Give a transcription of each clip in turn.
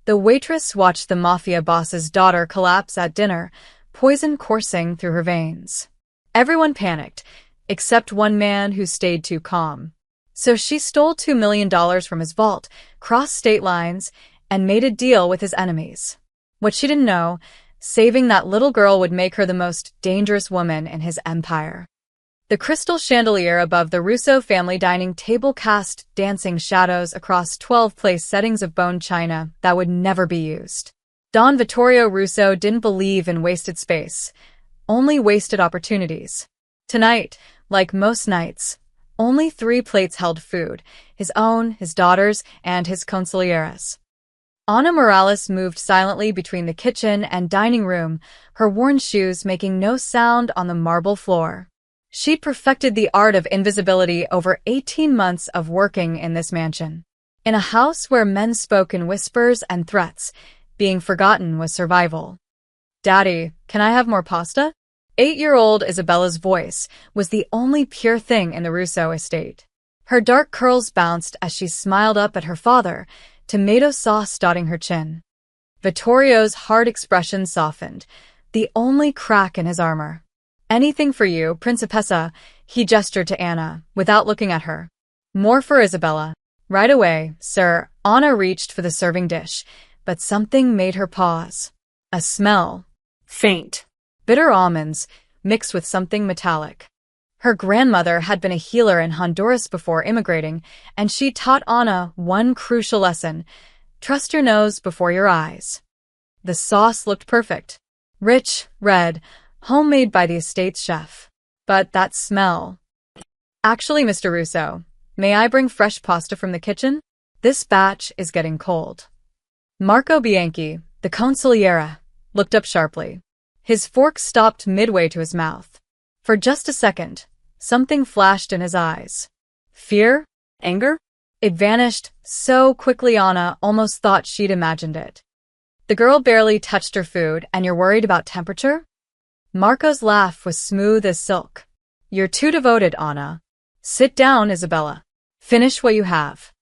The waitress watched the Mafia boss's daughter collapse at dinner, poison coursing through her veins. Everyone panicked, except one man who stayed too calm. So she stole $2 million from his vault, crossed state lines, and made a deal with his enemies. What she didn't know, saving that little girl would make her the most dangerous woman in his empire. The crystal chandelier above the Russo family dining table cast dancing shadows across 12 place settings of bone china that would never be used. Don Vittorio Russo didn't believe in wasted space, only wasted opportunities. Tonight, like most nights, only 3 plates held food, his own, his daughter's, and his consigliere's. Ana Morales moved silently between the kitchen and dining room, her worn shoes making no sound on the marble floor. She'd perfected the art of invisibility over 18 months of working in this mansion. In a house where men spoke in whispers and threats, being forgotten was survival. "Daddy, can I have more pasta?" 8-year-old Isabella's voice was the only pure thing in the Russo estate. Her dark curls bounced as she smiled up at her father, tomato sauce dotting her chin. Vittorio's hard expression softened, the only crack in his armor. "Anything for you, Principessa," he gestured to Anna, without looking at her. "More for Isabella." "Right away, sir." Anna reached for the serving dish, but something made her pause. A smell. Faint. Bitter almonds, mixed with something metallic. Her grandmother had been a healer in Honduras before immigrating, and she taught Anna one crucial lesson: trust your nose before your eyes. The sauce looked perfect. Rich, red, homemade by the estate's chef. But that smell. "Actually, Mr. Russo, may I bring fresh pasta from the kitchen? This batch is getting cold." Marco Bianchi, the consigliere, looked up sharply. His fork stopped midway to his mouth. For just a second, something flashed in his eyes. Fear? Anger? It vanished so quickly Anna almost thought she'd imagined it. "The girl barely touched her food, and you're worried about temperature?" Marco's laugh was smooth as silk. "You're too devoted, Anna. Sit down, Isabella. Finish what you have."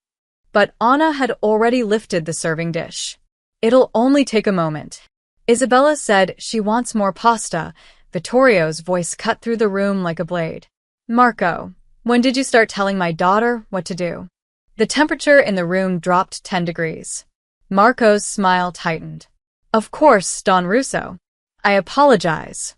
But Anna had already lifted the serving dish. "It'll only take a moment." Isabella said she wants more pasta. Vittorio's voice cut through the room like a blade. "Marco, when did you start telling my daughter what to do?" The temperature in the room dropped 10 degrees. Marco's smile tightened. "Of course, Don Russo. I apologize."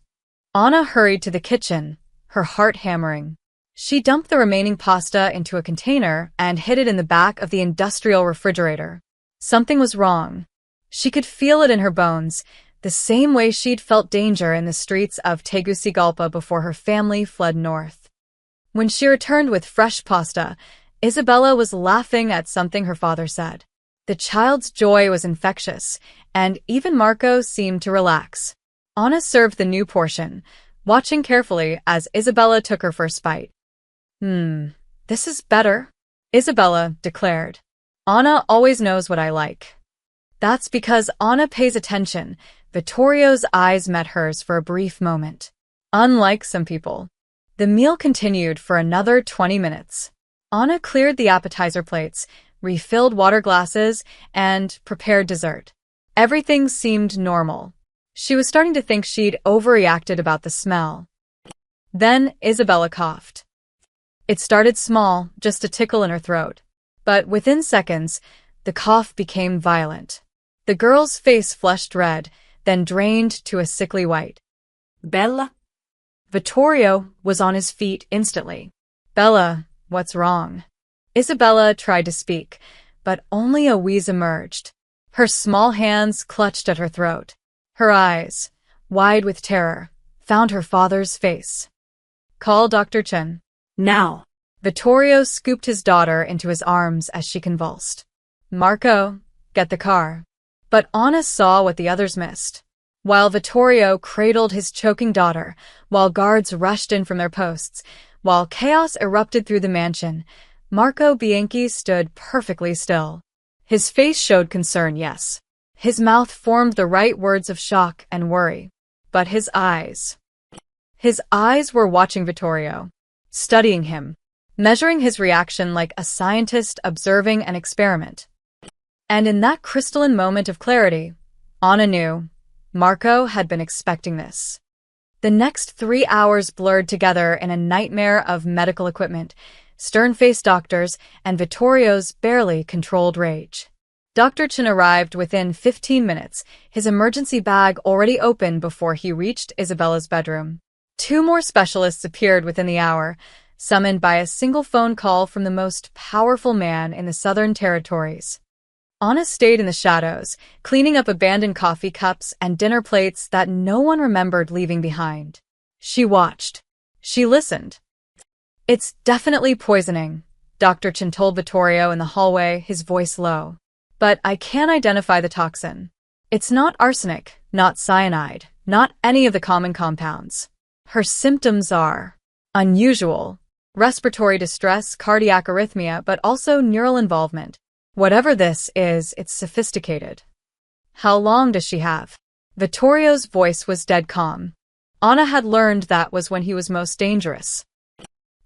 Anna hurried to the kitchen, her heart hammering. She dumped the remaining pasta into a container and hid it in the back of the industrial refrigerator. Something was wrong. She could feel it in her bones, the same way she'd felt danger in the streets of Tegucigalpa before her family fled north. When she returned with fresh pasta, Isabella was laughing at something her father said. The child's joy was infectious, and even Marco seemed to relax. Anna served the new portion, watching carefully as Isabella took her first bite. This is better," Isabella declared. "Anna always knows what I like." That's because Anna pays attention. Vittorio's eyes met hers for a brief moment. Unlike some people. The meal continued for another 20 minutes. Anna cleared the appetizer plates, refilled water glasses, and prepared dessert. Everything seemed normal. She was starting to think she'd overreacted about the smell. Then Isabella coughed. It started small, just a tickle in her throat. But within seconds, the cough became violent. The girl's face flushed red, then drained to a sickly white. "Bella?" Vittorio was on his feet instantly. "Bella, what's wrong?" Isabella tried to speak, but only a wheeze emerged. Her small hands clutched at her throat. Her eyes, wide with terror, found her father's face. "Call Dr. Chen. Now." Vittorio scooped his daughter into his arms as she convulsed. "Marco, get the car." But Anna saw what the others missed. While Vittorio cradled his choking daughter, while guards rushed in from their posts, while chaos erupted through the mansion, Marco Bianchi stood perfectly still. His face showed concern, yes. His mouth formed the right words of shock and worry. But his eyes were watching Vittorio, studying him, measuring his reaction like a scientist observing an experiment. And in that crystalline moment of clarity, Anna knew Marco had been expecting this. The next 3 hours blurred together in a nightmare of medical equipment, stern-faced doctors, and Vittorio's barely controlled rage. Dr. Chen arrived within 15 minutes, his emergency bag already open before he reached Isabella's bedroom. 2 more specialists appeared within the hour, summoned by a single phone call from the most powerful man in the Southern Territories. Anna stayed in the shadows, cleaning up abandoned coffee cups and dinner plates that no one remembered leaving behind. She watched. She listened. "It's definitely poisoning," Dr. Chen told Vittorio in the hallway, his voice low. "But I can't identify the toxin. It's not arsenic, not cyanide, not any of the common compounds. Her symptoms are unusual. Respiratory distress, cardiac arrhythmia, but also neural involvement. Whatever this is, it's sophisticated." "How long does she have?" Vittorio's voice was dead calm. Anna had learned that was when he was most dangerous.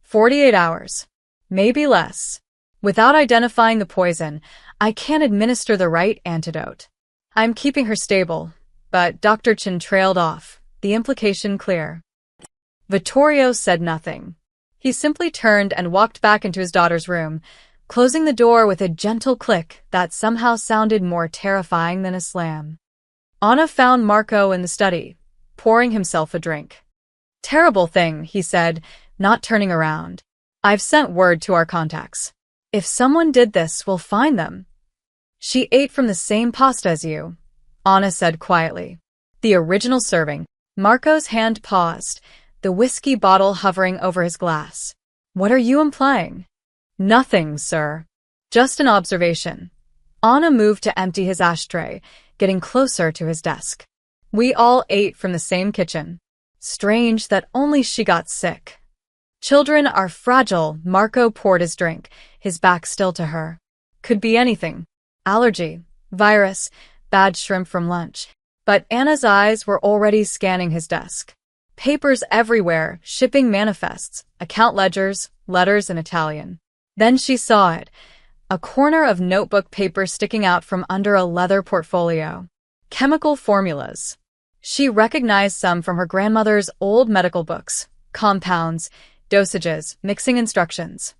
48 hours. Maybe less. Without identifying the poison, I can't administer the right antidote. I'm keeping her stable, but Dr. Chen trailed off, the implication clear. Vittorio said nothing. He simply turned and walked back into his daughter's room, closing the door with a gentle click that somehow sounded more terrifying than a slam. Anna found Marco in the study, pouring himself a drink. "Terrible thing," he said, not turning around. "I've sent word to our contacts. If someone did this, we'll find them." "She ate from the same pasta as you," Anna said quietly. "The original serving." Marco's hand paused, the whiskey bottle hovering over his glass. "What are you implying?" "Nothing, sir. Just an observation." Anna moved to empty his ashtray, getting closer to his desk. "We all ate from the same kitchen. Strange that only she got sick." "Children are fragile," Marco poured his drink, his back still to her. "Could be anything. Allergy, virus, bad shrimp from lunch." But Anna's eyes were already scanning his desk. Papers everywhere, shipping manifests, account ledgers, letters in Italian. Then she saw it, a corner of notebook paper sticking out from under a leather portfolio. Chemical formulas. She recognized some from her grandmother's old medical books, compounds, dosages, mixing instructions.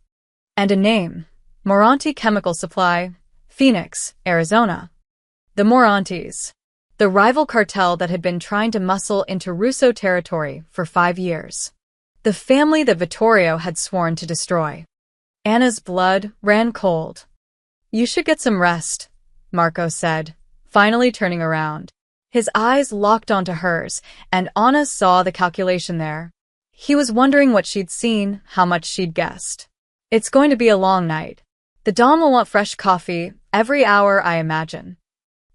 And a name, Moranti Chemical Supply, Phoenix, Arizona. The Morantis. The rival cartel that had been trying to muscle into Russo territory for 5 years. The family that Vittorio had sworn to destroy. Anna's blood ran cold. "You should get some rest," Marco said, finally turning around. His eyes locked onto hers, and Anna saw the calculation there. He was wondering what she'd seen, how much she'd guessed. "It's going to be a long night. The Don will want fresh coffee every hour, I imagine."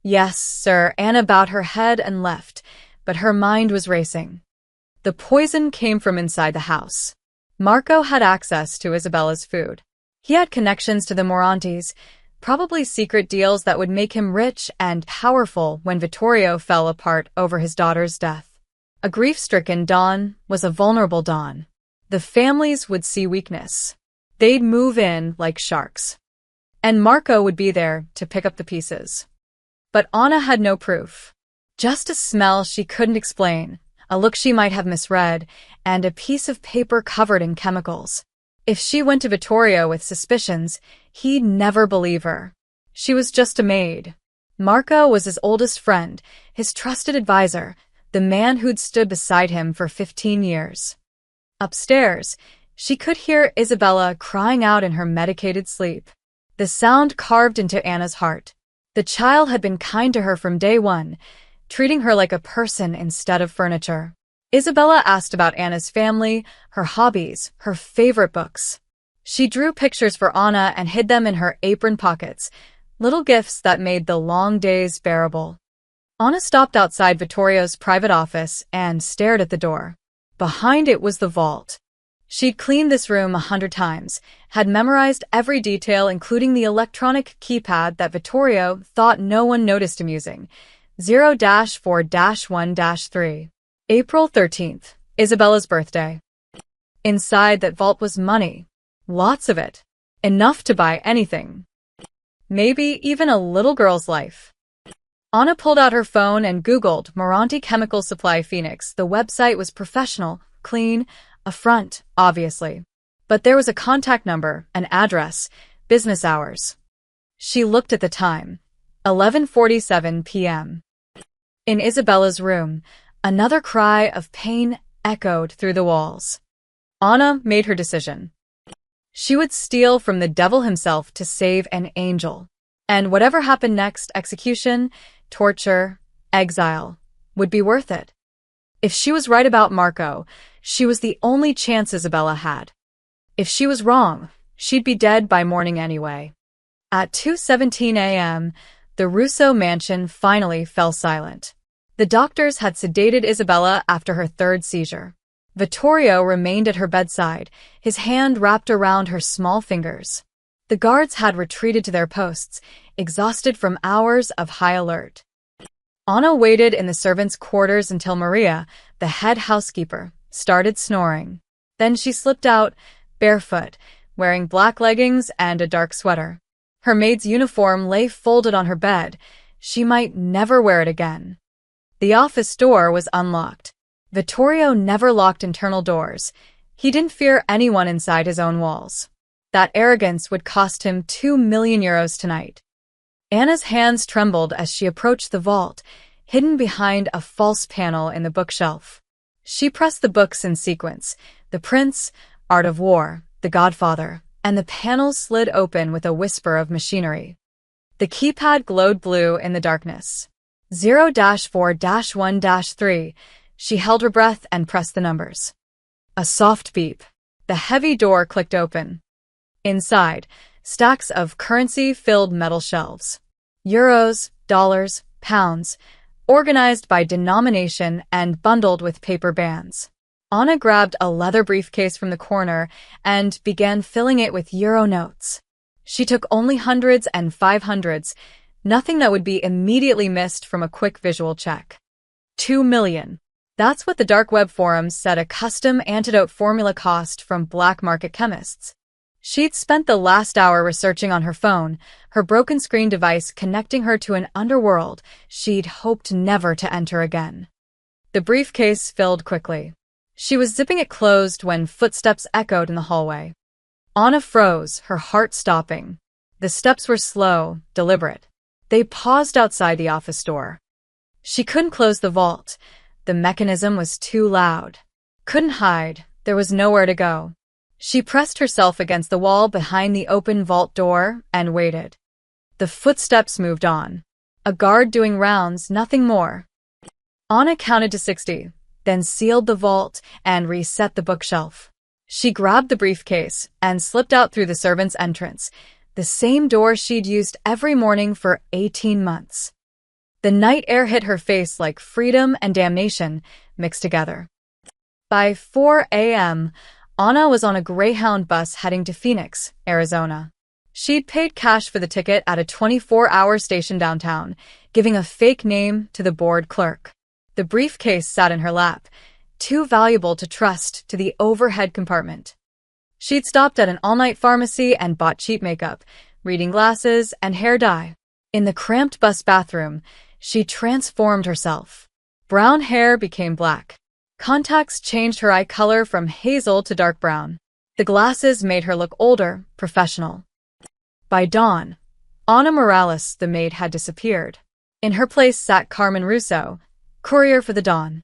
"Yes, sir." Anna bowed her head and left, but her mind was racing. The poison came from inside the house. Marco had access to Isabella's food. He had connections to the Morantis, probably secret deals that would make him rich and powerful when Vittorio fell apart over his daughter's death. A grief-stricken Don was a vulnerable Don. The families would see weakness. They'd move in like sharks. And Marco would be there to pick up the pieces. But Anna had no proof. Just a smell she couldn't explain, a look she might have misread, and a piece of paper covered in chemicals. If she went to Vittorio with suspicions, he'd never believe her. She was just a maid. Marco was his oldest friend, his trusted advisor, the man who'd stood beside him for 15 years. Upstairs, she could hear Isabella crying out in her medicated sleep. The sound carved into Anna's heart. The child had been kind to her from day one, treating her like a person instead of furniture. Isabella asked about Anna's family, her hobbies, her favorite books. She drew pictures for Anna and hid them in her apron pockets, little gifts that made the long days bearable. Anna stopped outside Vittorio's private office and stared at the door. Behind it was the vault. She'd cleaned this room 100 times, had memorized every detail including the electronic keypad that Vittorio thought no one noticed him using. 0-4-1-3. April 13th, Isabella's birthday. Inside that vault was money. Lots of it. Enough to buy anything. maybe even a little girl's life. Anna pulled out her phone and Googled Moranti Chemical Supply Phoenix. The website was professional, clean, a front, obviously. But there was a contact number, an address, business hours. She looked at the time. 11:47 p.m. In Isabella's room, another cry of pain echoed through the walls. Anna made her decision. She would steal from the devil himself to save an angel. And whatever happened next, execution, torture, exile, would be worth it. If she was right about Marco, she was the only chance Isabella had. If she was wrong, she'd be dead by morning anyway. At 2:17 a.m., the Russo mansion finally fell silent. The doctors had sedated Isabella after her third seizure. Vittorio remained at her bedside, his hand wrapped around her small fingers. The guards had retreated to their posts, exhausted from hours of high alert. Anna waited in the servants' quarters until Maria, the head housekeeper, started snoring. Then she slipped out, barefoot, wearing black leggings and a dark sweater. Her maid's uniform lay folded on her bed. She might never wear it again. The office door was unlocked. Vittorio never locked internal doors. He didn't fear anyone inside his own walls. That arrogance would cost him 2 million euros tonight. Anna's hands trembled as she approached the vault, hidden behind a false panel in the bookshelf. She pressed the books in sequence: The Prince, Art of War, The Godfather, and the panels slid open with a whisper of machinery. The keypad glowed blue in the darkness. 0-4-1-3. She held her breath and pressed the numbers. A soft beep. The heavy door clicked open. Inside, stacks of currency-filled metal shelves. Euros, dollars, pounds, organized by denomination and bundled with paper bands. Anna grabbed a leather briefcase from the corner and began filling it with euro notes. She took only hundreds and 500s, nothing that would be immediately missed from a quick visual check. 2 million. That's what the dark web forums said a custom antidote formula cost from black market chemists. She'd spent the last hour researching on her phone, her broken screen device connecting her to an underworld she'd hoped never to enter again. The briefcase filled quickly. She was zipping it closed when footsteps echoed in the hallway. Anna froze, her heart stopping. The steps were slow, deliberate. They paused outside the office door. She couldn't close the vault. The mechanism was too loud. Couldn't hide. There was nowhere to go. She pressed herself against the wall behind the open vault door and waited. The footsteps moved on. A guard doing rounds, nothing more. Anna counted to 60. Then sealed the vault and reset the bookshelf. She grabbed the briefcase and slipped out through the servants' entrance, the same door she'd used every morning for 18 months. The night air hit her face like freedom and damnation mixed together. By 4 a.m., Anna was on a Greyhound bus heading to Phoenix, Arizona. She'd paid cash for the ticket at a 24-hour station downtown, giving a fake name to the board clerk. The briefcase sat in her lap, too valuable to trust to the overhead compartment. She'd stopped at an all-night pharmacy and bought cheap makeup, reading glasses, and hair dye. In the cramped bus bathroom, she transformed herself. Brown hair became black. Contacts changed her eye color from hazel to dark brown. The glasses made her look older, professional. By dawn, Anna Morales, the maid, had disappeared. In her place sat Carmen Russo, courier for the Dawn.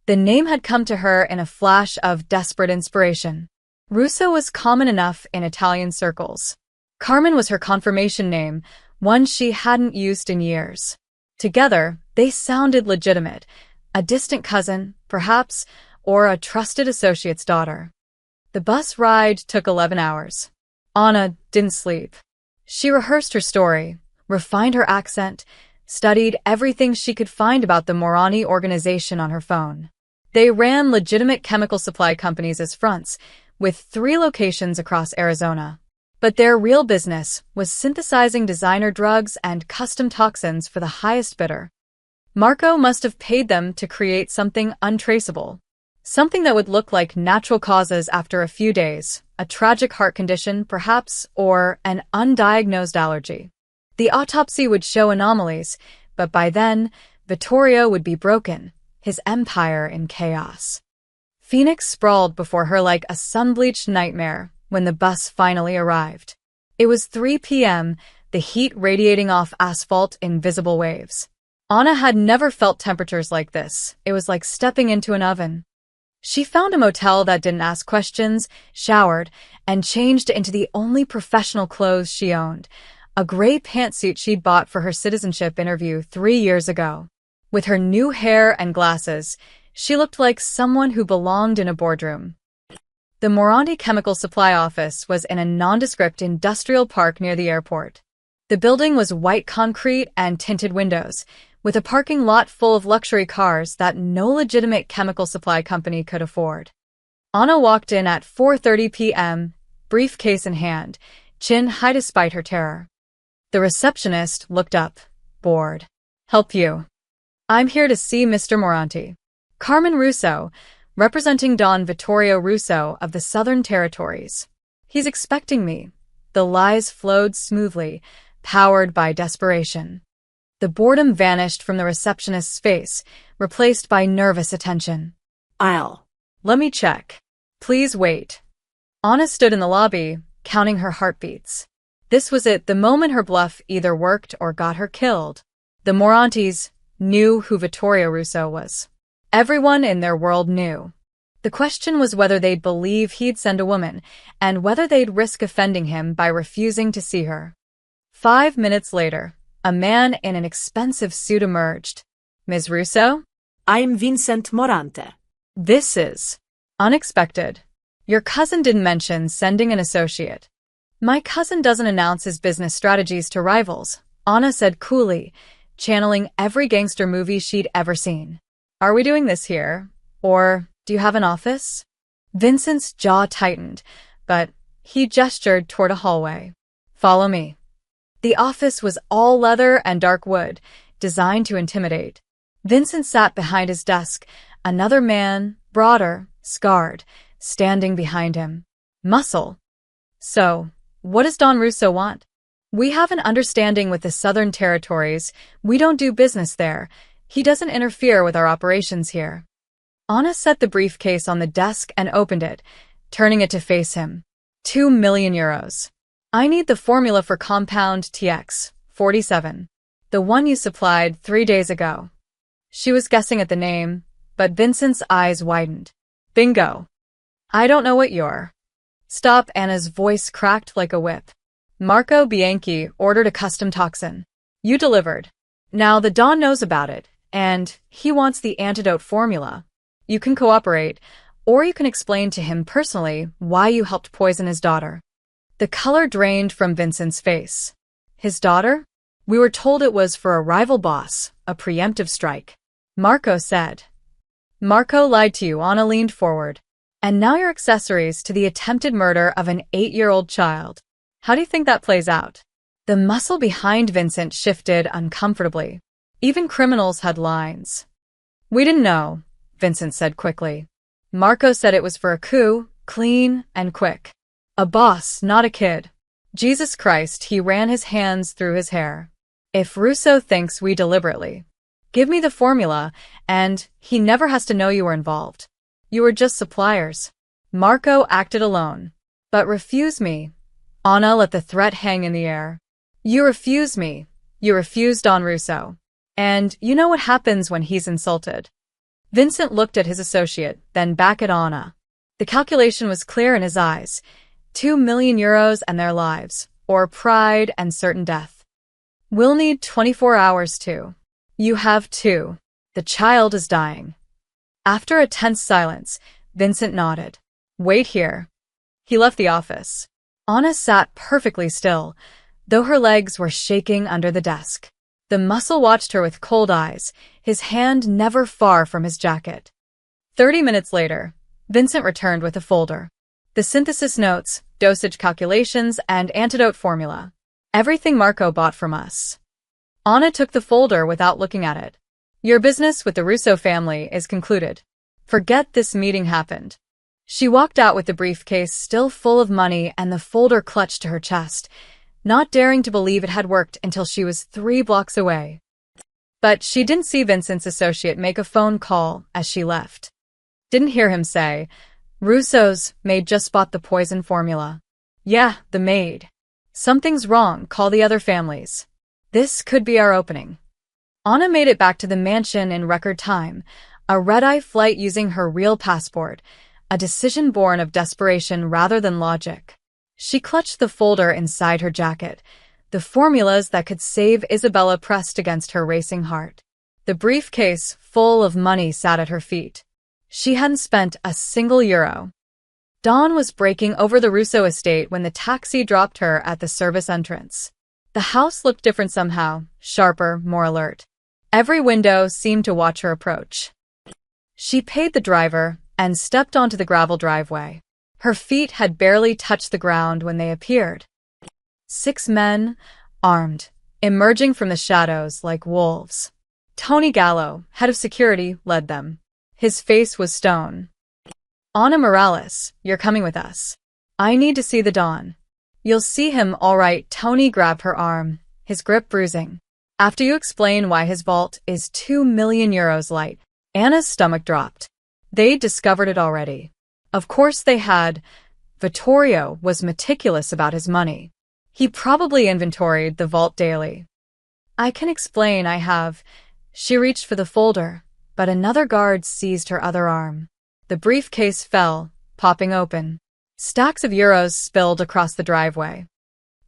The name had come to her in a flash of desperate inspiration. Russo was common enough in Italian circles. Carmen was her confirmation name, one she hadn't used in years. Together, they sounded legitimate. A distant cousin, perhaps, or a trusted associate's daughter. The bus ride took 11 hours. Anna didn't sleep. She rehearsed her story, refined her accent, studied everything she could find about the Morani organization on her phone. They ran legitimate chemical supply companies as fronts, with 3 locations across Arizona. But their real business was synthesizing designer drugs and custom toxins for the highest bidder. Marco must have paid them to create something untraceable. Something that would look like natural causes after a few days, a tragic heart condition perhaps, or an undiagnosed allergy. The autopsy would show anomalies, but by then, Vittorio would be broken, his empire in chaos. Phoenix sprawled before her like a sun-bleached nightmare when the bus finally arrived. It was 3 p.m., the heat radiating off asphalt in visible waves. Anna had never felt temperatures like this. It was like stepping into an oven. She found a motel that didn't ask questions, showered, and changed into the only professional clothes she owned, a gray pantsuit she'd bought for her citizenship interview 3 years ago. With her new hair and glasses, she looked like someone who belonged in a boardroom. The Morandi Chemical Supply office was in a nondescript industrial park near the airport. The building was white concrete and tinted windows, with a parking lot full of luxury cars that no legitimate chemical supply company could afford. Anna walked in at 4:30 p.m., briefcase in hand, chin high despite her terror. The receptionist looked up, bored. "Help you?" "I'm here to see Mr. Morandi. Carmen Russo, representing Don Vittorio Russo of the Southern Territories. He's expecting me." The lies flowed smoothly, powered by desperation. The boredom vanished from the receptionist's face, replaced by nervous attention. Let me check. Please wait." Anna stood in the lobby, counting her heartbeats. This was it, the moment her bluff either worked or got her killed. The Morantis knew who Vittorio Russo was. Everyone in their world knew. The question was whether they'd believe he'd send a woman, and whether they'd risk offending him by refusing to see her. 5 minutes later, a man in an expensive suit emerged. "Ms. Russo?" "I'm Vincent Morante." "This is unexpected. Your cousin didn't mention sending an associate." "My cousin doesn't announce his business strategies to rivals," Anna said coolly, channeling every gangster movie she'd ever seen. "Are we doing this here? Or do you have an office?" Vincent's jaw tightened, but he gestured toward a hallway. "Follow me." The office was all leather and dark wood, designed to intimidate. Vincent sat behind his desk, another man, broader, scarred, standing behind him. Muscle. "So, what does Don Russo want?" "We have an understanding with the Southern Territories. We don't do business there. He doesn't interfere with our operations here." Anna set the briefcase on the desk and opened it, turning it to face him. 2 million euros. "I need the formula for compound TX, 47. The one you supplied 3 days ago." She was guessing at the name, but Vincent's eyes widened. "Bingo. I don't know what you're." "Stop," Anna's voice cracked like a whip. "Marco Bianchi ordered a custom toxin. You delivered. Now the Don knows about it, and he wants the antidote formula. You can cooperate, or you can explain to him personally why you helped poison his daughter." The color drained from Vincent's face. "His daughter? We were told it was for a rival boss, a preemptive strike." Marco said. "Marco lied to you," Anna leaned forward. "And now you're accessories to the attempted murder of an 8-year-old child. How do you think that plays out?" The muscle behind Vincent shifted uncomfortably. Even criminals had lines. "We didn't know," Vincent said quickly. "Marco said it was for a coup, clean and quick. A boss, not a kid." Jesus Christ, he ran his hands through his hair. "If Russo thinks we deliberately. Give me the formula, and he never has to know you were involved. You were just suppliers." Marco acted alone. "But refuse me." Anna let the threat hang in the air. "You refuse me. You refuse Don Russo. And you know what happens when he's insulted." Vincent looked at his associate, then back at Anna. The calculation was clear in his eyes. 2 million euros and their lives, or pride and certain death. "We'll need 24 hours too." "You have 2. The child is dying." After a tense silence, Vincent nodded. "Wait here." He left the office. Anna sat perfectly still, though her legs were shaking under the desk. The muscle watched her with cold eyes, his hand never far from his jacket. 30 minutes later, Vincent returned with a folder. The synthesis notes, dosage calculations, and antidote formula. Everything Marco bought from us. Anna took the folder without looking at it. "Your business with the Russo family is concluded. Forget this meeting happened." She walked out with the briefcase still full of money and the folder clutched to her chest. not daring to believe it had worked until she was 3 blocks away. But she didn't see Vincent's associate make a phone call as she left. Didn't hear him say, "Russo's Maid just bought the poison formula." Yeah, the Maid. Something's wrong, call the other families. This could be our opening. Anna made it back to the mansion in record time, a red-eye flight using her real passport, a decision born of desperation rather than logic. She clutched the folder inside her jacket, the formulas that could save Isabella pressed against her racing heart. The briefcase full of money sat at her feet. She hadn't spent a single euro. Dawn was breaking over the Russo estate when the taxi dropped her at the service entrance. The house looked different somehow, sharper, more alert. Every window seemed to watch her approach. She paid the driver and stepped onto the gravel driveway. Her feet had barely touched the ground when they appeared. 6 men, armed, emerging from the shadows like wolves. Tony Gallo, head of security, led them. His face was stone. "Ana Morales, you're coming with us. I need to see the Don." "You'll see him all right." Tony grabbed her arm, his grip bruising. "After you explain why his vault is 2 million euros light." Anna's stomach dropped. They'd discovered it already. Of course they had. Vittorio was meticulous about his money. He probably inventoried the vault daily. "I can explain, I have." She reached for the folder, but another guard seized her other arm. The briefcase fell, popping open. Stacks of euros spilled across the driveway.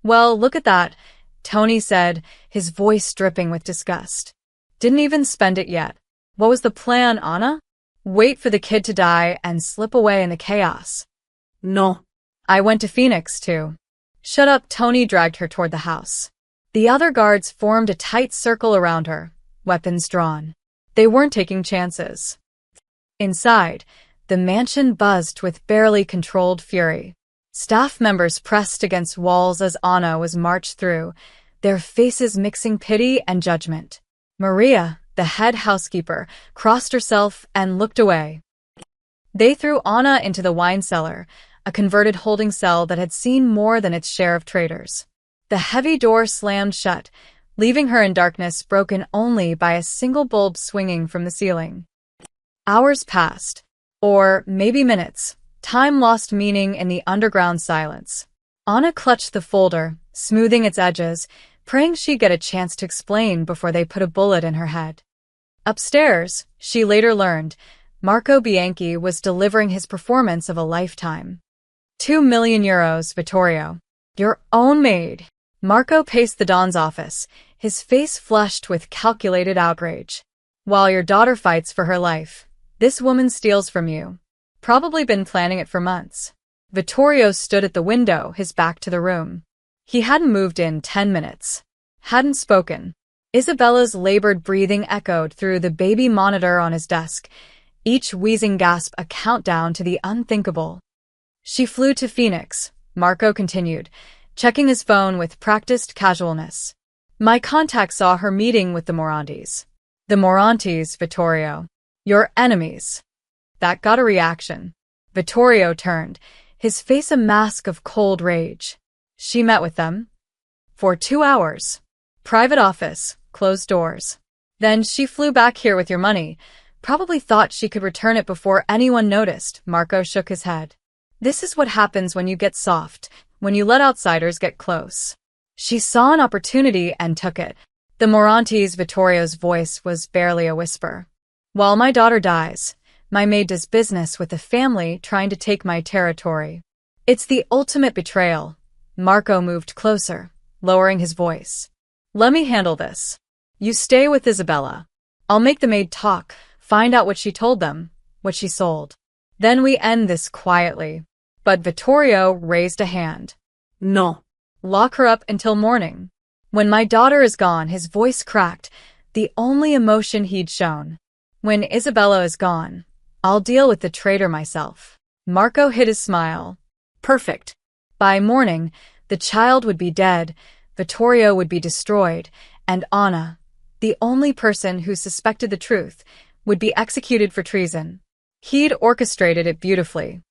"Well, look at that," Tony said, his voice dripping with disgust. "Didn't even spend it yet. What was the plan, Anna? Wait for the kid to die and slip away in the chaos." No. "I went to Phoenix, too." "Shut up." Tony dragged her toward the house. The other guards formed a tight circle around her, weapons drawn. They weren't taking chances. Inside, the mansion buzzed with barely controlled fury. Staff members pressed against walls as Anna was marched through, their faces mixing pity and judgment. Maria, the head housekeeper, crossed herself and looked away. They threw Anna into the wine cellar, a converted holding cell that had seen more than its share of traitors. The heavy door slammed shut, leaving her in darkness broken only by a single bulb swinging from the ceiling. Hours passed. Or maybe minutes. Time lost meaning in the underground silence. Anna clutched the folder, smoothing its edges, praying she'd get a chance to explain before they put a bullet in her head. Upstairs, she later learned, Marco Bianchi was delivering his performance of a lifetime. 2 million euros, Vittorio. Your own Maid. Marco paced the Don's office, his face flushed with calculated outrage. While your daughter fights for her life, this woman steals from you. Probably been planning it for months. Vittorio stood at the window, his back to the room. He hadn't moved in 10 minutes. Hadn't spoken. Isabella's labored breathing echoed through the baby monitor on his desk, each wheezing gasp a countdown to the unthinkable. She flew to Phoenix, Marco continued, checking his phone with practiced casualness. My contact saw her meeting with the Morantes. The Morantes, Vittorio. Your enemies. That got a reaction. Vittorio turned, his face a mask of cold rage. She met with them. For 2 hours. Private office, closed doors. Then she flew back here with your money. Probably thought she could return it before anyone noticed. Marco shook his head. This is what happens when you get soft, when you let outsiders get close. She saw an opportunity and took it. The Morantes, Vittorio's voice was barely a whisper. While my daughter dies, my maid does business with a family trying to take my territory. It's the ultimate betrayal. Marco moved closer, lowering his voice. Let me handle this. You stay with Isabella. I'll make the maid talk, find out what she told them, what she sold. Then we end this quietly. But Vittorio raised a hand. No. Lock her up until morning. When my daughter is gone, his voice cracked, the only emotion he'd shown. When Isabella is gone, I'll deal with the traitor myself. Marco hid his smile. Perfect. By morning, the child would be dead, Vittorio would be destroyed, and Anna, the only person who suspected the truth, would be executed for treason. He'd orchestrated it beautifully.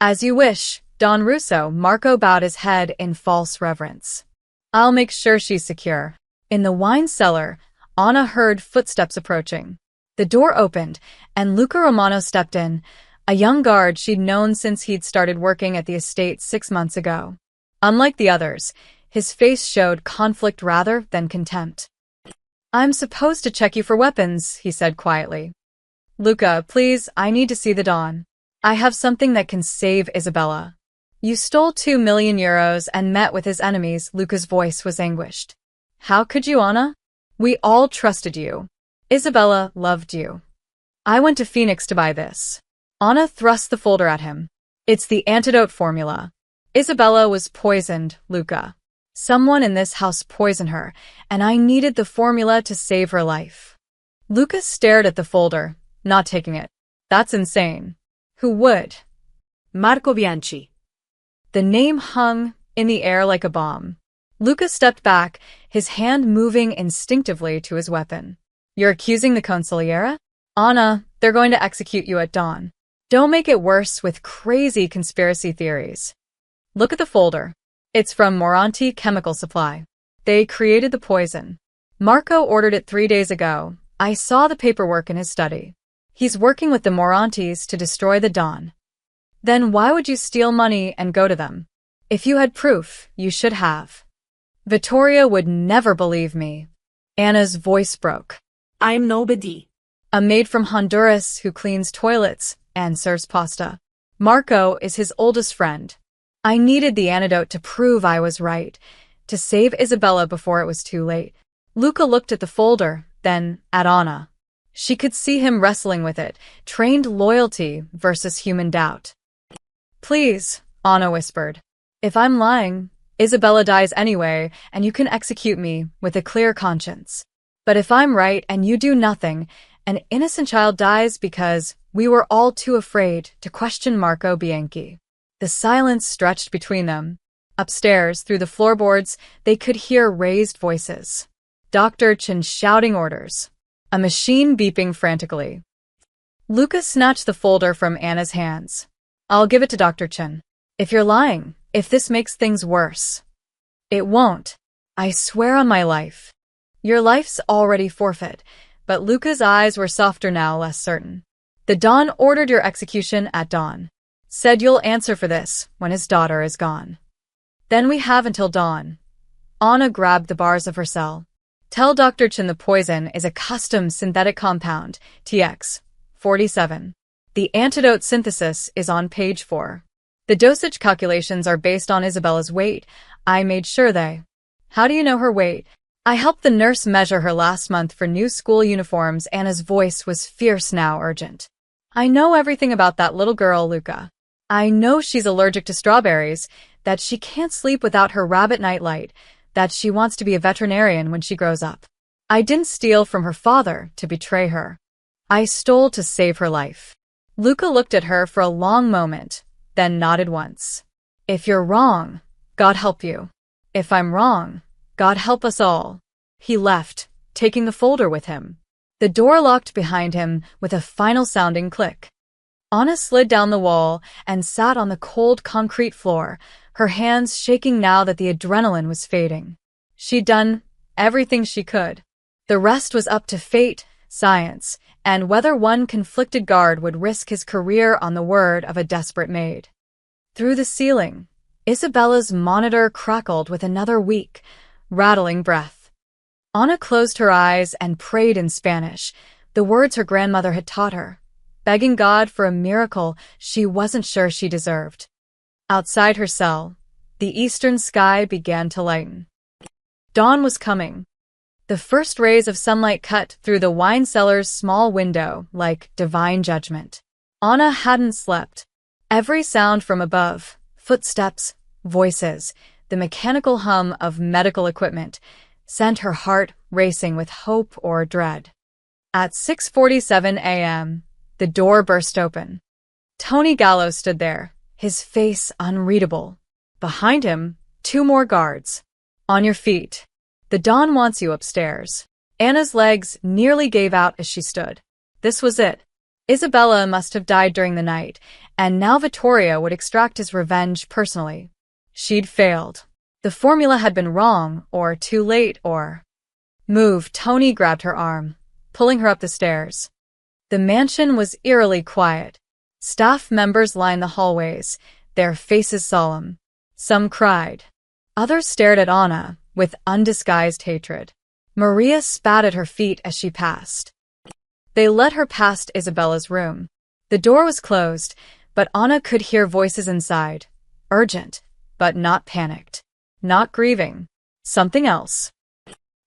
As you wish, Don Russo. Marco bowed his head in false reverence. I'll make sure she's secure. In the wine cellar, Anna heard footsteps approaching. The door opened, and Luca Romano stepped in, a young guard she'd known since he'd started working at the estate 6 months ago. Unlike the others, his face showed conflict rather than contempt. I'm supposed to check you for weapons, he said quietly. Luca, please, I need to see the Dawn. I have something that can save Isabella. You stole 2 million euros and met with his enemies. Luca's voice was anguished. How could you, Anna? We all trusted you. Isabella loved you. I went to Phoenix to buy this. Anna thrust the folder at him. It's the antidote formula. Isabella was poisoned, Luca. Someone in this house poisoned her, and I needed the formula to save her life. Luca stared at the folder, not taking it. That's insane. Who would? Marco Bianchi. The name hung in the air like a bomb. Luca stepped back, his hand moving instinctively to his weapon. You're accusing the consigliere? Anna, they're going to execute you at dawn. Don't make it worse with crazy conspiracy theories. Look at the folder. It's from Moranti Chemical Supply. They created the poison. Marco ordered it 3 days ago. I saw the paperwork in his study. He's working with the Morantis to destroy the Dawn. Then why would you steal money and go to them? If you had proof, you should have. Vittoria would never believe me. Anna's voice broke. I'm nobody. A maid from Honduras who cleans toilets and serves pasta. Marco is his oldest friend. I needed the antidote to prove I was right, to save Isabella before it was too late. Luca looked at the folder, then at Anna. She could see him wrestling with it, trained loyalty versus human doubt. Please, Anna whispered. If I'm lying, Isabella dies anyway, and you can execute me with a clear conscience. But if I'm right and you do nothing, an innocent child dies because we were all too afraid to question Marco Bianchi. The silence stretched between them. Upstairs, through the floorboards, they could hear raised voices. Dr. Chen shouting orders. A machine beeping frantically. Luca snatched the folder from Anna's hands. I'll give it to Dr. Chen. If you're lying, if this makes things worse. It won't. I swear on my life. Your life's already forfeit, but Luca's eyes were softer now, less certain. The Dawn ordered your execution at dawn. Said you'll answer for this when his daughter is gone. Then we have until dawn. Anna grabbed the bars of her cell. Tell Dr. Chen the poison is a custom synthetic compound, TX 47. The antidote synthesis is on page 4. The dosage calculations are based on Isabella's weight. I made sure they. How do you know her weight? I helped the nurse measure her last month for new school uniforms. Anna's voice was fierce now, urgent. I know everything about that little girl, Luca. I know she's allergic to strawberries, that she can't sleep without her rabbit nightlight, that she wants to be a veterinarian when she grows up. I didn't steal from her father to betray her. I stole to save her life. Luca looked at her for a long moment, then nodded once. If you're wrong, God help you. If I'm wrong, God help us all. He left, taking the folder with him. The door locked behind him with a final sounding click. Anna slid down the wall and sat on the cold concrete floor, her hands shaking now that the adrenaline was fading. She'd done everything she could. The rest was up to fate, science, and whether one conflicted guard would risk his career on the word of a desperate maid. Through the ceiling, Isabella's monitor crackled with another weak, rattling breath. Anna closed her eyes and prayed in Spanish, the words her grandmother had taught her, begging God for a miracle she wasn't sure she deserved. Outside her cell, the eastern sky began to lighten. Dawn was coming. The first rays of sunlight cut through the wine cellar's small window like divine judgment. Anna hadn't slept. Every sound from above, footsteps, voices, the mechanical hum of medical equipment, sent her heart racing with hope or dread. At 6:47 a.m., the door burst open. Tony Gallo stood there, his face unreadable. Behind him, 2 more guards. On your feet. The Dawn wants you upstairs. Anna's legs nearly gave out as she stood. This was it. Isabella must have died during the night, and now Vittoria would extract his revenge personally. She'd failed. The formula had been wrong, or too late, or... Move, Tony grabbed her arm, pulling her up the stairs. The mansion was eerily quiet. Staff members lined the hallways, their faces solemn. Some cried. Others stared at Anna with undisguised hatred. Maria spat at her feet as she passed. They led her past Isabella's room. The door was closed, but Anna could hear voices inside. Urgent, but not panicked. Not grieving. Something else.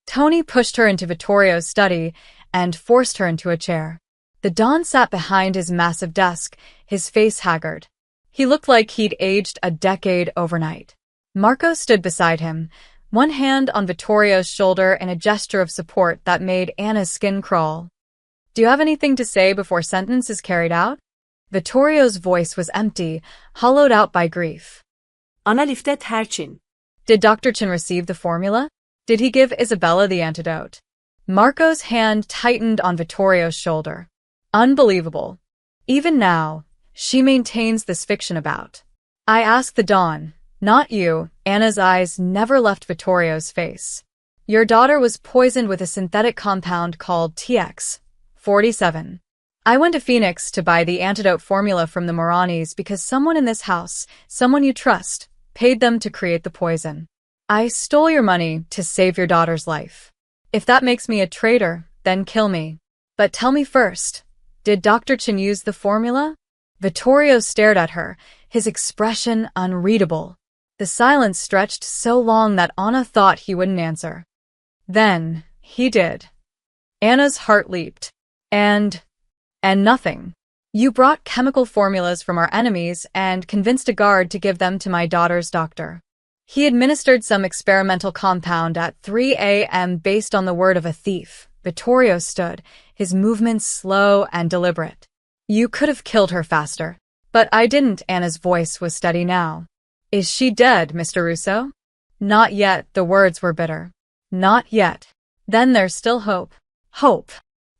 Tony pushed her into Vittorio's study and forced her into a chair. The Don sat behind his massive desk, his face haggard. He looked like he'd aged a decade overnight. Marco stood beside him, one hand on Vittorio's shoulder in a gesture of support that made Anna's skin crawl. "Do you have anything to say before sentence is carried out?" Vittorio's voice was empty, hollowed out by grief. Ana liftet her Çin. Did Dr. Chin receive the formula? Did he give Isabella the antidote? Marco's hand tightened on Vittorio's shoulder. Unbelievable. Even now, she maintains this fiction about. I asked the Don, not you. Anna's eyes never left Vittorio's face. Your daughter was poisoned with a synthetic compound called TX-47. I went to Phoenix to buy the antidote formula from the Moranis because someone in this house, someone you trust, paid them to create the poison. I stole your money to save your daughter's life. If that makes me a traitor, then kill me. But tell me first, did Dr. Chin use the formula? Vittorio stared at her, his expression unreadable. The silence stretched so long that Anna thought he wouldn't answer. Then, he did. Anna's heart leaped. And nothing. You brought chemical formulas from our enemies and convinced a guard to give them to my daughter's doctor. He administered some experimental compound at 3 a.m. based on the word of a thief. Vittorio stood, his movements slow and deliberate. You could have killed her faster. But I didn't. Anna's voice was steady now. Is she dead, Mr. Russo? Not yet. The words were bitter. Not yet. Then there's still hope. Hope.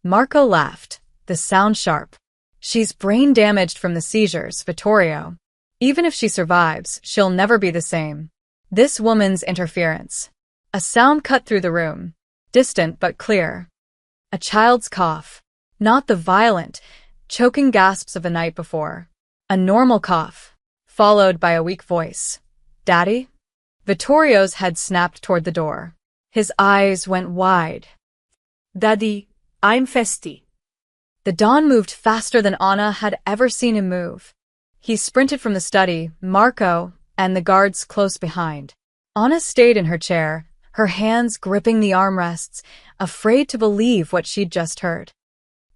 Marco laughed, the sound sharp. She's brain damaged from the seizures, Vittorio. Even if she survives, she'll never be the same. This woman's interference. A sound cut through the room, distant but clear. A child's cough. Not the violent, choking gasps of the night before. A normal cough, followed by a weak voice. Daddy? Vittorio's head snapped toward the door. His eyes went wide. Daddy, I'm Festi. The Don moved faster than Anna had ever seen him move. He sprinted from the study, Marco, and the guards close behind. Anna stayed in her chair, her hands gripping the armrests, afraid to believe what she'd just heard.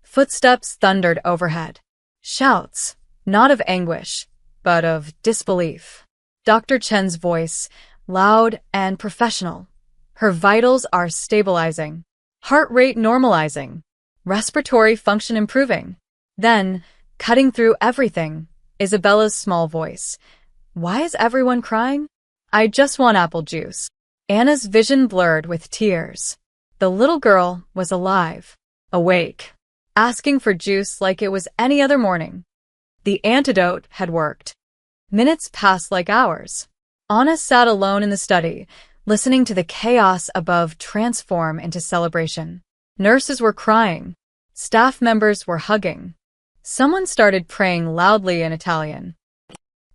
Footsteps thundered overhead. Shouts, not of anguish, but of disbelief. Dr. Chen's voice, loud and professional. Her vitals are stabilizing. Heart rate normalizing. Respiratory function improving. Then, cutting through everything, Isabella's small voice. Why is everyone crying? I just want apple juice. Anna's vision blurred with tears. The little girl was alive, awake, asking for juice like it was any other morning. The antidote had worked. Minutes passed like hours. Anna sat alone in the study, listening to the chaos above transform into celebration. Nurses were crying. Staff members were hugging. Someone started praying loudly in Italian.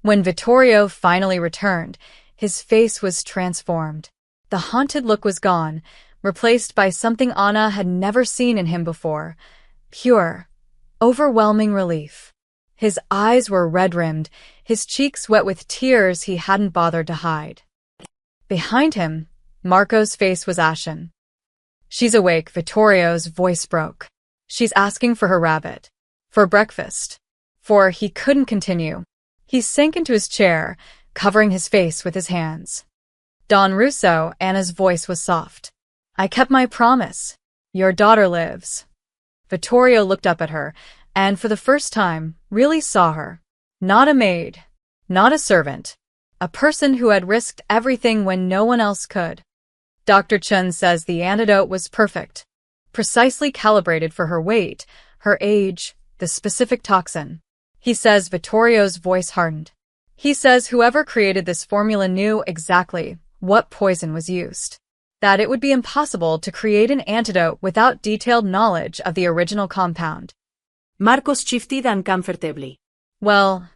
When Vittorio finally returned, his face was transformed. The haunted look was gone, replaced by something Anna had never seen in him before. Pure, overwhelming relief. His eyes were red-rimmed, his cheeks wet with tears he hadn't bothered to hide. Behind him, Marco's face was ashen. She's awake, Vittorio's voice broke. She's asking for her rabbit. For breakfast. For he couldn't continue. He sank into his chair, covering his face with his hands. Don Russo, Anna's voice was soft. I kept my promise. Your daughter lives. Vittorio looked up at her, and for the first time, really saw her. Not a maid. Not a servant. A person who had risked everything when no one else could. Dr. Chun says the antidote was perfect. Precisely calibrated for her weight, her age, the specific toxin. He says Vittorio's voice hardened. He says whoever created this formula knew exactly what poison was used, that it would be impossible to create an antidote without detailed knowledge of the original compound. Marcos shifted uncomfortably. Well,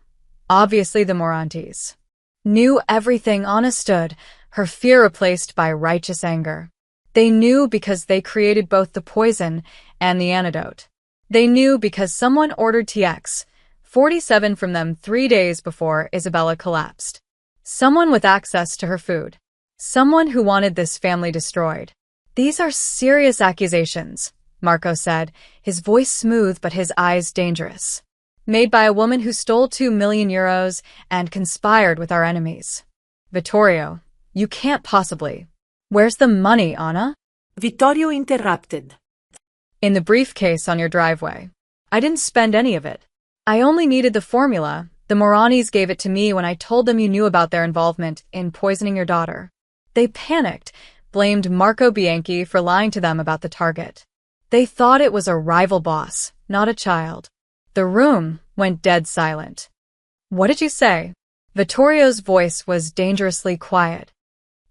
obviously the Morantes knew everything. Anna stood, her fear replaced by righteous anger. They knew because they created both the poison and the antidote. They knew because someone ordered TX-47 from them 3 days before Isabella collapsed. Someone with access to her food. Someone who wanted this family destroyed. These are serious accusations, Marco said, his voice smooth but his eyes dangerous. Made by a woman who stole 2 million euros and conspired with our enemies. Vittorio, you can't possibly. Where's the money, Anna? Vittorio interrupted. In the briefcase on your driveway. I didn't spend any of it. I only needed the formula. The Morantes gave it to me when I told them you knew about their involvement in poisoning your daughter. They panicked, blamed Marco Bianchi for lying to them about the target. They thought it was a rival boss, not a child. The room went dead silent. What did you say? Vittorio's voice was dangerously quiet.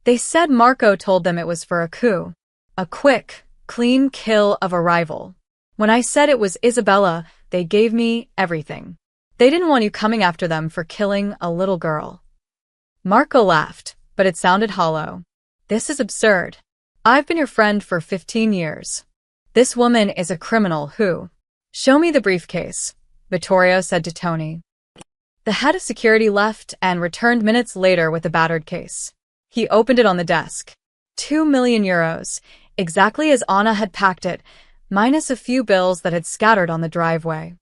They said Marco told them it was for a coup. A quick, clean kill of a rival. When I said it was Isabella, they gave me everything. They didn't want you coming after them for killing a little girl. Marco laughed, but it sounded hollow. This is absurd. I've been your friend for 15 years. This woman is a criminal who... Show me the briefcase, Vittorio said to Tony. The head of security left and returned minutes later with a battered case. He opened it on the desk. 2 million euros, exactly as Anna had packed it, minus a few bills that had scattered on the driveway.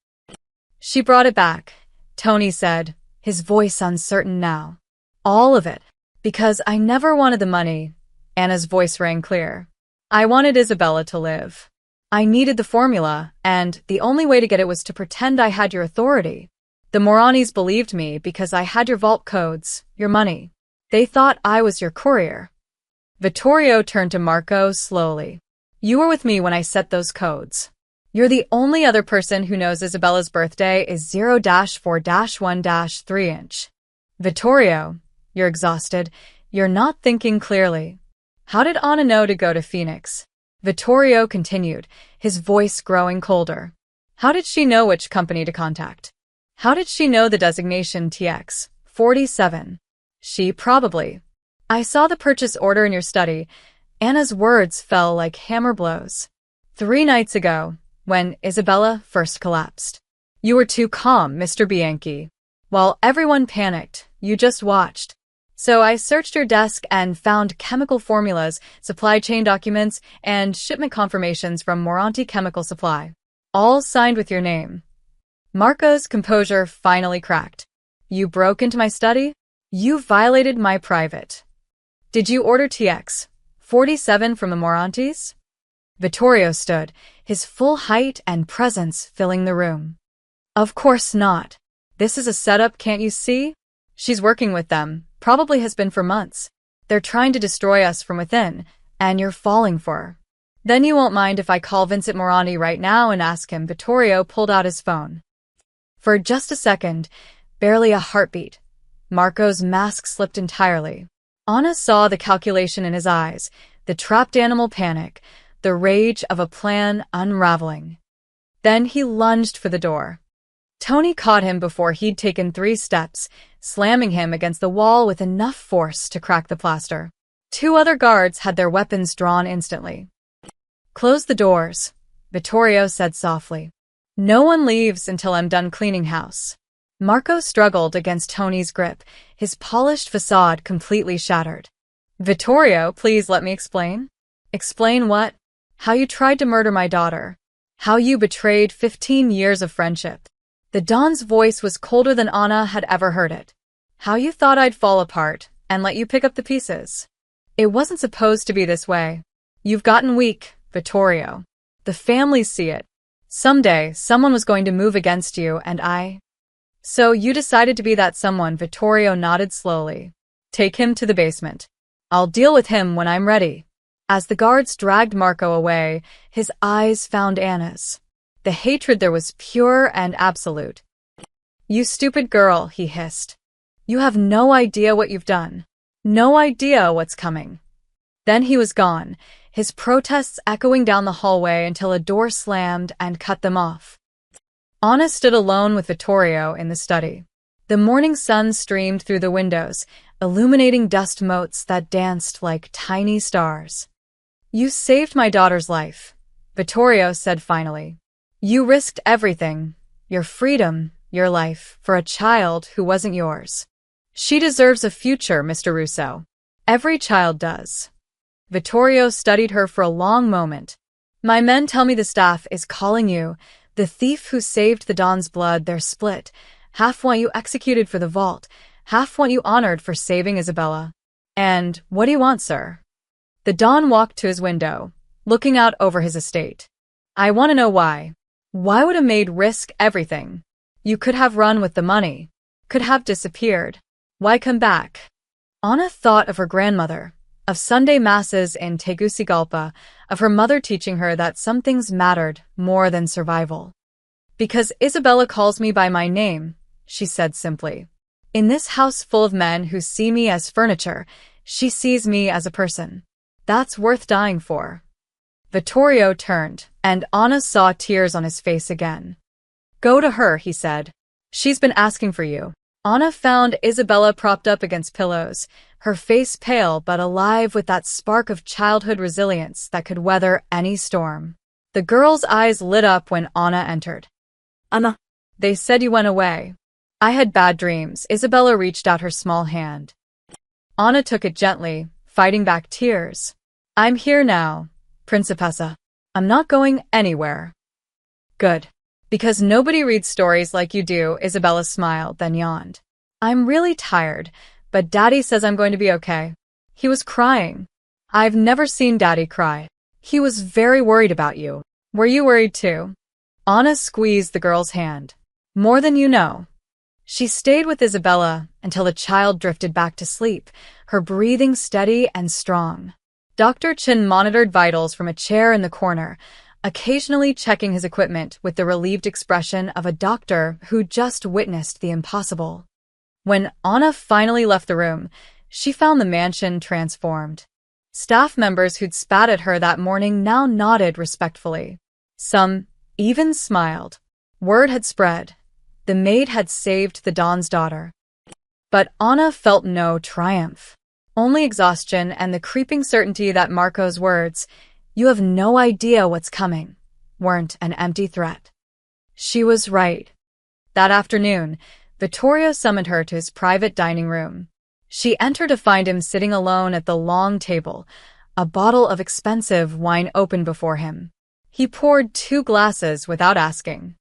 She brought it back, Tony said, his voice uncertain now. All of it. Because I never wanted the money. Anna's voice rang clear. I wanted Isabella to live. I needed the formula, and the only way to get it was to pretend I had your authority. The Morantes believed me because I had your vault codes, your money. They thought I was your courier. Vittorio turned to Marco slowly. You were with me when I set those codes. You're the only other person who knows Isabella's birthday is 0-4-1-3". Vittorio, you're exhausted. You're not thinking clearly. How did Anna know to go to Phoenix? Vittorio continued, his voice growing colder. How did she know which company to contact? How did she know the designation TX-47? She probably. I saw the purchase order in your study. Anna's words fell like hammer blows. 3 nights ago, when Isabella first collapsed. You were too calm, Mr. Bianchi. While everyone panicked, you just watched. So I searched your desk and found chemical formulas, supply chain documents, and shipment confirmations from Moranti Chemical Supply. All signed with your name. Marco's composure finally cracked. You broke into my study? You violated my private. Did you order TX-47 from the Morantes? Vittorio stood, his full height and presence filling the room. Of course not. This is a setup, can't you see? She's working with them, probably has been for months. They're trying to destroy us from within, and you're falling for her. Then you won't mind if I call Vincent Moranti right now and ask him. Vittorio pulled out his phone. For just a second, barely a heartbeat, Marco's mask slipped entirely. Anna saw the calculation in his eyes, the trapped animal panic, the rage of a plan unraveling. Then he lunged for the door. Tony caught him before he'd taken 3 steps, slamming him against the wall with enough force to crack the plaster. 2 other guards had their weapons drawn instantly. Close the doors, Vittorio said softly. No one leaves until I'm done cleaning house. Marco struggled against Tony's grip, his polished facade completely shattered. Vittorio, please let me explain. Explain what? How you tried to murder my daughter. How you betrayed 15 years of friendship. The Don's voice was colder than Anna had ever heard it. How you thought I'd fall apart and let you pick up the pieces. It wasn't supposed to be this way. You've gotten weak, Vittorio. The families see it. Someday, someone was going to move against you and I... So you decided to be that someone. Vittorio nodded slowly. Take him to the basement. I'll deal with him when I'm ready. As the guards dragged Marco away, his eyes found Anna's. The hatred there was pure and absolute. You stupid girl, he hissed. You have no idea what you've done. No idea what's coming. Then he was gone, his protests echoing down the hallway until a door slammed and cut them off. Anna stood alone with Vittorio in the study. The morning sun streamed through the windows, illuminating dust motes that danced like tiny stars. You saved my daughter's life, Vittorio said finally. You risked everything, your freedom, your life, for a child who wasn't yours. She deserves a future, Mr. Russo. Every child does. Vittorio studied her for a long moment. My men tell me the staff is calling you. The thief who saved the Don's blood, they're split. Half want you executed for the vault, half want you honored for saving Isabella. And what do you want, sir? The Don walked to his window, looking out over his estate. I want to know why. Why would a maid risk everything? You could have run with the money, could have disappeared. Why come back? Anna thought of her grandmother, of Sunday masses in Tegucigalpa, of her mother teaching her that some things mattered more than survival. Because Isabella calls me by my name, she said simply. In this house full of men who see me as furniture, she sees me as a person. That's worth dying for. Vittorio turned, and Anna saw tears on his face again. Go to her, he said. She's been asking for you. Anna found Isabella propped up against pillows, her face pale but alive with that spark of childhood resilience that could weather any storm. The girl's eyes lit up when Anna entered. Anna. They said you went away. I had bad dreams. Isabella reached out her small hand. Anna took it gently, fighting back tears. I'm here now, Principessa. I'm not going anywhere. Good. Because nobody reads stories like you do, Isabella smiled, then yawned. I'm really tired, but Daddy says I'm going to be okay. He was crying. I've never seen Daddy cry. He was very worried about you. Were you worried too? Anna squeezed the girl's hand. More than you know. She stayed with Isabella until the child drifted back to sleep, her breathing steady and strong. Dr. Chin monitored vitals from a chair in the corner, occasionally checking his equipment with the relieved expression of a doctor who just witnessed the impossible. When Anna finally left the room, she found the mansion transformed. Staff members who'd spat at her that morning now nodded respectfully. Some even smiled. Word had spread. The maid had saved the Don's daughter. But Anna felt no triumph. Only exhaustion and the creeping certainty that Marco's words, "You have no idea what's coming," weren't an empty threat. She was right. That afternoon, Vittorio summoned her to his private dining room. She entered to find him sitting alone at the long table, a bottle of expensive wine open before him. He poured 2 glasses without asking.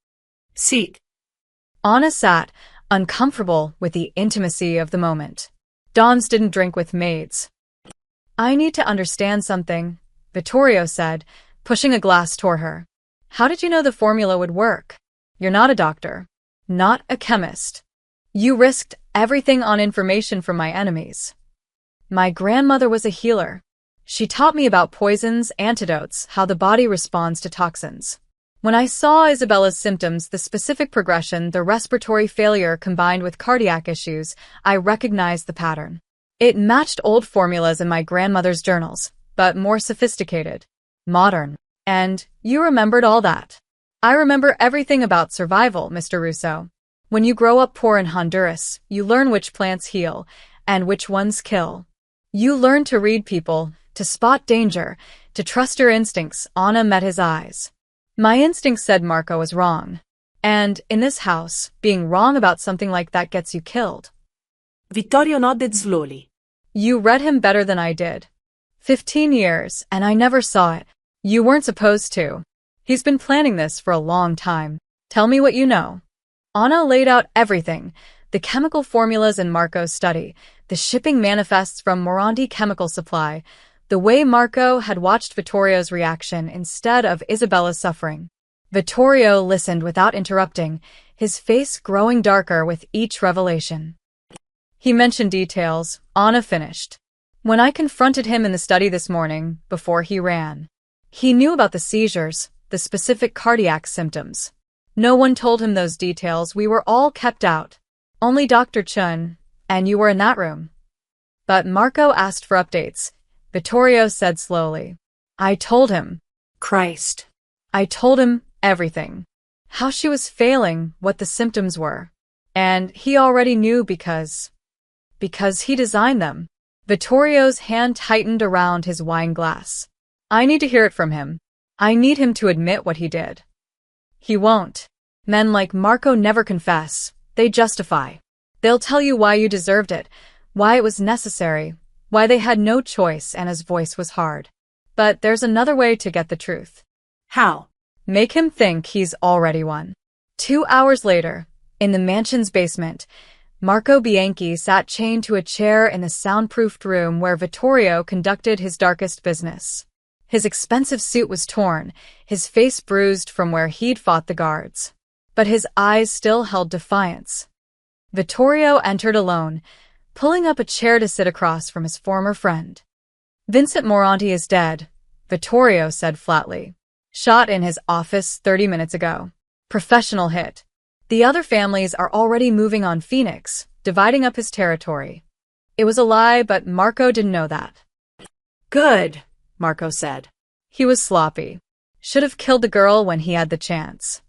Sit. Anna sat, uncomfortable with the intimacy of the moment. Dons didn't drink with maids. I need to understand something, Vittorio said, pushing a glass toward her. How did you know the formula would work? You're not a doctor. Not a chemist. You risked everything on information from my enemies. My grandmother was a healer. She taught me about poisons, antidotes, how the body responds to toxins. When I saw Isabella's symptoms, the specific progression, the respiratory failure combined with cardiac issues, I recognized the pattern. It matched old formulas in my grandmother's journals, but more sophisticated, modern. And you remembered all that. I remember everything about survival, Mr. Russo. When you grow up poor in Honduras, you learn which plants heal and which ones kill. You learn to read people, to spot danger, to trust your instincts. Anna met his eyes. My instincts said Marco was wrong. And, in this house, being wrong about something like that gets you killed. Vittorio nodded slowly. You read him better than I did. 15 years, and I never saw it. You weren't supposed to. He's been planning this for a long time. Tell me what you know. Anna laid out everything, the chemical formulas in Marco's study, the shipping manifests from Morandi Chemical Supply, the way Marco had watched Vittorio's reaction instead of Isabella's suffering. Vittorio listened without interrupting, his face growing darker with each revelation. He mentioned details. Anna finished. When I confronted him in the study this morning, before he ran, he knew about the seizures, the specific cardiac symptoms. No one told him those details. We were all kept out. Only Dr. Chun, and you were in that room. But Marco asked for updates. Vittorio said slowly. I told him. Christ. I told him everything. How she was failing, what the symptoms were. And he already knew because he designed them. Vittorio's hand tightened around his wine glass. I need to hear it from him. I need him to admit what he did. He won't. Men like Marco never confess. They justify. They'll tell you why you deserved it, why it was necessary, why they had no choice, and his voice was hard. But there's another way to get the truth. How? Make him think he's already won. 2 hours later, in the mansion's basement, Marco Bianchi sat chained to a chair in the soundproofed room where Vittorio conducted his darkest business. His expensive suit was torn, his face bruised from where he'd fought the guards. But his eyes still held defiance. Vittorio entered alone, pulling up a chair to sit across from his former friend. Vincent Moranti is dead, Vittorio said flatly. Shot in his office 30 minutes ago. Professional hit. The other families are already moving on Phoenix, dividing up his territory. It was a lie, but Marco didn't know that. Good, Marco said. He was sloppy. Should have killed the girl when he had the chance.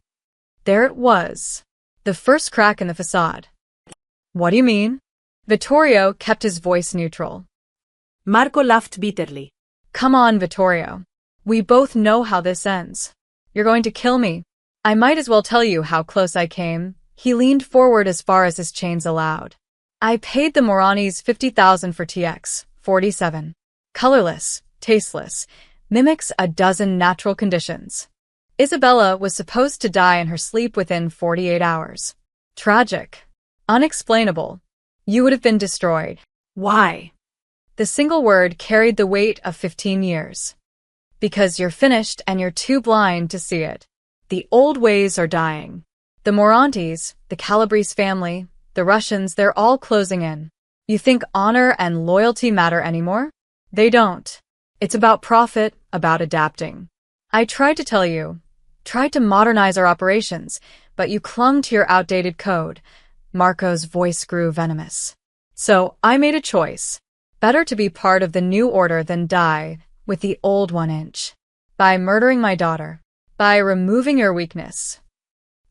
There it was. The first crack in the facade. What do you mean? Vittorio kept his voice neutral. Marco laughed bitterly. Come on, Vittorio. We both know how this ends. You're going to kill me. I might as well tell you how close I came. He leaned forward as far as his chains allowed. I paid the Moranis $50,000 for TX 47. Colorless, tasteless, mimics a dozen natural conditions. Isabella was supposed to die in her sleep within 48 hours. Tragic. Unexplainable. You would have been destroyed. Why? The single word carried the weight of 15 years. Because you're finished and you're too blind to see it. The old ways are dying. The Morantis, the Calabrese family, the Russians, they're all closing in. You think honor and loyalty matter anymore? They don't. It's about profit, about adapting. I tried to tell you, tried to modernize our operations, but you clung to your outdated code. Marco's voice grew venomous. So I made a choice. Better to be part of the new order than die with the old 1 inch. By murdering my daughter. By removing your weakness.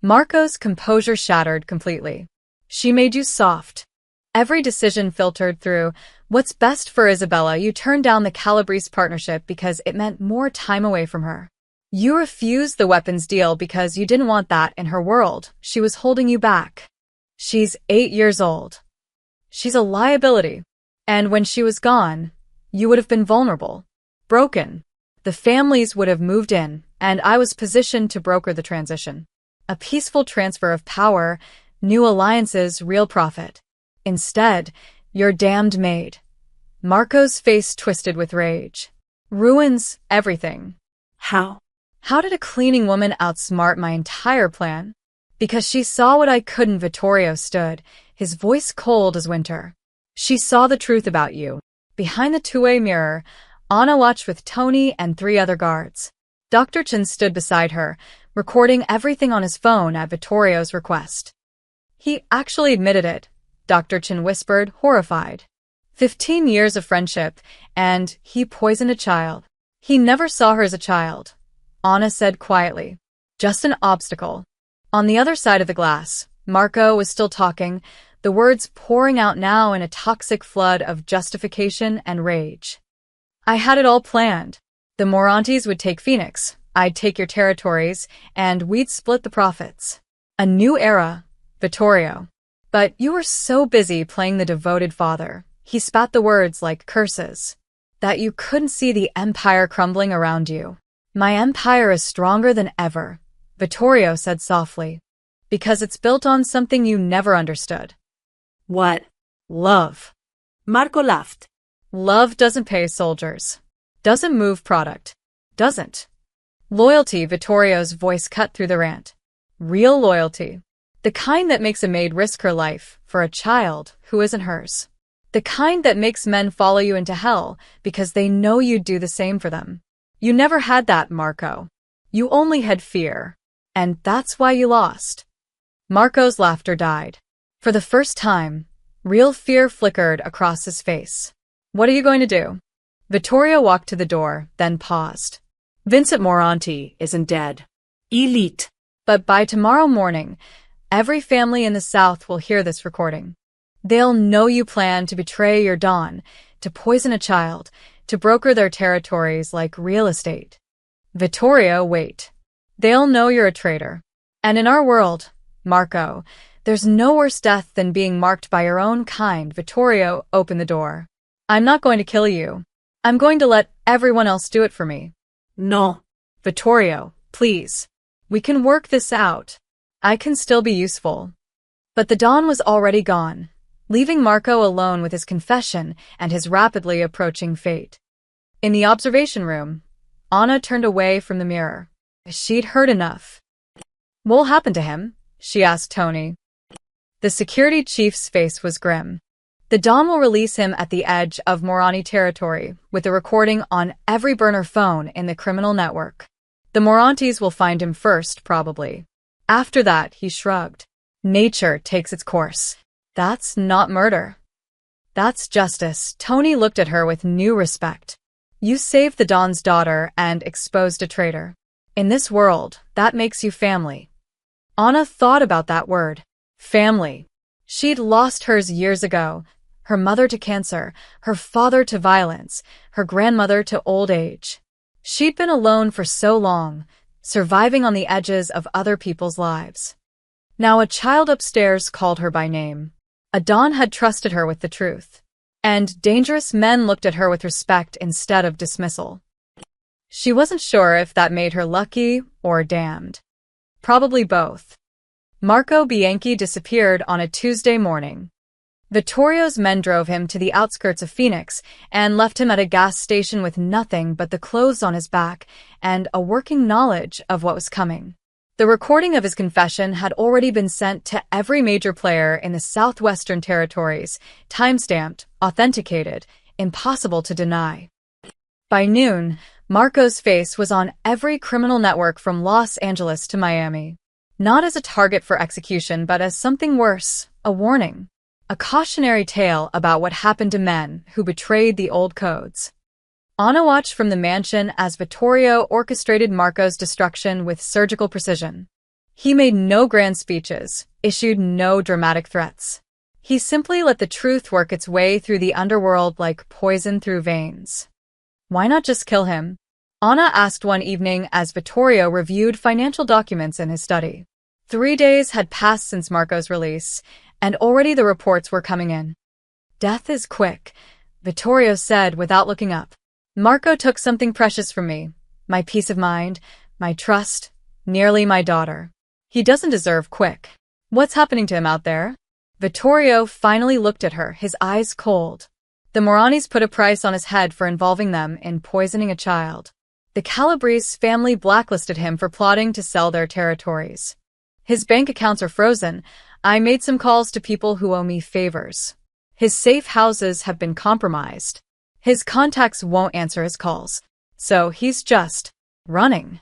Marco's composure shattered completely. She made you soft. Every decision filtered through what's best for Isabella. You turned down the Calabrese partnership because it meant more time away from her. You refused the weapons deal because you didn't want that in her world. She was holding you back. She's 8 years old. She's a liability. And when she was gone, you would have been vulnerable. Broken. The families would have moved in, and I was positioned to broker the transition. A peaceful transfer of power, new alliances, real profit. Instead, you're damned Maid. Marco's face twisted with rage. Ruins everything. How? How did a cleaning woman outsmart my entire plan? Because she saw what I couldn't. Vittorio stood, his voice cold as winter. She saw the truth about you. Behind the two-way mirror, Anna watched with Tony and 3 other guards. Dr. Chen stood beside her, recording everything on his phone at Vittorio's request. He actually admitted it, Dr. Chen whispered, horrified. 15 years of friendship, and he poisoned a child. He never saw her as a child, Anna said quietly. Just an obstacle. On the other side of the glass, Marco was still talking, the words pouring out now in a toxic flood of justification and rage. I had it all planned. The Morantis would take Phoenix, I'd take your territories, and we'd split the profits. A new era, Vittorio. But you were so busy playing the devoted father, he spat the words like curses, that you couldn't see the empire crumbling around you. My empire is stronger than ever, Vittorio said softly, because it's built on something you never understood. What? Love. Marco laughed. Love doesn't pay soldiers. Doesn't move product. Doesn't. Loyalty, Vittorio's voice cut through the rant. Real loyalty. The kind that makes a maid risk her life for a child who isn't hers. The kind that makes men follow you into hell because they know you'd do the same for them. You never had that, Marco. You only had fear. And that's why you lost. Marco's laughter died. For the first time, real fear flickered across his face. What are you going to do? Vittorio walked to the door, then paused. Vincent Moranti isn't dead. Elite. But by tomorrow morning, every family in the South will hear this recording. They'll know you plan to betray your Don, to poison a child, to broker their territories like real estate. Vittorio, wait. They'll know you're a traitor. And in our world, Marco, there's no worse death than being marked by your own kind. Vittorio, open the door. I'm not going to kill you. I'm going to let everyone else do it for me. No. Vittorio, please. We can work this out. I can still be useful. But the Don was already gone, leaving Marco alone with his confession and his rapidly approaching fate. In the observation room, Anna turned away from the mirror. She'd heard enough. What'll happen to him? She asked Tony. The security chief's face was grim. The Don will release him at the edge of Moranti territory, with a recording on every burner phone in the criminal network. The Morantis will find him first, probably. After that, he shrugged. Nature takes its course. That's not murder. That's justice. Tony looked at her with new respect. You saved the Don's daughter and exposed a traitor. In this world, that makes you family. Anna thought about that word. Family. She'd lost hers years ago. Her mother to cancer, her father to violence, her grandmother to old age. She'd been alone for so long, surviving on the edges of other people's lives. Now a child upstairs called her by name. A Don had trusted her with the truth. And dangerous men looked at her with respect instead of dismissal. She wasn't sure if that made her lucky or damned. Probably both. Marco Bianchi disappeared on a Tuesday morning. Vittorio's men drove him to the outskirts of Phoenix and left him at a gas station with nothing but the clothes on his back and a working knowledge of what was coming. The recording of his confession had already been sent to every major player in the Southwestern Territories, time-stamped, authenticated, impossible to deny. By noon, Marco's face was on every criminal network from Los Angeles to Miami. Not as a target for execution, but as something worse, a warning. A cautionary tale about what happened to men who betrayed the old codes. Anna watched from the mansion as Vittorio orchestrated Marco's destruction with surgical precision. He made no grand speeches, issued no dramatic threats. He simply let the truth work its way through the underworld like poison through veins. Why not just kill him? Anna asked one evening as Vittorio reviewed financial documents in his study. 3 days had passed since Marco's release, and already the reports were coming in. Death is quick, Vittorio said without looking up. Marco took something precious from me, my peace of mind, my trust, nearly my daughter. He doesn't deserve quick. What's happening to him out there? Vittorio finally looked at her, his eyes cold. The Morantis put a price on his head for involving them in poisoning a child. The Calabrese family blacklisted him for plotting to sell their territories. His bank accounts are frozen. I made some calls to people who owe me favors. His safe houses have been compromised. His contacts won't answer his calls. So he's just running.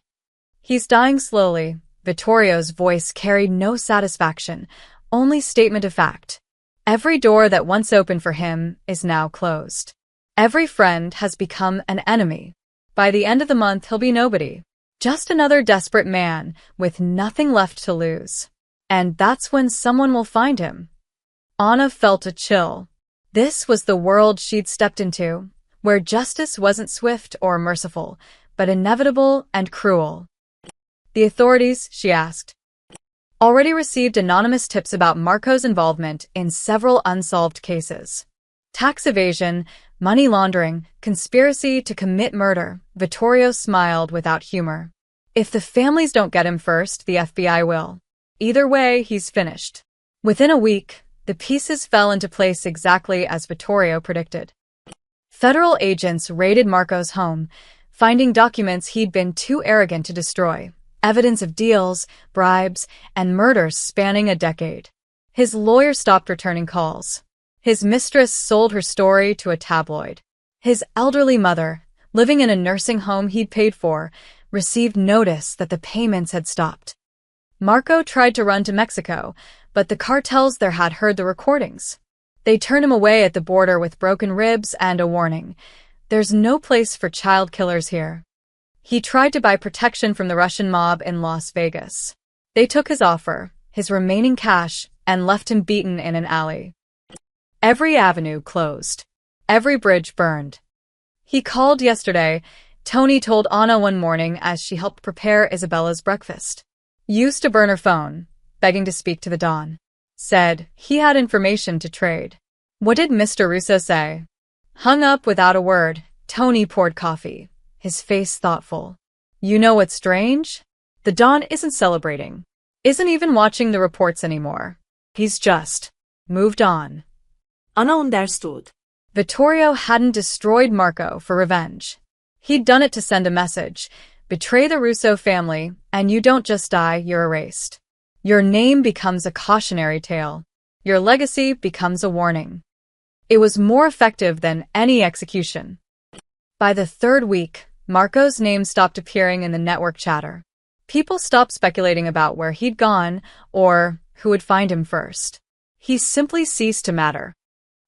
He's dying slowly. Vittorio's voice carried no satisfaction, only statement of fact. Every door that once opened for him is now closed. Every friend has become an enemy. By the end of the month, he'll be nobody. Just another desperate man with nothing left to lose. And that's when someone will find him. Anna felt a chill. This was the world she'd stepped into, where justice wasn't swift or merciful, but inevitable and cruel. The authorities, she asked, already received anonymous tips about Marco's involvement in several unsolved cases. Tax evasion, money laundering, conspiracy to commit murder. Vittorio smiled without humor. If the families don't get him first, the FBI will. Either way, he's finished. Within a week, the pieces fell into place exactly as Vittorio predicted. Federal agents raided Marco's home, finding documents he'd been too arrogant to destroy, evidence of deals, bribes, and murders spanning a decade. His lawyer stopped returning calls. His mistress sold her story to a tabloid. His elderly mother, living in a nursing home he'd paid for, received notice that the payments had stopped. Marco tried to run to Mexico, but the cartels there had heard the recordings. They turn him away at the border with broken ribs and a warning. There's no place for child killers here. He tried to buy protection from the Russian mob in Las Vegas. They took his offer, his remaining cash, and left him beaten in an alley. Every avenue closed. Every bridge burned. He called yesterday, Tony told Anna one morning as she helped prepare Isabella's breakfast. Used to burn her phone, begging to speak to the Don. Said he had information to trade. What did Mr. Russo say? Hung up without a word. Tony poured coffee, his face thoughtful. You know what's strange? The Don isn't celebrating. Isn't even watching the reports anymore. He's just moved on. Anna understood. Vittorio hadn't destroyed Marco for revenge. He'd done it to send a message. Betray the Russo family, and you don't just die, you're erased. Your name becomes a cautionary tale. Your legacy becomes a warning. It was more effective than any execution. By the third week, Marco's name stopped appearing in the network chatter. People stopped speculating about where he'd gone or who would find him first. He simply ceased to matter.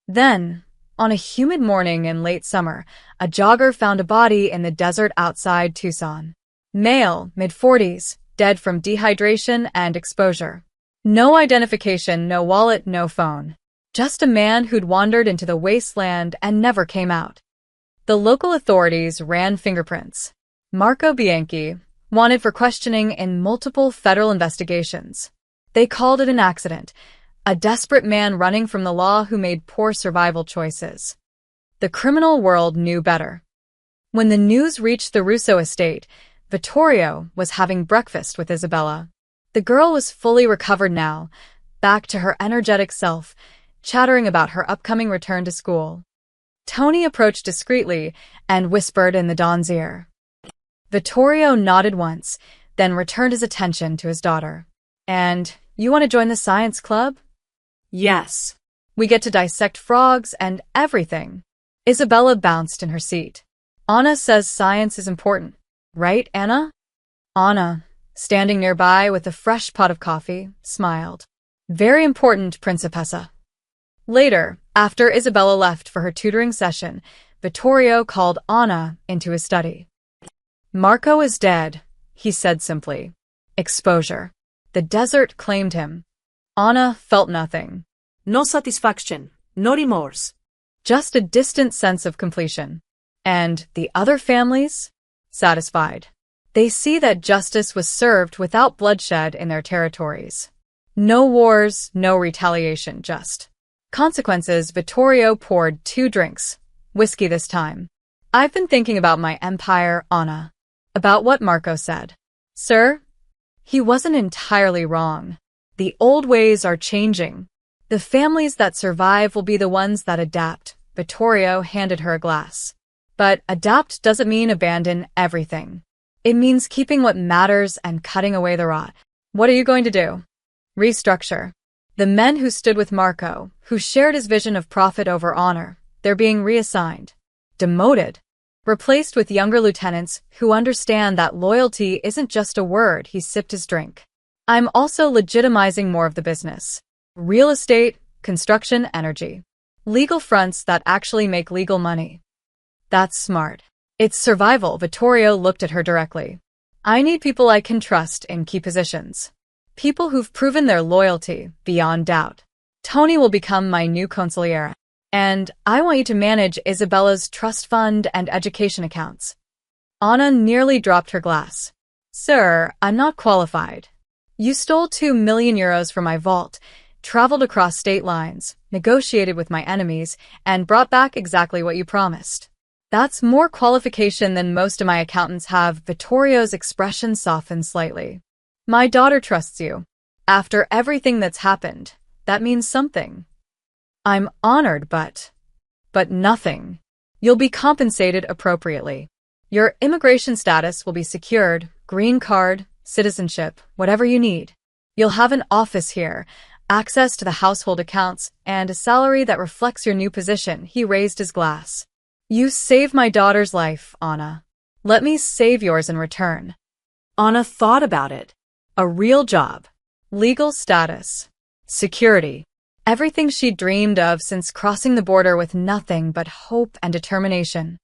Then, on a humid morning in late summer, a jogger found a body in the desert outside Tucson. Male, mid-40s, dead from dehydration and exposure. No identification, no wallet, no phone. Just a man who'd wandered into the wasteland and never came out. The local authorities ran fingerprints. Marco Bianchi, wanted for questioning in multiple federal investigations. They called it an accident, a desperate man running from the law who made poor survival choices. The criminal world knew better. When the news reached the Russo estate, Vittorio was having breakfast with Isabella. The girl was fully recovered now, back to her energetic self, chattering about her upcoming return to school. Tony approached discreetly and whispered in the Don's ear. Vittorio nodded once, then returned his attention to his daughter. And you want to join the science club? Yes. We get to dissect frogs and everything. Isabella bounced in her seat. Anna says science is important. Right, Anna? Anna, standing nearby with a fresh pot of coffee, smiled. Very important, Principessa. Later, after Isabella left for her tutoring session, Vittorio called Anna into his study. Marco is dead, he said simply. Exposure. The desert claimed him. Anna felt nothing. No satisfaction, no remorse. Just a distant sense of completion. And the other families? Satisfied. They see that justice was served without bloodshed in their territories. No wars, no retaliation, just consequences. Vittorio poured 2 drinks, whiskey this time. I've been thinking about my empire, Anna. About what Marco said. Sir? He wasn't entirely wrong. The old ways are changing. The families that survive will be the ones that adapt. Vittorio handed her a glass. But adapt doesn't mean abandon everything. It means keeping what matters and cutting away the rot. What are you going to do? Restructure. The men who stood with Marco, who shared his vision of profit over honor, they're being reassigned. Demoted. Replaced with younger lieutenants who understand that loyalty isn't just a word. He sipped his drink. I'm also legitimizing more of the business. Real estate, construction, energy. Legal fronts that actually make legal money. That's smart. It's survival. Vittorio looked at her directly. I need people I can trust in key positions. People who've proven their loyalty beyond doubt. Tony will become my new consigliere. And I want you to manage Isabella's trust fund and education accounts. Anna nearly dropped her glass. Sir, I'm not qualified. You stole 2 million euros from my vault, traveled across state lines, negotiated with my enemies, and brought back exactly what you promised. That's more qualification than most of my accountants have. Vittorio's expression softened slightly. My daughter trusts you. After everything that's happened, that means something. I'm honored, but nothing. You'll be compensated appropriately. Your immigration status will be secured, green card, citizenship, whatever you need. You'll have an office here, access to the household accounts, and a salary that reflects your new position. He raised his glass. You saved my daughter's life, Anna. Let me save yours in return. Anna thought about it. A real job. Legal status. Security. Everything she'd dreamed of since crossing the border with nothing but hope and determination.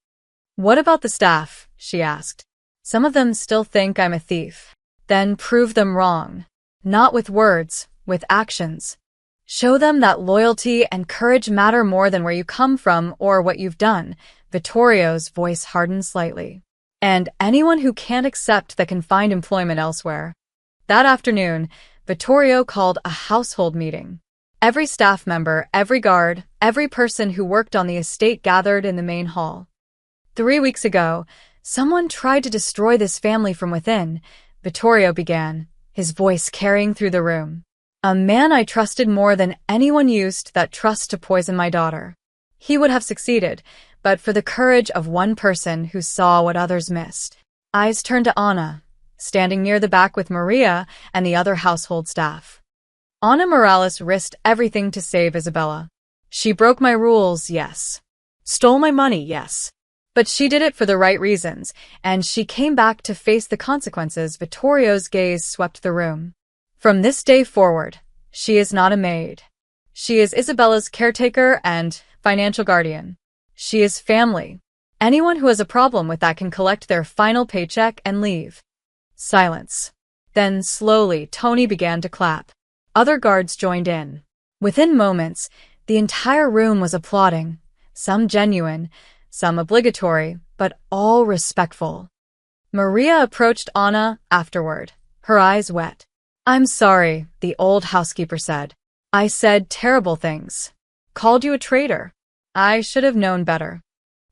"What about the staff?" she asked. "Some of them still think I'm a thief." "Then prove them wrong. Not with words, with actions. Show them that loyalty and courage matter more than where you come from or what you've done." Vittorio's voice hardened slightly. "And anyone who can't accept that can find employment elsewhere." That afternoon, Vittorio called a household meeting. Every staff member, every guard, every person who worked on the estate gathered in the main hall. 3 weeks ago, someone tried to destroy this family from within, Vittorio began, his voice carrying through the room. "A man I trusted more than anyone used that trust to poison my daughter. He would have succeeded, but for the courage of one person who saw what others missed." Eyes turned to Anna, standing near the back with Maria and the other household staff. Anna Morales risked everything to save Isabella. "She broke my rules, yes. Stole my money, yes. But she did it for the right reasons, and she came back to face the consequences." Vittorio's gaze swept the room. "From this day forward, she is not a maid. She is Isabella's caretaker and financial guardian. She is family. Anyone who has a problem with that can collect their final paycheck and leave." Silence. Then, slowly, Tony began to clap. Other guards joined in. Within moments, the entire room was applauding, some genuine, some obligatory, but all respectful. Maria approached Anna afterward, her eyes wet. "I'm sorry," the old housekeeper said. "I said terrible things. Called you a traitor. I should have known better."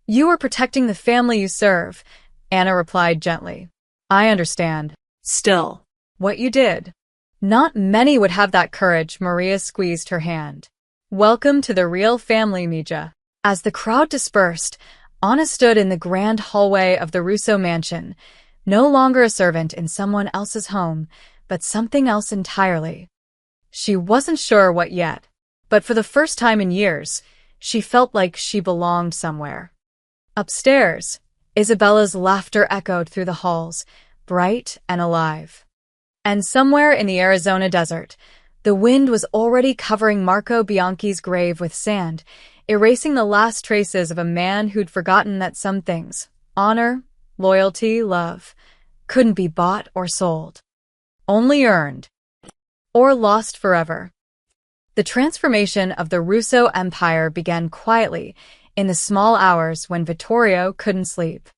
"You were protecting the family you serve," Anna replied gently. "I understand. Still, what you did. Not many would have that courage." Maria squeezed her hand. "Welcome to the real family, Mija." As the crowd dispersed, Anna stood in the grand hallway of the Russo mansion, no longer a servant in someone else's home, but something else entirely. She wasn't sure what yet, but for the first time in years, she felt like she belonged somewhere. Upstairs, Isabella's laughter echoed through the halls, bright and alive. And somewhere in the Arizona desert, the wind was already covering Marco Bianchi's grave with sand, erasing the last traces of a man who'd forgotten that some things, honor, loyalty, love, couldn't be bought or sold. Only earned. Or lost forever. The transformation of the Russo Empire began quietly, in the small hours when Vittorio couldn't sleep.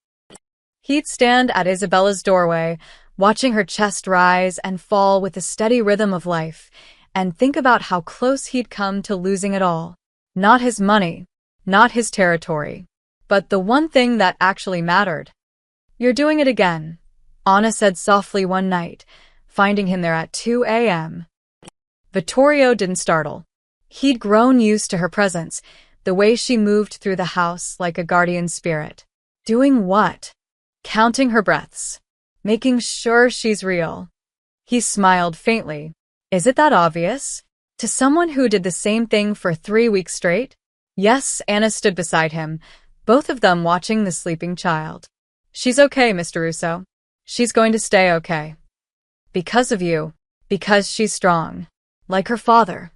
He'd stand at Isabella's doorway, watching her chest rise and fall with the steady rhythm of life, and think about how close he'd come to losing it all. Not his money, not his territory, but the one thing that actually mattered. "You're doing it again," Anna said softly one night, finding him there at 2 a.m. Vittorio didn't startle. He'd grown used to her presence, the way she moved through the house like a guardian spirit. Doing what? Counting her breaths. Making sure she's real. He smiled faintly. "Is it that obvious? To someone who did the same thing for 3 weeks straight?" "Yes." Anna stood beside him, both of them watching the sleeping child. "She's okay, Mr. Russo. She's going to stay okay. Because of you. Because she's strong. Like her father."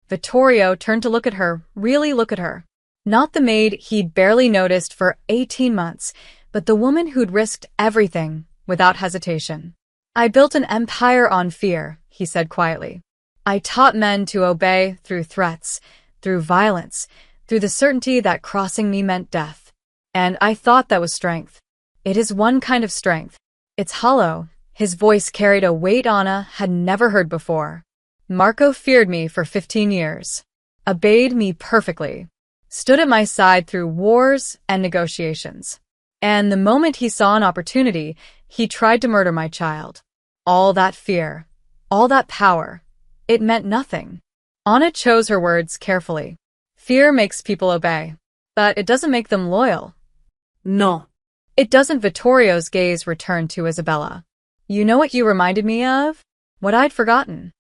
Vittorio turned to look at her, really look at her. Not the maid he'd barely noticed for 18 months, but the woman who'd risked everything, without hesitation. "I built an empire on fear," he said quietly. "I taught men to obey through threats, through violence, through the certainty that crossing me meant death. And I thought that was strength. It is one kind of strength. It's hollow." His voice carried a weight Anna had never heard before. "Marco feared me for 15 years. Obeyed me perfectly. Stood at my side through wars and negotiations. And the moment he saw an opportunity, he tried to murder my child. All that fear, all that power, it meant nothing." Anna chose her words carefully. "Fear makes people obey, but it doesn't make them loyal." No. "It doesn't." Vittorio's gaze returned to Isabella. "You know what you reminded me of? What I'd forgotten."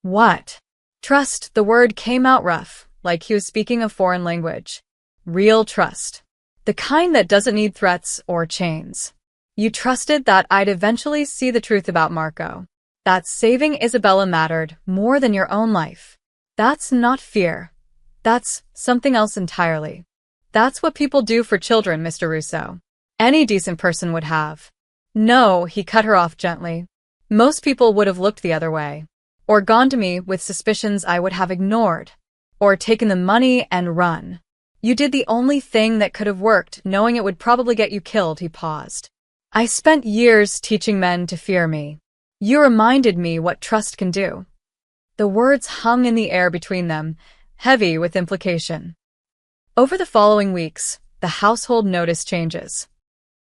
"What?" "Trust." The word came out rough, like he was speaking a foreign language. "Real trust. The kind that doesn't need threats or chains. You trusted that I'd eventually see the truth about Marco. That saving Isabella mattered more than your own life. That's not fear. That's something else entirely. That's what people do for children, Mr. Russo. Any decent person would have. No, he cut her off gently. Most people would have looked the other way. Or gone to me with suspicions I would have ignored. Or taken the money and run. You did the only thing that could have worked, knowing it would probably get you killed, he paused. I spent years teaching men to fear me. You reminded me what trust can do. The words hung in the air between them, heavy with implication. Over the following weeks, the household noticed changes.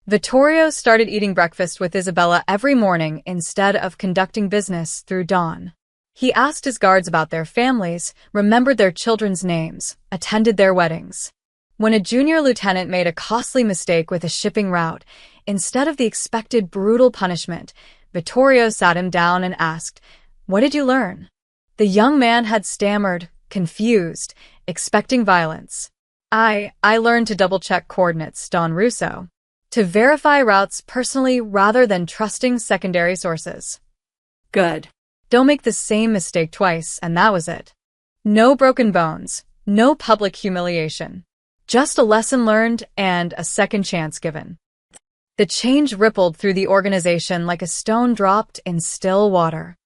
Vittorio started eating breakfast with Isabella every morning instead of conducting business through dawn. He asked his guards about their families, remembered their children's names, attended their weddings. When a junior lieutenant made a costly mistake with a shipping route, instead of the expected brutal punishment, Vittorio sat him down and asked, "What did you learn?" The young man had stammered, confused, expecting violence. I learned to double-check coordinates, Don Russo. To verify routes personally rather than trusting secondary sources. Good. Don't make the same mistake twice, and that was it. No broken bones, no public humiliation. Just a lesson learned and a second chance given. The change rippled through the organization like a stone dropped in still water.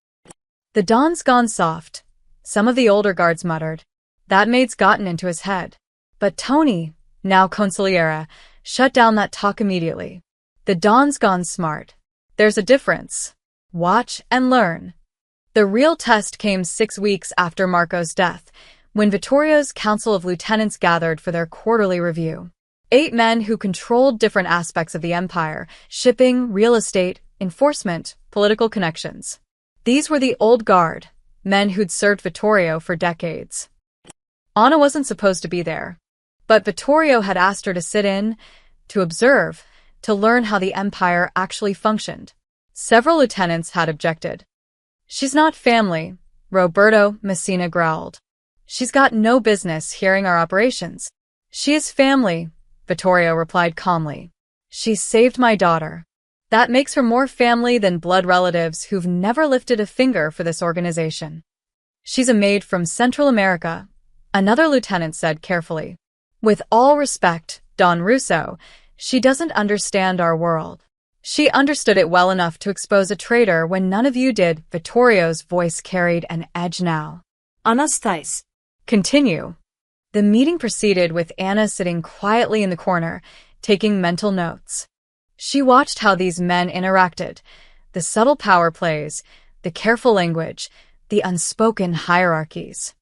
The dawn's gone soft, some of the older guards muttered. That maid's gotten into his head. But Tony, now consigliere, shut down that talk immediately. The dawn's gone smart. There's a difference. Watch and learn. The real test came 6 weeks after Marco's death, when Vittorio's Council of Lieutenants gathered for their quarterly review. 8 men who controlled different aspects of the empire: shipping, real estate, enforcement, political connections. These were the old guard, men who'd served Vittorio for decades. Anna wasn't supposed to be there, but Vittorio had asked her to sit in, to observe, to learn how the empire actually functioned. Several lieutenants had objected. She's not family, Roberto Messina growled. She's got no business hearing our operations. She is family, Vittorio replied calmly. She saved my daughter. That makes her more family than blood relatives who've never lifted a finger for this organization. She's a maid from Central America, another lieutenant said carefully. With all respect, Don Russo, she doesn't understand our world. She understood it well enough to expose a traitor when none of you did. Vittorio's voice carried an edge now. Anastais. Continue. The meeting proceeded with Anna sitting quietly in the corner, taking mental notes. She watched how these men interacted, the subtle power plays, the careful language, the unspoken hierarchies.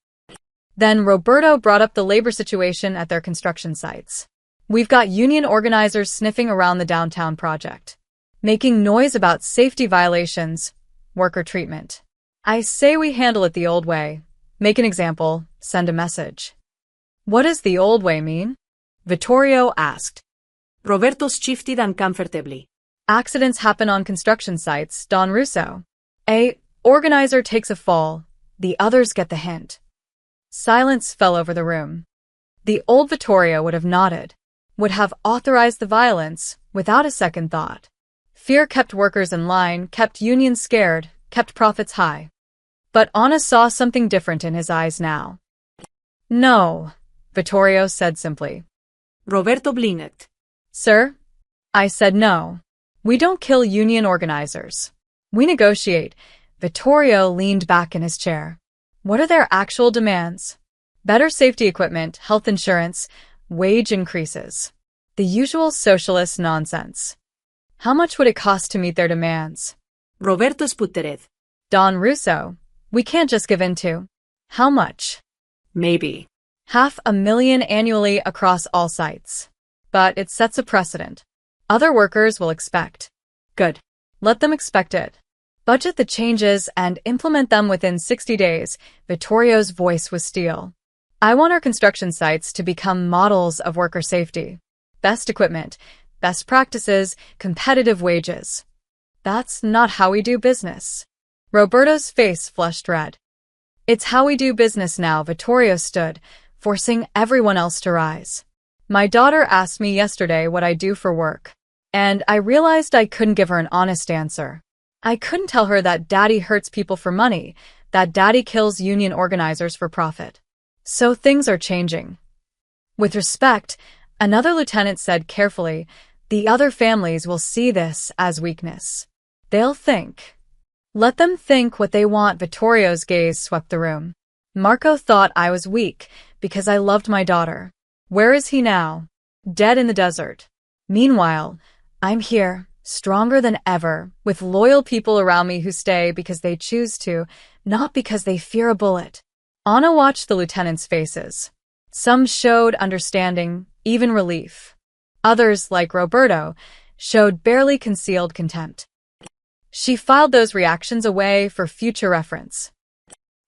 Then Roberto brought up the labor situation at their construction sites. We've got union organizers sniffing around the downtown project, making noise about safety violations, worker treatment. I say we handle it the old way. Make an example, send a message. What does the old way mean? Vittorio asked. Roberto's shifted uncomfortably. Accidents happen on construction sites, Don Russo. A organizer takes a fall, the others get the hint. Silence fell over the room. The old Vittorio would have nodded, would have authorized the violence without a second thought. Fear kept workers in line, kept unions scared, kept profits high. But Anna saw something different in his eyes now. No, Vittorio said simply. Roberto blinked. Sir? I said no. We don't kill union organizers. We negotiate. Vittorio leaned back in his chair. What are their actual demands? Better safety equipment, health insurance, wage increases. The usual socialist nonsense. How much would it cost to meet their demands? Roberto sputtered. Don Russo, we can't just give in to. How much? Maybe. $500,000 annually across all sites. But it sets a precedent. Other workers will expect. Good. Let them expect it. Budget the changes and implement them within 60 days. Vittorio's voice was steel. I want our construction sites to become models of worker safety. Best equipment, best practices, competitive wages. That's not how we do business. Roberto's face flushed red. It's how we do business now. Vittorio stood, forcing everyone else to rise. My daughter asked me yesterday what I do for work, and I realized I couldn't give her an honest answer. I couldn't tell her that daddy hurts people for money, that daddy kills union organizers for profit. So things are changing. With respect, another lieutenant said carefully, the other families will see this as weakness. They'll think. Let them think what they want. Vittorio's gaze swept the room. Marco thought I was weak because I loved my daughter. Where is he now? Dead in the desert. Meanwhile, I'm here, stronger than ever, with loyal people around me who stay because they choose to, not because they fear a bullet. Anna watched the lieutenants' faces. Some showed understanding, even relief. Others, like Roberto, showed barely concealed contempt. She filed those reactions away for future reference.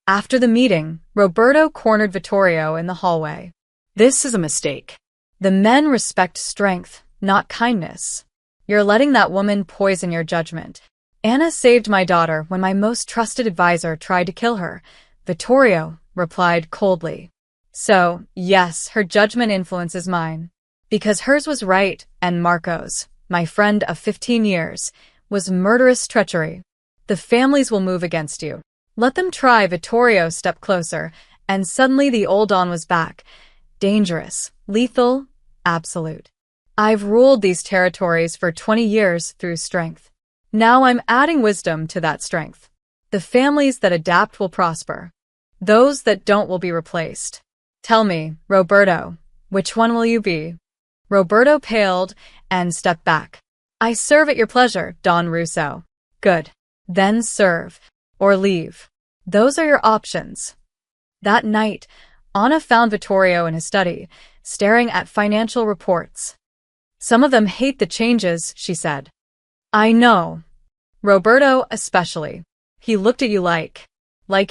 After the meeting, Roberto cornered Vittorio in the hallway. This is a mistake. The men respect strength, not kindness. You're letting that woman poison your judgment. Anna saved my daughter when my most trusted advisor tried to kill her. Vittorio replied coldly. So, yes, her judgment influences mine. Because hers was right, and Marco's, my friend of 15 years, was murderous treachery. The families will move against you. Let them try. Vittorio stepped closer, and suddenly the old Don was back. Dangerous, lethal, absolute. I've ruled these territories for 20 years through strength. Now I'm adding wisdom to that strength. The families that adapt will prosper. Those that don't will be replaced. Tell me, Roberto, which one will you be? Roberto paled and stepped back. I serve at your pleasure, Don Russo. Good. Then serve. Or leave. Those are your options. That night, Anna found Vittorio in his study, staring at financial reports. Some of them hate the changes, she said. I know. Roberto especially. He looked at you like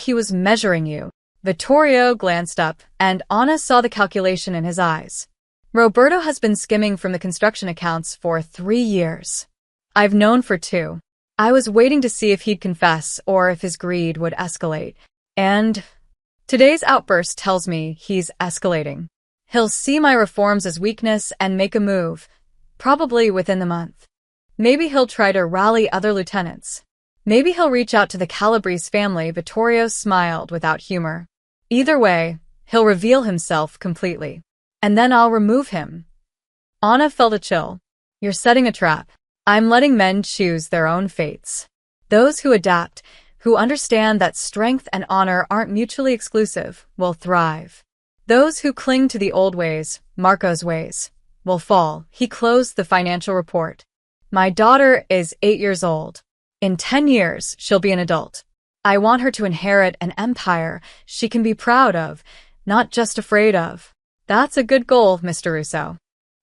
he was measuring you. Vittorio glanced up, and Anna saw the calculation in his eyes. Roberto has been skimming from the construction accounts for 3 years. I've known for 2. I was waiting to see if he'd confess or if his greed would escalate. And today's outburst tells me he's escalating. He'll see my reforms as weakness and make a move, probably within the month. Maybe he'll try to rally other lieutenants. Maybe he'll reach out to the Calabrese family. Vittorio smiled without humor. Either way, he'll reveal himself completely. And then I'll remove him. Anna felt a chill. You're setting a trap. I'm letting men choose their own fates. Those who adapt, who understand that strength and honor aren't mutually exclusive, will thrive. Those who cling to the old ways, Marco's ways, will fall. He closed the financial report. My daughter is 8 years old. In 10 years, she'll be an adult. I want her to inherit an empire she can be proud of, not just afraid of. That's a good goal, Mr. Russo.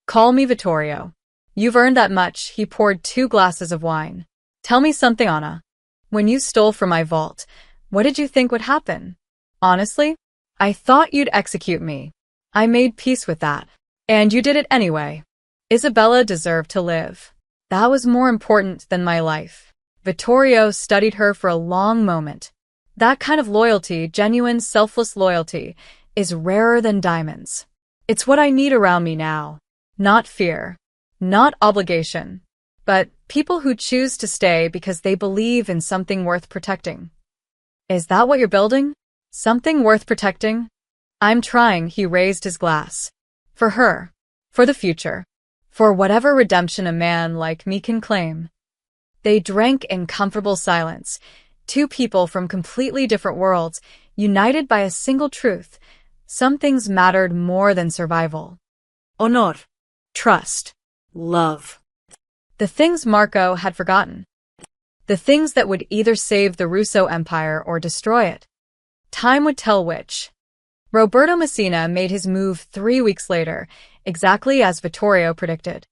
Call me Vittorio. You've earned that much. He poured 2 glasses of wine. Tell me something, Anna. When you stole from my vault, what did you think would happen? Honestly, I thought you'd execute me. I made peace with that. And you did it anyway. Isabella deserved to live. That was more important than my life. Vittorio studied her for a long moment. That kind of loyalty, genuine, selfless loyalty, is rarer than diamonds. It's what I need around me now. Not fear. Not obligation. But people who choose to stay because they believe in something worth protecting. Is that what you're building? Something worth protecting? I'm trying. He raised his glass. For her. For the future. For whatever redemption a man like me can claim. They drank in comfortable silence. 2 people from completely different worlds, united by a single truth. Some things mattered more than survival. Honor. Trust. Love. The things Marco had forgotten. The things that would either save the Russo Empire or destroy it. Time would tell which. Roberto Messina made his move 3 weeks later, exactly as Vittorio predicted.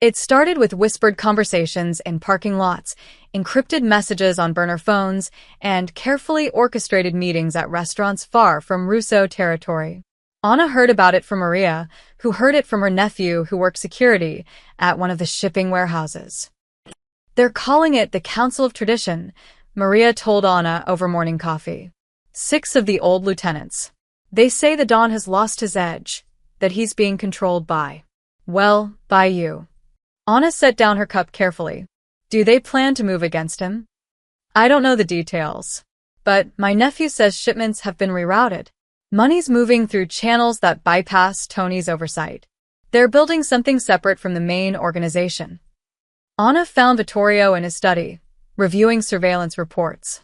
It started with whispered conversations in parking lots, encrypted messages on burner phones, and carefully orchestrated meetings at restaurants far from Russo territory. Anna heard about it from Maria, who heard it from her nephew who worked security at one of the shipping warehouses. They're calling it the Council of Tradition, Maria told Anna over morning coffee. 6 of the old lieutenants. They say the Don has lost his edge, that he's being controlled by you. Anna set down her cup carefully. Do they plan to move against him? I don't know the details. But my nephew says shipments have been rerouted. Money's moving through channels that bypass Tony's oversight. They're building something separate from the main organization. Anna found Vittorio in his study, reviewing surveillance reports.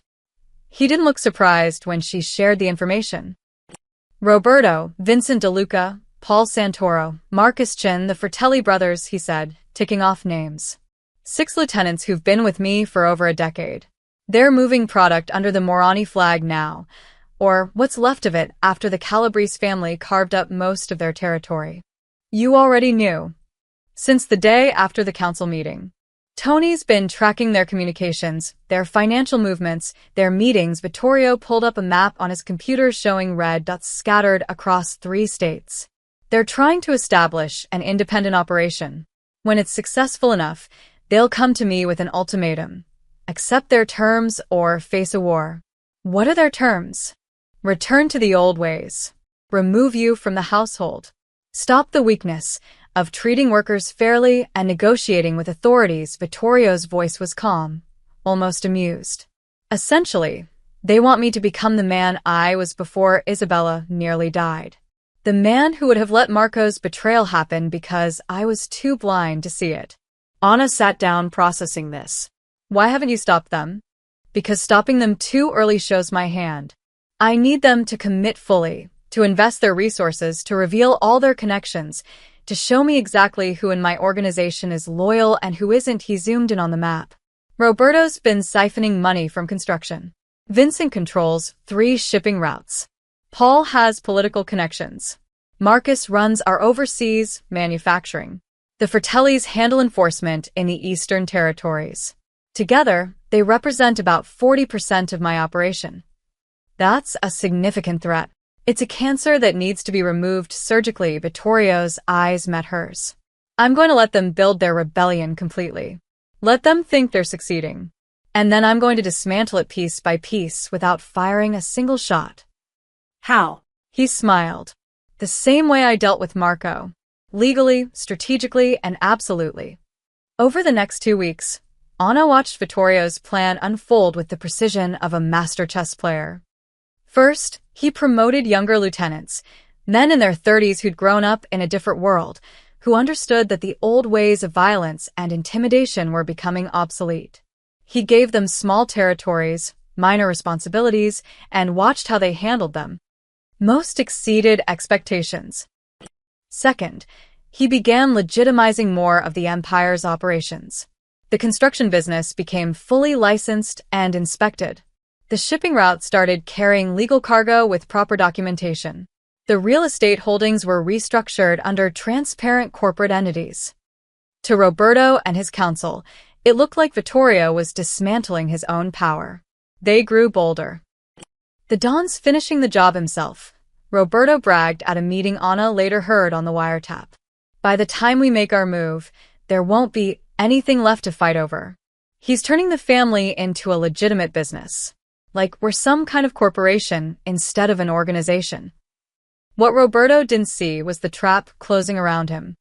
He didn't look surprised when she shared the information. Roberto, Vincent De Luca, Paul Santoro, Marcus Chin, the Fratelli brothers, he said, ticking off names. 6 lieutenants who've been with me for over a decade. They're moving product under the Morani flag now, or what's left of it after the Calabrese family carved up most of their territory. You already knew. Since the day after the council meeting. Tony's been tracking their communications, their financial movements, their meetings. Vittorio pulled up a map on his computer showing red dots scattered across 3 states. They're trying to establish an independent operation. When it's successful enough, they'll come to me with an ultimatum. Accept their terms or face a war. What are their terms? Return to the old ways. Remove you from the household. Stop the weakness of treating workers fairly and negotiating with authorities. Vittorio's voice was calm, almost amused. Essentially, they want me to become the man I was before Isabella nearly died. The man who would have let Marco's betrayal happen because I was too blind to see it. Anna sat down processing this. Why haven't you stopped them? Because stopping them too early shows my hand. I need them to commit fully, to invest their resources, to reveal all their connections, to show me exactly who in my organization is loyal and who isn't. He zoomed in on the map. Roberto's been siphoning money from construction. Vincent controls 3 shipping routes. Paul has political connections. Marcus runs our overseas manufacturing. The Fratellis handle enforcement in the Eastern Territories. Together, they represent about 40% of my operation. That's a significant threat. It's a cancer that needs to be removed surgically. Vittorio's eyes met hers. I'm going to let them build their rebellion completely. Let them think they're succeeding. And then I'm going to dismantle it piece by piece without firing a single shot. How? He smiled. The same way I dealt with Marco. Legally, strategically, and absolutely. Over the next 2 weeks, Anna watched Vittorio's plan unfold with the precision of a master chess player. First, he promoted younger lieutenants, men in their 30s who'd grown up in a different world, who understood that the old ways of violence and intimidation were becoming obsolete. He gave them small territories, minor responsibilities, and watched how they handled them. Most exceeded expectations. Second, he began legitimizing more of the empire's operations. The construction business became fully licensed and inspected. The shipping route started carrying legal cargo with proper documentation. The real estate holdings were restructured under transparent corporate entities. To Roberto and his council, it looked like Vittorio was dismantling his own power. They grew bolder. The Don's finishing the job himself, Roberto bragged at a meeting Anna later heard on the wiretap. By the time we make our move, there won't be anything left to fight over. He's turning the family into a legitimate business. Like we're some kind of corporation instead of an organization. What Roberto didn't see was the trap closing around him.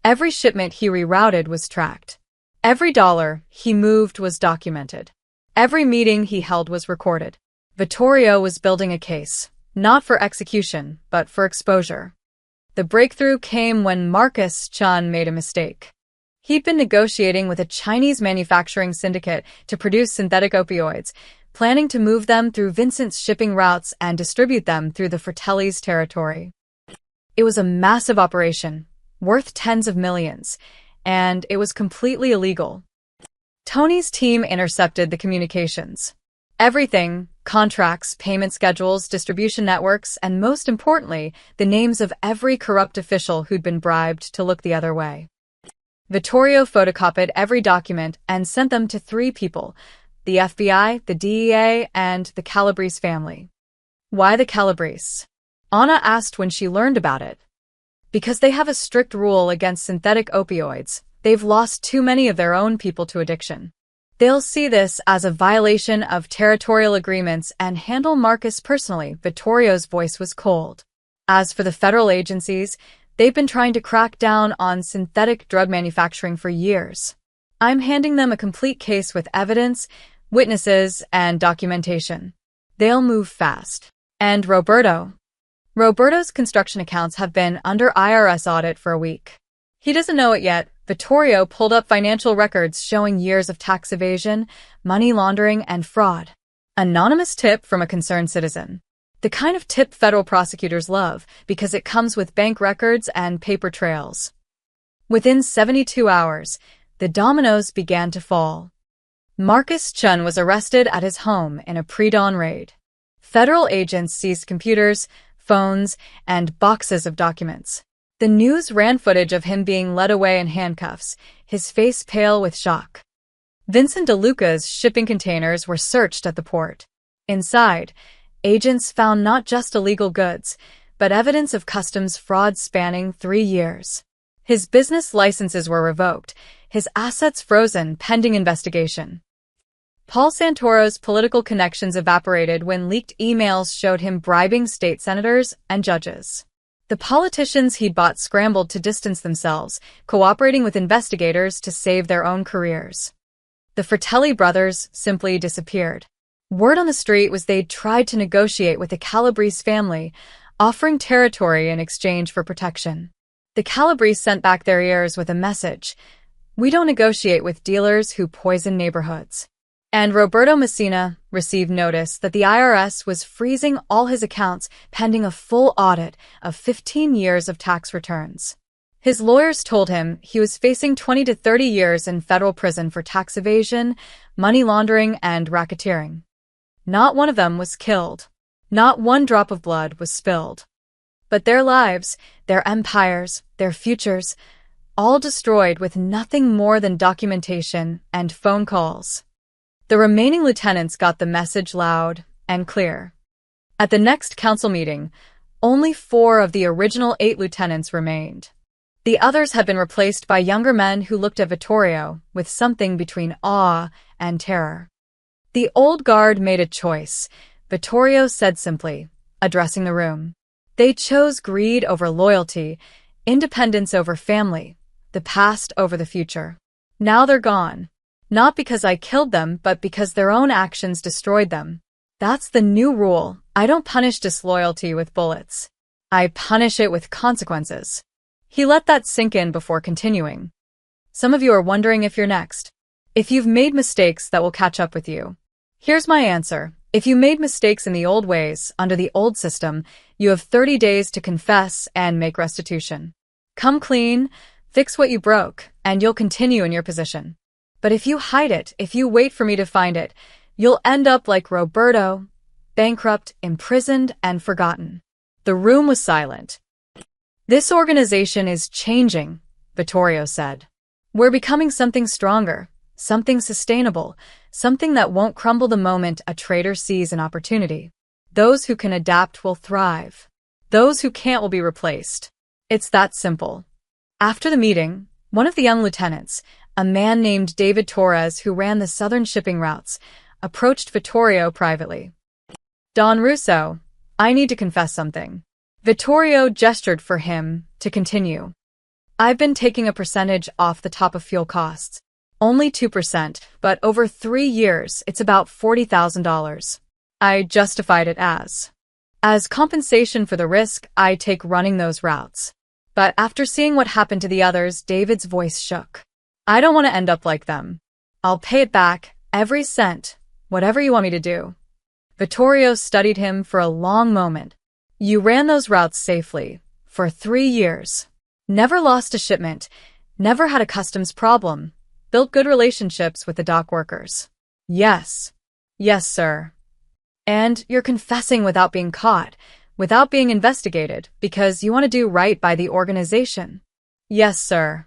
Every shipment he rerouted was tracked. Every dollar he moved was documented. Every meeting he held was recorded. Vittorio was building a case, not for execution, but for exposure. The breakthrough came when Marcus Chan made a mistake. He'd been negotiating with a Chinese manufacturing syndicate to produce synthetic opioids, planning to move them through Vincent's shipping routes and distribute them through the Fratelli's territory. It was a massive operation, worth tens of millions, and it was completely illegal. Tony's team intercepted the communications. Everything, contracts, payment schedules, distribution networks, and most importantly, the names of every corrupt official who'd been bribed to look the other way. Vittorio photocopied every document and sent them to 3 people, the FBI, the DEA, and the Calabrese family. Why the Calabrese? Anna asked when she learned about it. Because they have a strict rule against synthetic opioids, they've lost too many of their own people to addiction. They'll see this as a violation of territorial agreements and handle Marcus personally. Vittorio's voice was cold. As for the federal agencies, they've been trying to crack down on synthetic drug manufacturing for years. I'm handing them a complete case with evidence, witnesses, and documentation. They'll move fast. And Roberto's construction accounts have been under IRS audit for a week. He doesn't know it yet. Vittorio pulled up financial records showing years of tax evasion, money laundering, and fraud. Anonymous tip from a concerned citizen. The kind of tip federal prosecutors love because it comes with bank records and paper trails. Within 72 hours, the dominoes began to fall. Marcus Chun was arrested at his home in a pre-dawn raid. Federal agents seized computers, phones, and boxes of documents. The news ran footage of him being led away in handcuffs, his face pale with shock. Vincent DeLuca's shipping containers were searched at the port. Inside, agents found not just illegal goods, but evidence of customs fraud spanning 3 years. His business licenses were revoked, his assets frozen pending investigation. Paul Santoro's political connections evaporated when leaked emails showed him bribing state senators and judges. The politicians he'd bought scrambled to distance themselves, cooperating with investigators to save their own careers. The Fratelli brothers simply disappeared. Word on the street was they'd tried to negotiate with the Calabrese family, offering territory in exchange for protection. The Calabrese sent back their ears with a message: "We don't negotiate with dealers who poison neighborhoods." And Roberto Messina received notice that the IRS was freezing all his accounts pending a full audit of 15 years of tax returns. His lawyers told him he was facing 20 to 30 years in federal prison for tax evasion, money laundering, and racketeering. Not one of them was killed. Not one drop of blood was spilled. But their lives, their empires, their futures, all destroyed with nothing more than documentation and phone calls. The remaining lieutenants got the message loud and clear. At the next council meeting, only 4 of the original 8 lieutenants remained. The others had been replaced by younger men who looked at Vittorio with something between awe and terror. The old guard made a choice, Vittorio said simply, addressing the room. They chose greed over loyalty, independence over family, the past over the future. Now they're gone. Not because I killed them, but because their own actions destroyed them. That's the new rule. I don't punish disloyalty with bullets. I punish it with consequences. He let that sink in before continuing. Some of you are wondering if you're next. If you've made mistakes that will catch up with you. Here's my answer. If you made mistakes in the old ways, under the old system, you have 30 days to confess and make restitution. Come clean, fix what you broke, and you'll continue in your position. But if you hide it, if you wait for me to find it, you'll end up like Roberto, bankrupt, imprisoned, and forgotten. The room was silent. This organization is changing, Vittorio said. We're becoming something stronger, something sustainable, something that won't crumble the moment a traitor sees an opportunity. Those who can adapt will thrive. Those who can't will be replaced. It's that simple. After the meeting, one of the young lieutenants, a man named David Torres who ran the southern shipping routes, approached Vittorio privately. Don Russo, I need to confess something. Vittorio gestured for him to continue. I've been taking a percentage off the top of fuel costs. Only 2%, but over 3 years, it's about $40,000. I justified it as compensation for the risk I take running those routes. But after seeing what happened to the others, David's voice shook. I don't want to end up like them. I'll pay it back, every cent, whatever you want me to do. Vittorio studied him for a long moment. You ran those routes safely, for 3 years. Never lost a shipment, never had a customs problem, built good relationships with the dock workers. Yes. Yes, sir. And you're confessing without being caught, without being investigated, because you want to do right by the organization. Yes, sir.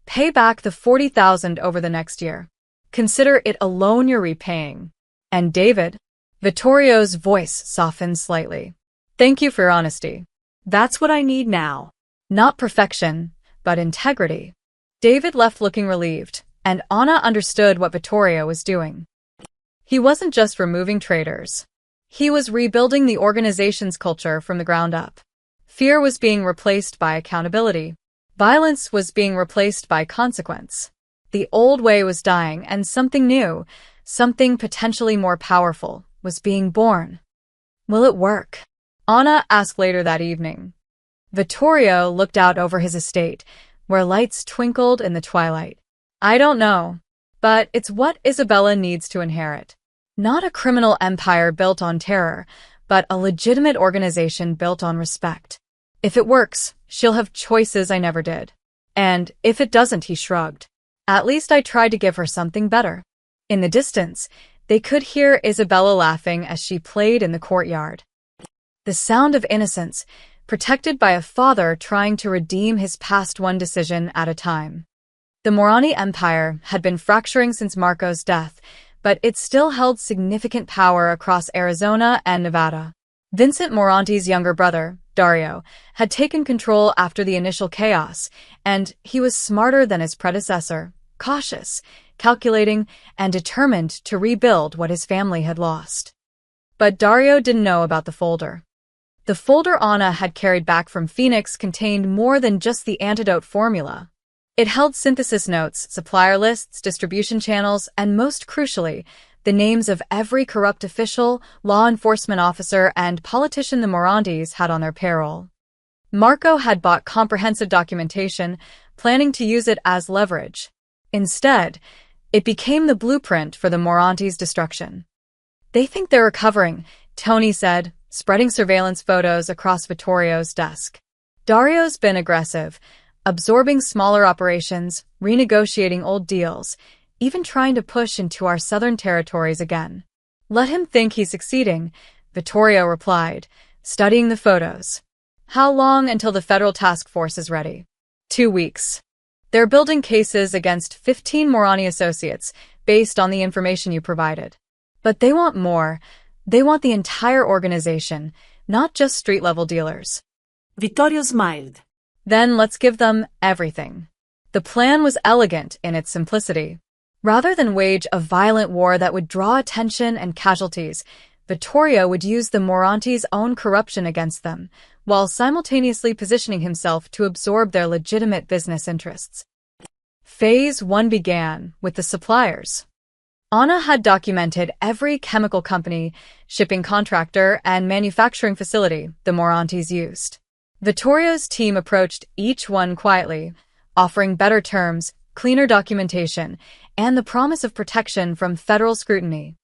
Pay back the $40,000 over the next year. Consider it a loan you're repaying. And David, Vittorio's voice softened slightly. Thank you for your honesty. That's what I need now. Not perfection, but integrity. David left looking relieved, and Anna understood what Vittorio was doing. He wasn't just removing traitors. He was rebuilding the organization's culture from the ground up. Fear was being replaced by accountability. Violence was being replaced by consequence. The old way was dying, and something new, something potentially more powerful, was being born. Will it work? Anna asked later that evening. Vittorio looked out over his estate, where lights twinkled in the twilight. I don't know, but it's what Isabella needs to inherit. Not a criminal empire built on terror, but a legitimate organization built on respect. If it works, she'll have choices I never did. And if it doesn't, he shrugged. At least I tried to give her something better. In the distance, they could hear Isabella laughing as she played in the courtyard. The sound of innocence, protected by a father trying to redeem his past one decision at a time. The Morani Empire had been fracturing since Marco's death, but it still held significant power across Arizona and Nevada. Vincent Moranti's younger brother, Dario, had taken control after the initial chaos, and he was smarter than his predecessor, cautious, calculating, and determined to rebuild what his family had lost. But Dario didn't know about the folder. The folder Anna had carried back from Phoenix contained more than just the antidote formula. It held synthesis notes, supplier lists, distribution channels, and most crucially, the names of every corrupt official, law enforcement officer, and politician the Morantis had on their payroll. Marco had bought comprehensive documentation, planning to use it as leverage. Instead, it became the blueprint for the Morantis' destruction. They think they're recovering, Tony said, spreading surveillance photos across Vittorio's desk. Dario's been aggressive, absorbing smaller operations, renegotiating old deals, even trying to push into our southern territories again. Let him think he's succeeding, Vittorio replied, studying the photos. How long until the federal task force is ready? 2 weeks. They're building cases against 15 Morani associates based on the information you provided. But they want more. They want the entire organization, not just street-level dealers. Vittorio smiled. Then let's give them everything. The plan was elegant in its simplicity. Rather than wage a violent war that would draw attention and casualties, Vittorio would use the Morantis' own corruption against them, while simultaneously positioning himself to absorb their legitimate business interests. Phase 1 began with the suppliers. Anna had documented every chemical company, shipping contractor, and manufacturing facility the Morantis used. Vittorio's team approached each one quietly, offering better terms, cleaner documentation, and the promise of protection from federal scrutiny.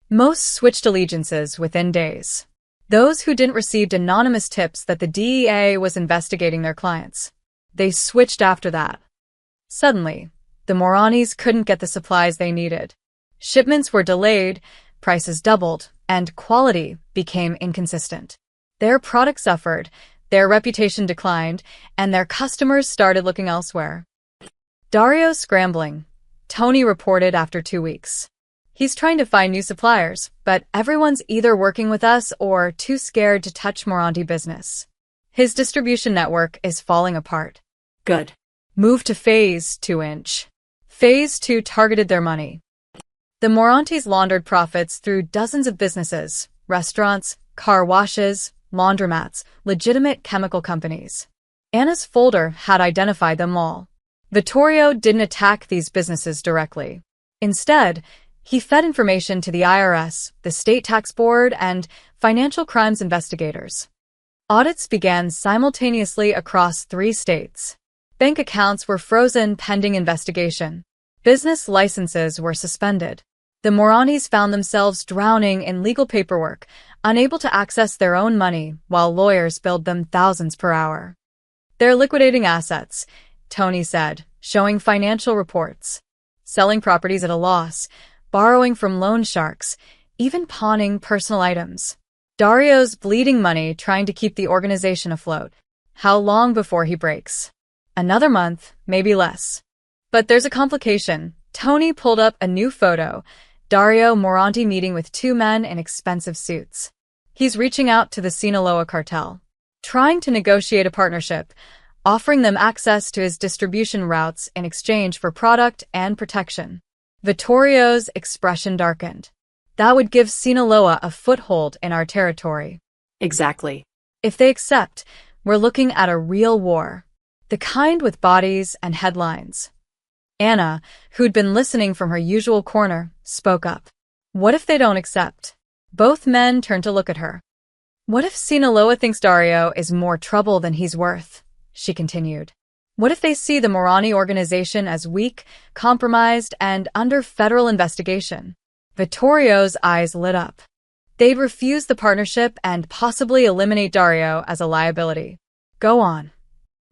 Most switched allegiances within days. Those who didn't receive anonymous tips that the DEA was investigating their clients. They switched after that. Suddenly, the Moranis couldn't get the supplies they needed. Shipments were delayed, prices doubled, and quality became inconsistent. Their product suffered, their reputation declined, and their customers started looking elsewhere. Dario's scrambling, Tony reported after 2 weeks. He's trying to find new suppliers, but everyone's either working with us or too scared to touch Moranti business. His distribution network is falling apart. Good. Move to Phase 2-inch. Phase 2 targeted their money. The Morantis laundered profits through dozens of businesses, restaurants, car washes, laundromats, legitimate chemical companies. Anna's folder had identified them all. Vittorio didn't attack these businesses directly. Instead, he fed information to the IRS, the State Tax Board, and financial crimes investigators. Audits began simultaneously across 3 states. Bank accounts were frozen pending investigation. Business licenses were suspended. The Moranis found themselves drowning in legal paperwork, unable to access their own money while lawyers billed them thousands per hour. They're liquidating assets, Tony said, showing financial reports. Selling properties at a loss, borrowing from loan sharks, even pawning personal items. Dario's bleeding money trying to keep the organization afloat. How long before he breaks? Another month, maybe less. But there's a complication. Tony pulled up a new photo. Dario Moranti meeting with 2 men in expensive suits. He's reaching out to the Sinaloa cartel, trying to negotiate a partnership, offering them access to his distribution routes in exchange for product and protection. Vittorio's expression darkened. That would give Sinaloa a foothold in our territory. Exactly. If they accept, we're looking at a real war. The kind with bodies and headlines. Anna, who'd been listening from her usual corner, spoke up. What if they don't accept? Both men turned to look at her. What if Sinaloa thinks Dario is more trouble than he's worth? She continued. What if they see the Morani organization as weak, compromised, and under federal investigation? Vittorio's eyes lit up. They'd refuse the partnership and possibly eliminate Dario as a liability. Go on.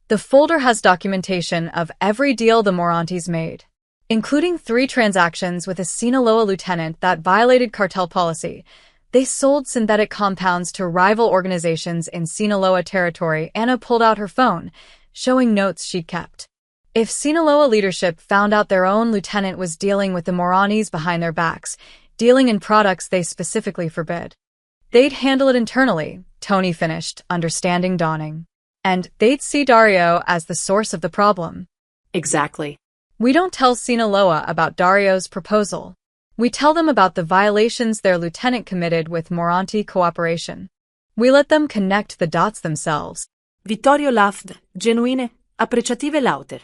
The folder has documentation of every deal the Morantes made, including 3 transactions with a Sinaloa lieutenant that violated cartel policy. They sold synthetic compounds to rival organizations in Sinaloa territory. Anna pulled out her phone, showing notes she'd kept. If Sinaloa leadership found out their own lieutenant was dealing with the Moranis behind their backs, dealing in products they specifically forbid, they'd handle it internally, Tony finished, understanding dawning. And they'd see Dario as the source of the problem. Exactly. We don't tell Sinaloa about Dario's proposal. We tell them about the violations their lieutenant committed with Moranti cooperation. We let them connect the dots themselves. Vittorio laughed, genuine, appreciative lauter.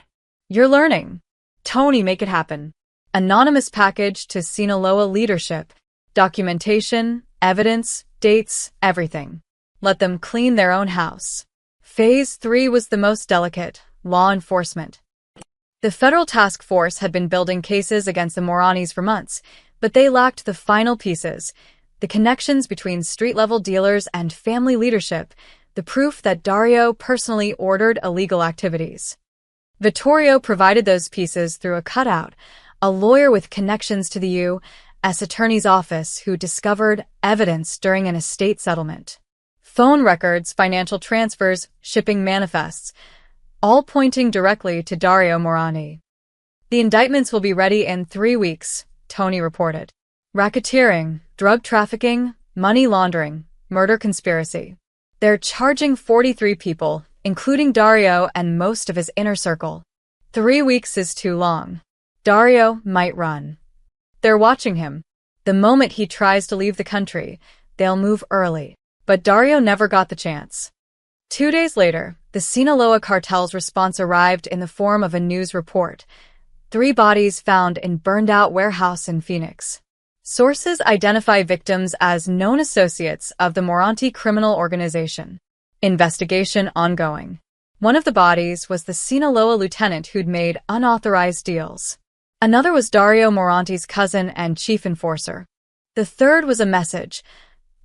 You're learning. Tony, make it happen. Anonymous package to Sinaloa leadership. Documentation, evidence, dates, everything. Let them clean their own house. Phase 3 was the most delicate, law enforcement. The federal task force had been building cases against the Moranis for months, but they lacked the final pieces, the connections between street-level dealers and family leadership, the proof that Dario personally ordered illegal activities. Vittorio provided those pieces through a cutout, a lawyer with connections to the U.S. Attorney's Office who discovered evidence during an estate settlement. Phone records, financial transfers, shipping manifests, all pointing directly to Dario Morani. The indictments will be ready in 3 weeks, Tony reported. Racketeering, drug trafficking, money laundering, murder conspiracy. They're charging 43 people, including Dario and most of his inner circle. 3 weeks is too long. Dario might run. They're watching him. The moment he tries to leave the country, they'll move early. But Dario never got the chance. 2 days later, the Sinaloa cartel's response arrived in the form of a news report. 3 bodies found in burned-out warehouse in Phoenix. Sources identify victims as known associates of the Moranti criminal organization. Investigation ongoing. One of the bodies was the Sinaloa lieutenant who'd made unauthorized deals. Another was Dario Moranti's cousin and chief enforcer. The third was a message.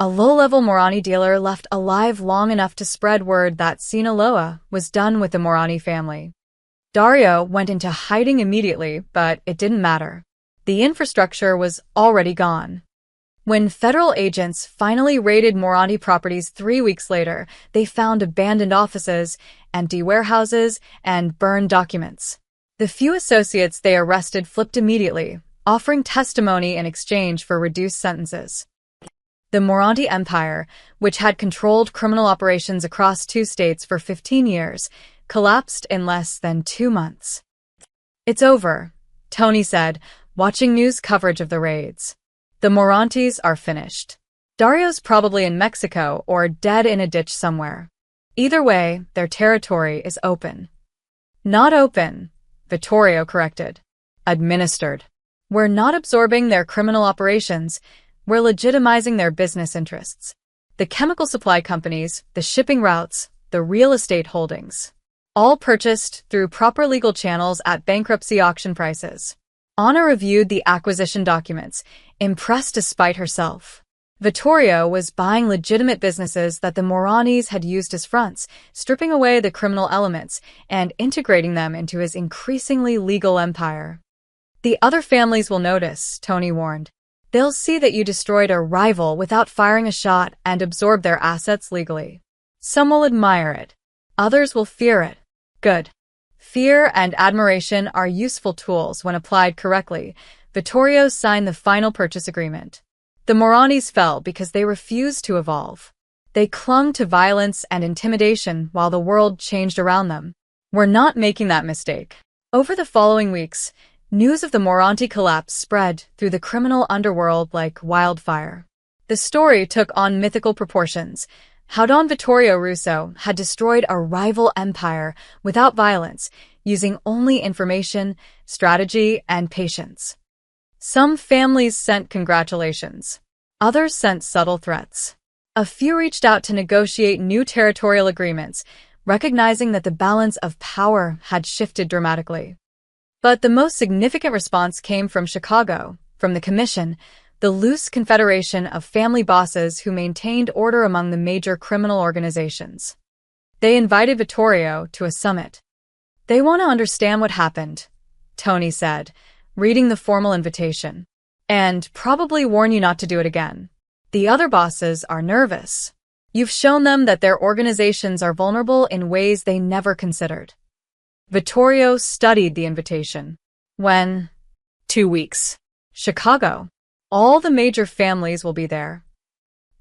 A low-level Morani dealer left alive long enough to spread word that Sinaloa was done with the Morani family. Dario went into hiding immediately, but it didn't matter. The infrastructure was already gone. When federal agents finally raided Morani properties 3 weeks later, they found abandoned offices, empty warehouses, and burned documents. The few associates they arrested flipped immediately, offering testimony in exchange for reduced sentences. The Moranti Empire, which had controlled criminal operations across 2 states for 15 years, collapsed in less than 2 months. It's over, Tony said, watching news coverage of the raids. The Morantis are finished. Dario's probably in Mexico or dead in a ditch somewhere. Either way, their territory is open. Not open, Vittorio corrected. Administered. We're not absorbing their criminal operations. We're legitimizing their business interests. The chemical supply companies, the shipping routes, the real estate holdings. All purchased through proper legal channels at bankruptcy auction prices. Anna reviewed the acquisition documents, impressed despite herself. Vittorio was buying legitimate businesses that the Moranis had used as fronts, stripping away the criminal elements and integrating them into his increasingly legal empire. The other families will notice, Tony warned. They'll see that you destroyed a rival without firing a shot and absorbed their assets legally. Some will admire it. Others will fear it. Good. Fear and admiration are useful tools when applied correctly. Vittorio signed the final purchase agreement. The Moranis fell because they refused to evolve. They clung to violence and intimidation while the world changed around them. We're not making that mistake. Over the following weeks, news of the Moranti collapse spread through the criminal underworld like wildfire. The story took on mythical proportions. How Don Vittorio Russo had destroyed a rival empire without violence, using only information, strategy, and patience. Some families sent congratulations. Others sent subtle threats. A few reached out to negotiate new territorial agreements, recognizing that the balance of power had shifted dramatically. But the most significant response came from Chicago, from the Commission, the loose confederation of family bosses who maintained order among the major criminal organizations. They invited Vittorio to a summit. "They want to understand what happened," Tony said, reading the formal invitation, "and probably warn you not to do it again. The other bosses are nervous. You've shown them that their organizations are vulnerable in ways they never considered." Vittorio studied the invitation. "When?" "2 weeks. Chicago. All the major families will be there."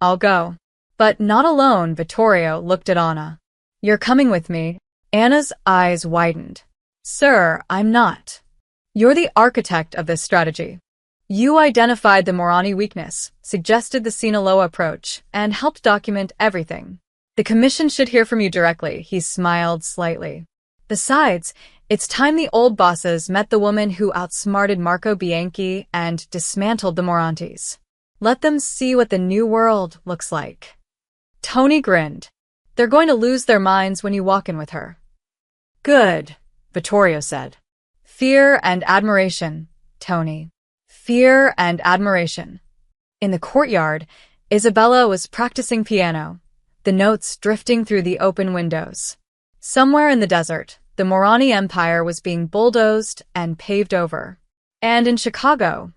"I'll go." But not alone. Vittorio looked at Anna. "You're coming with me." Anna's eyes widened. "Sir, I'm not. You're the architect of this strategy. You identified the Morani weakness, suggested the Sinaloa approach, and helped document everything. The Commission should hear from you directly." He smiled slightly. "Besides, it's time the old bosses met the woman who outsmarted Marco Bianchi and dismantled the Morantes. Let them see what the new world looks like." Tony grinned. "They're going to lose their minds when you walk in with her." "Good," Vittorio said. "Fear and admiration, Tony. Fear and admiration." In the courtyard, Isabella was practicing piano, the notes drifting through the open windows. Somewhere in the desert, the Morani Empire was being bulldozed and paved over. And in Chicago,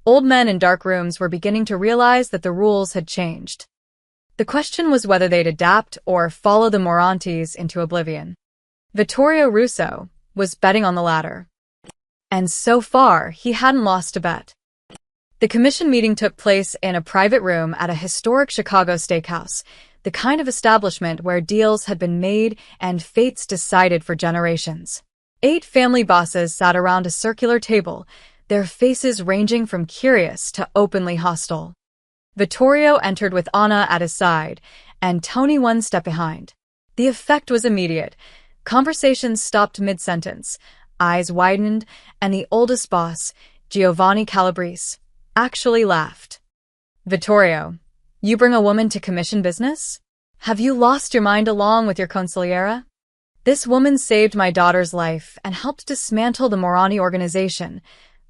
old men in dark rooms were beginning to realize that the rules had changed. The question was whether they'd adapt or follow the Morantes into oblivion. Vittorio Russo was betting on the latter. And so far, he hadn't lost a bet. The Commission meeting took place in a private room at a historic Chicago steakhouse, the kind of establishment where deals had been made and fates decided for generations. 8 family bosses sat around a circular table, their faces ranging from curious to openly hostile. Vittorio entered with Anna at his side, and Tony one step behind. The effect was immediate. Conversations stopped mid-sentence, eyes widened, and the oldest boss, Giovanni Calabrese, actually laughed. "Vittorio, you bring a woman to commission business? Have you lost your mind along with your consigliera?" "This woman saved my daughter's life and helped dismantle the Morani organization,"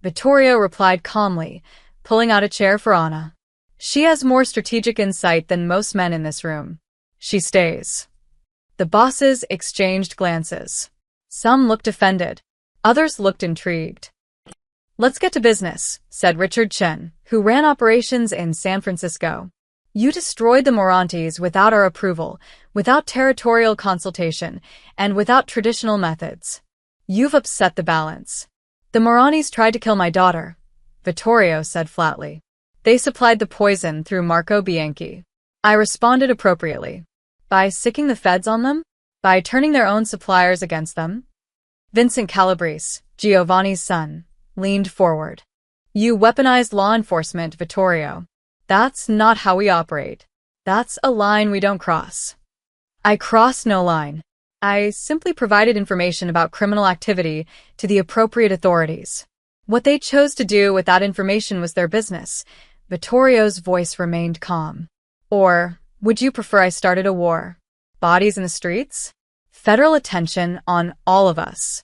Vittorio replied calmly, pulling out a chair for Anna. "She has more strategic insight than most men in this room. She stays." The bosses exchanged glances. Some looked offended. Others looked intrigued. "Let's get to business," said Richard Chen, who ran operations in San Francisco. "You destroyed the Morantes without our approval, without territorial consultation, and without traditional methods. You've upset the balance." "The Moranis tried to kill my daughter," Vittorio said flatly. "They supplied the poison through Marco Bianchi. I responded appropriately. By sicking the feds on them? By turning their own suppliers against them?" Vincent Calabrese, Giovanni's son, leaned forward. "You weaponized law enforcement, Vittorio. That's not how we operate. That's a line we don't cross." "I crossed no line. I simply provided information about criminal activity to the appropriate authorities. What they chose to do with that information was their business." Vittorio's voice remained calm. "Or would you prefer I started a war? Bodies in the streets? Federal attention on all of us."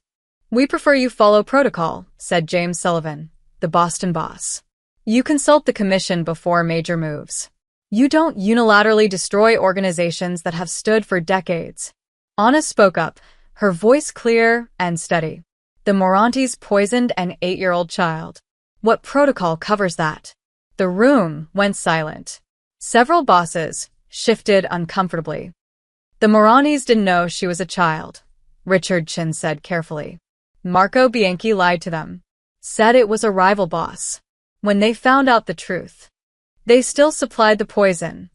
"We prefer you follow protocol," said James Sullivan, the Boston boss. "You consult the Commission before major moves. You don't unilaterally destroy organizations that have stood for decades." Anna spoke up, her voice clear and steady. "The Morantes poisoned an 8-year-old child. What protocol covers that?" The room went silent. Several bosses shifted uncomfortably. "The Moranis didn't know she was a child," Richard Chen said carefully. "Marco Bianchi lied to them. Said it was a rival boss. When they found out the truth, they still supplied the poison,"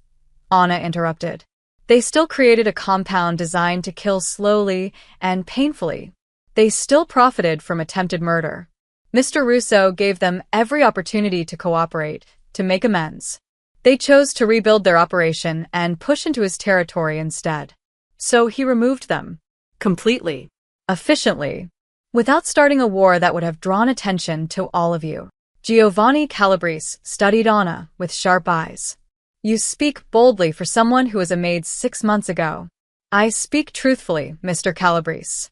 Anna interrupted. "They still created a compound designed to kill slowly and painfully. They still profited from attempted murder. Mr. Russo gave them every opportunity to cooperate, to make amends. They chose to rebuild their operation and push into his territory instead. So he removed them. Completely. Efficiently. Without starting a war that would have drawn attention to all of you." Giovanni Calabrese studied Anna with sharp eyes. You speak boldly for someone who was a maid 6 months ago. I speak truthfully, Mr. Calabrese.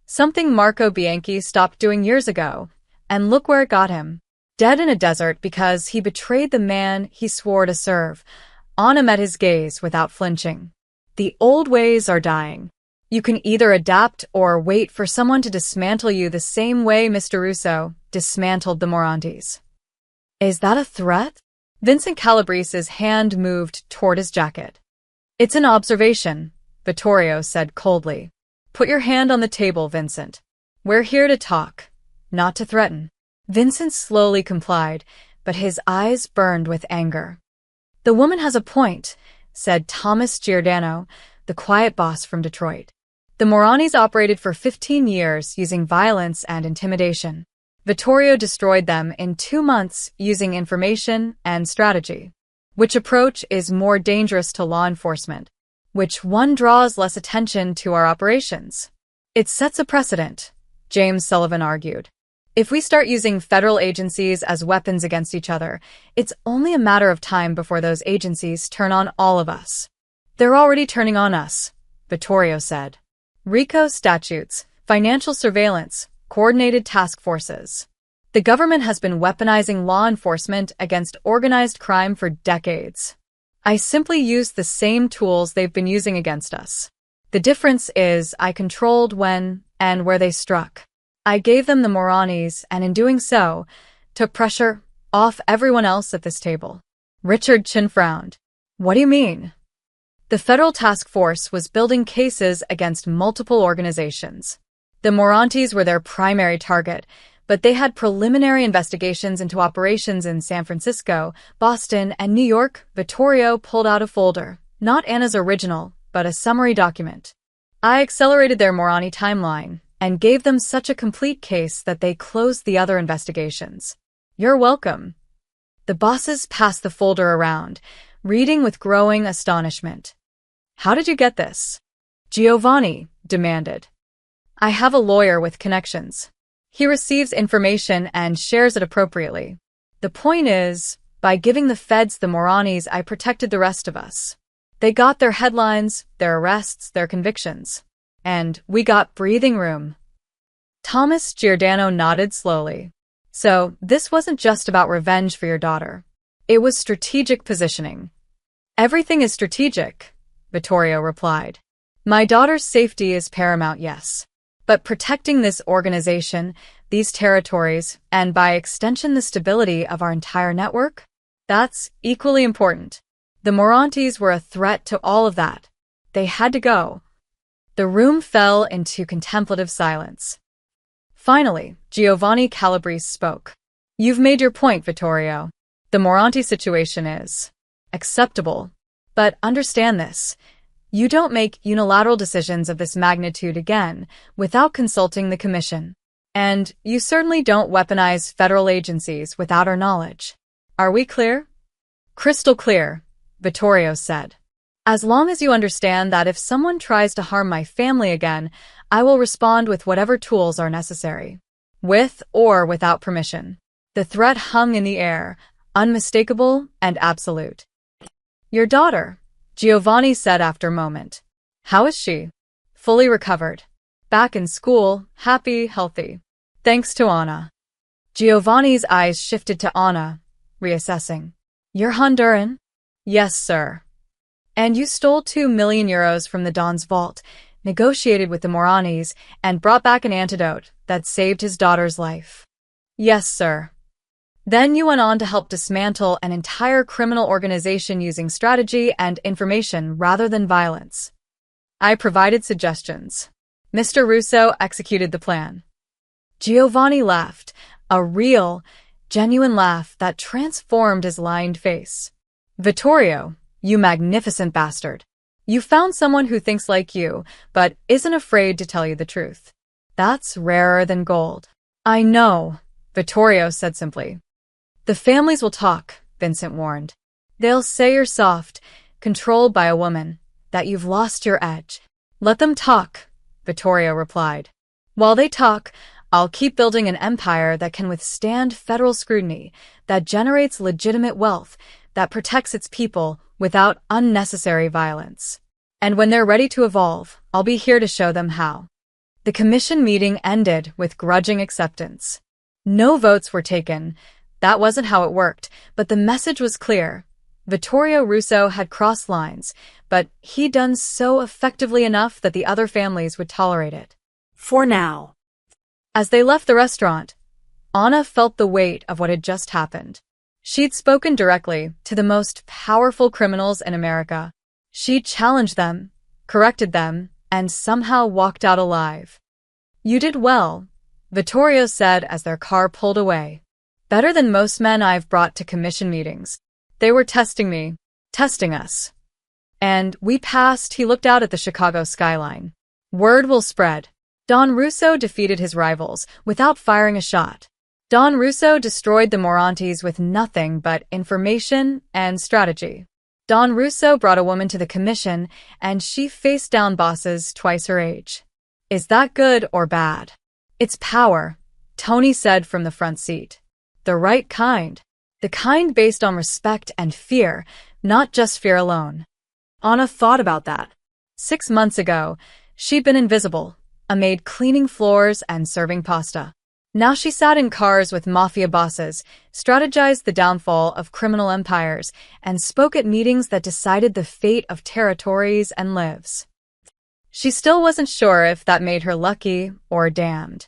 Something Marco Bianchi stopped doing years ago, and look where it got him. Dead in a desert because he betrayed the man he swore to serve. Anna met his gaze without flinching. The old ways are dying. You can either adapt or wait for someone to dismantle you the same way Mr. Russo dismantled the Morantes. Is that a threat? Vincent Calabrese's hand moved toward his jacket. It's an observation, Vittorio said coldly. Put your hand on the table, Vincent. We're here to talk, not to threaten. Vincent slowly complied, but his eyes burned with anger. The woman has a point, said Thomas Giordano, the quiet boss from Detroit. The Morantes operated for 15 years using violence and intimidation. Vittorio destroyed them in 2 months using information and strategy. Which approach is more dangerous to law enforcement? Which one draws less attention to our operations? It sets a precedent, James Sullivan argued. If we start using federal agencies as weapons against each other, it's only a matter of time before those agencies turn on all of us. They're already turning on us, Vittorio said. RICO statutes, financial surveillance, coordinated task forces. The government has been weaponizing law enforcement against organized crime for decades. I simply used the same tools they've been using against us. The difference is I controlled when and where they struck. I gave them the Morantes, and in doing so, took pressure off everyone else at this table. Richard Chin frowned. What do you mean? The federal task force was building cases against multiple organizations. The Morantes were their primary target, but they had preliminary investigations into operations in San Francisco, Boston, and New York. Vittorio pulled out a folder, not Anna's original, but a summary document. I accelerated their Moranti timeline and gave them such a complete case that they closed the other investigations. You're welcome. The bosses passed the folder around, reading with growing astonishment. How did you get this? Giovanni demanded. I have a lawyer with connections. He receives information and shares it appropriately. The point is, by giving the feds the Morantes, I protected the rest of us. They got their headlines, their arrests, their convictions. And we got breathing room. Thomas Giordano nodded slowly. So, this wasn't just about revenge for your daughter. It was strategic positioning. Everything is strategic, Vittorio replied. My daughter's safety is paramount, yes. But protecting this organization, these territories, and by extension the stability of our entire network? That's equally important. The Morantes were a threat to all of that. They had to go. The room fell into contemplative silence. Finally, Giovanni Calabrese spoke. You've made your point, Vittorio. The Moranti situation is acceptable. But understand this. You don't make unilateral decisions of this magnitude again without consulting the Commission. And you certainly don't weaponize federal agencies without our knowledge. Are we clear? Crystal clear, Vittorio said. As long as you understand that if someone tries to harm my family again, I will respond with whatever tools are necessary. With or without permission. The threat hung in the air, unmistakable and absolute. Your daughter, Giovanni said after a moment. How is she? Fully recovered. Back in school, happy, healthy. Thanks to Anna. Giovanni's eyes shifted to Anna, reassessing. You're Honduran? Yes, sir. And you stole 2 million euros from the Don's vault, negotiated with the Morantes, and brought back an antidote that saved his daughter's life. Yes, sir. Then you went on to help dismantle an entire criminal organization using strategy and information rather than violence. I provided suggestions. Mr. Russo executed the plan. Giovanni laughed, a real, genuine laugh that transformed his lined face. Vittorio, you magnificent bastard. You found someone who thinks like you, but isn't afraid to tell you the truth. That's rarer than gold. I know, Vittorio said simply. The families will talk, Vincent warned. They'll say you're soft, controlled by a woman, that you've lost your edge. Let them talk, Vittorio replied. While they talk, I'll keep building an empire that can withstand federal scrutiny, that generates legitimate wealth, that protects its people without unnecessary violence. And when they're ready to evolve, I'll be here to show them how. The commission meeting ended with grudging acceptance. No votes were taken. That wasn't how it worked, but the message was clear. Vittorio Russo had crossed lines, but he'd done so effectively enough that the other families would tolerate it. For now. As they left the restaurant, Anna felt the weight of what had just happened. She'd spoken directly to the most powerful criminals in America. She'd challenged them, corrected them, and somehow walked out alive. "You did well," Vittorio said as their car pulled away. "Better than most men I've brought to commission meetings. They were testing me, testing us. And we passed." He looked out at the Chicago skyline. "Word will spread." Don Russo defeated his rivals without firing a shot. Don Russo destroyed the Morantes with nothing but information and strategy. Don Russo brought a woman to the commission, and she faced down bosses twice her age. Is that good or bad? It's power, Tony said from the front seat. The right kind. The kind based on respect and fear, not just fear alone. Anna thought about that. 6 months ago, she'd been invisible, a maid cleaning floors and serving pasta. Now she sat in cars with mafia bosses, strategized the downfall of criminal empires, and spoke at meetings that decided the fate of territories and lives. She still wasn't sure if that made her lucky or damned.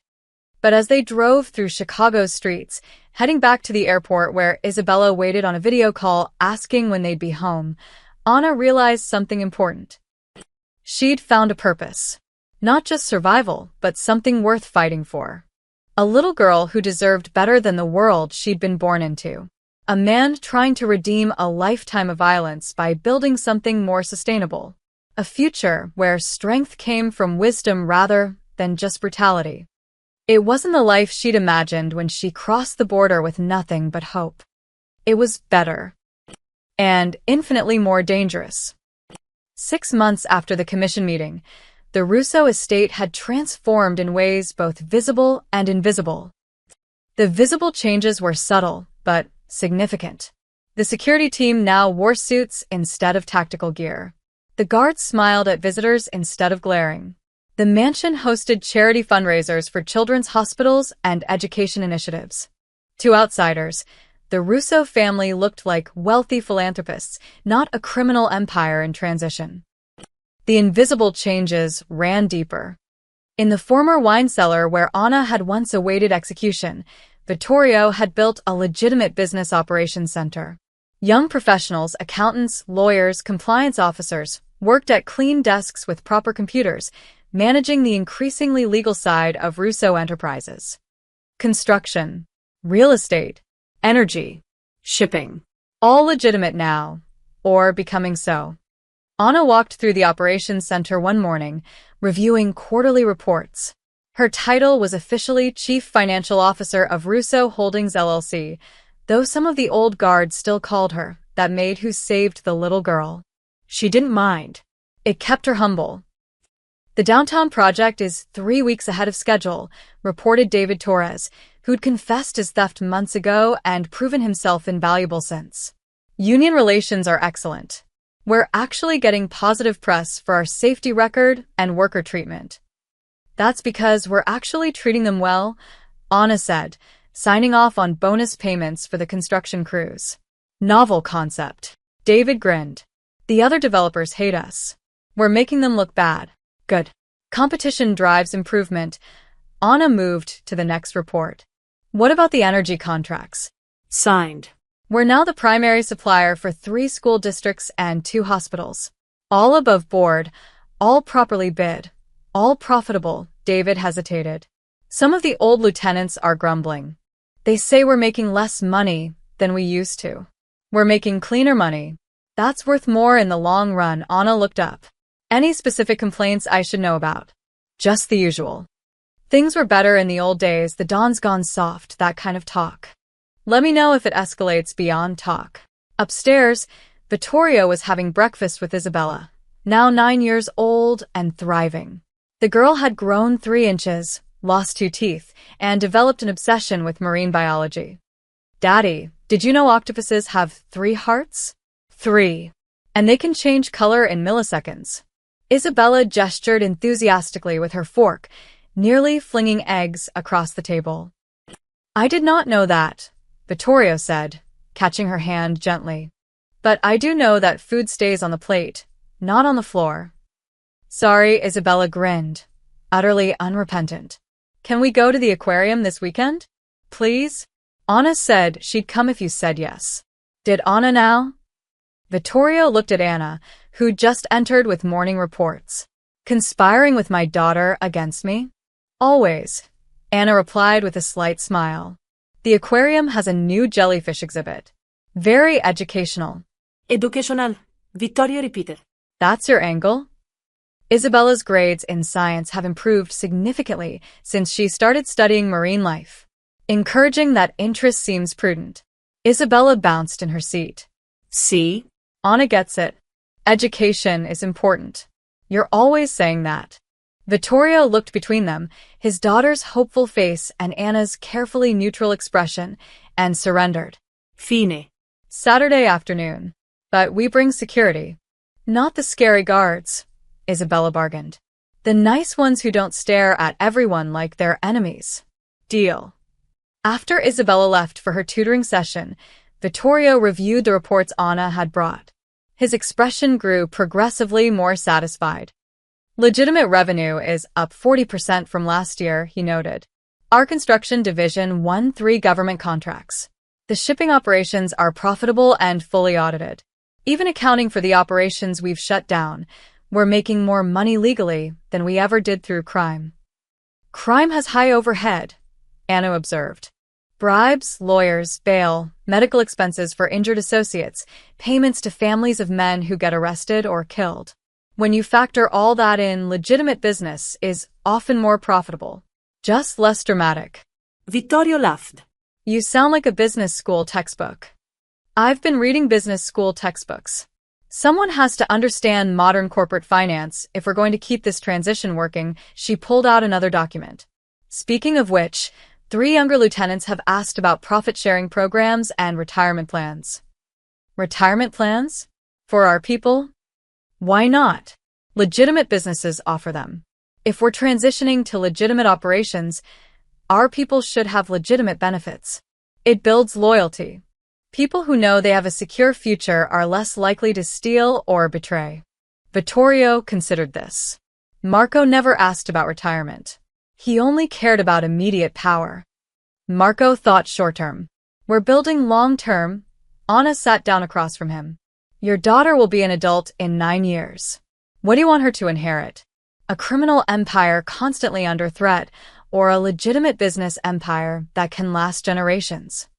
But as they drove through Chicago's streets, heading back to the airport where Isabella waited on a video call asking when they'd be home, Anna realized something important. She'd found a purpose. Not just survival, but something worth fighting for. A little girl who deserved better than the world she'd been born into. A man trying to redeem a lifetime of violence by building something more sustainable. A future where strength came from wisdom rather than just brutality. It wasn't the life she'd imagined when she crossed the border with nothing but hope. It was better. And infinitely more dangerous. 6 months after the commission meeting, the Russo estate had transformed in ways both visible and invisible. The visible changes were subtle, but significant. The security team now wore suits instead of tactical gear. The guards smiled at visitors instead of glaring. The mansion hosted charity fundraisers for children's hospitals and education initiatives. To outsiders, the Russo family looked like wealthy philanthropists, not a criminal empire in transition. The invisible changes ran deeper. In the former wine cellar where Anna had once awaited execution, Vittorio had built a legitimate business operations center. Young professionals, accountants, lawyers, compliance officers, worked at clean desks with proper computers, managing the increasingly legal side of Russo enterprises. Construction, real estate, energy, shipping. All legitimate now, or becoming so. Anna walked through the operations center one morning, reviewing quarterly reports. Her title was officially Chief Financial Officer of Russo Holdings LLC, though some of the old guard still called her that maid who saved the little girl. She didn't mind. It kept her humble. The downtown project is 3 weeks ahead of schedule, reported David Torres, who'd confessed his theft months ago and proven himself invaluable since. Union relations are excellent. We're actually getting positive press for our safety record and worker treatment. That's because we're actually treating them well, Anna said, signing off on bonus payments for the construction crews. Novel concept. David grinned. The other developers hate us. We're making them look bad. Good. Competition drives improvement. Anna moved to the next report. What about the energy contracts? Signed. We're now the primary supplier for 3 school districts and 2 hospitals. All above board, all properly bid, all profitable, David hesitated. Some of the old lieutenants are grumbling. They say we're making less money than we used to. We're making cleaner money. That's worth more in the long run. Anna looked up. Any specific complaints I should know about? Just the usual. Things were better in the old days, the dawn's gone soft, that kind of talk. Let me know if it escalates beyond talk. Upstairs, Vittorio was having breakfast with Isabella, now 9 years old and thriving. The girl had grown 3 inches, lost 2 teeth, and developed an obsession with marine biology. Daddy, did you know octopuses have 3 hearts? 3. And they can change color in milliseconds. Isabella gestured enthusiastically with her fork, nearly flinging eggs across the table. I did not know that, Vittorio said, catching her hand gently. But I do know that food stays on the plate, not on the floor. Sorry, Isabella grinned, utterly unrepentant. Can we go to the aquarium this weekend? Please? Anna said she'd come if you said yes. Did Anna now? Vittorio looked at Anna, who'd just entered with morning reports. Conspiring with my daughter against me? Always, Anna replied with a slight smile. The aquarium has a new jellyfish exhibit. Very educational. Educational, Vittorio repeated. That's your angle? Isabella's grades in science have improved significantly since she started studying marine life. Encouraging that interest seems prudent. Isabella bounced in her seat. See? Anna gets it. Education is important. You're always saying that. Vittorio looked between them, his daughter's hopeful face and Anna's carefully neutral expression, and surrendered. Fine. Saturday afternoon. But we bring security. Not the scary guards, Isabella bargained. The nice ones who don't stare at everyone like they're enemies. Deal. After Isabella left for her tutoring session, Vittorio reviewed the reports Anna had brought. His expression grew progressively more satisfied. Legitimate revenue is up 40% from last year, he noted. Our construction division won 3 government contracts. The shipping operations are profitable and fully audited. Even accounting for the operations we've shut down, we're making more money legally than we ever did through crime. Crime has high overhead, Anna observed. Bribes, lawyers, bail, medical expenses for injured associates, payments to families of men who get arrested or killed. When you factor all that in, legitimate business is often more profitable. Just less dramatic. Vittorio laughed. You sound like a business school textbook. I've been reading business school textbooks. Someone has to understand modern corporate finance if we're going to keep this transition working. She pulled out another document. Speaking of which, 3 younger lieutenants have asked about profit-sharing programs and retirement plans. Retirement plans? For our people? Why not? Legitimate businesses offer them. If we're transitioning to legitimate operations, our people should have legitimate benefits. It builds loyalty. People who know they have a secure future are less likely to steal or betray. Vittorio considered this. Marco never asked about retirement. He only cared about immediate power. Marco thought short-term. We're building long-term. Anna sat down across from him. Your daughter will be an adult in 9 years. What do you want her to inherit? A criminal empire constantly under threat, or a legitimate business empire that can last generations?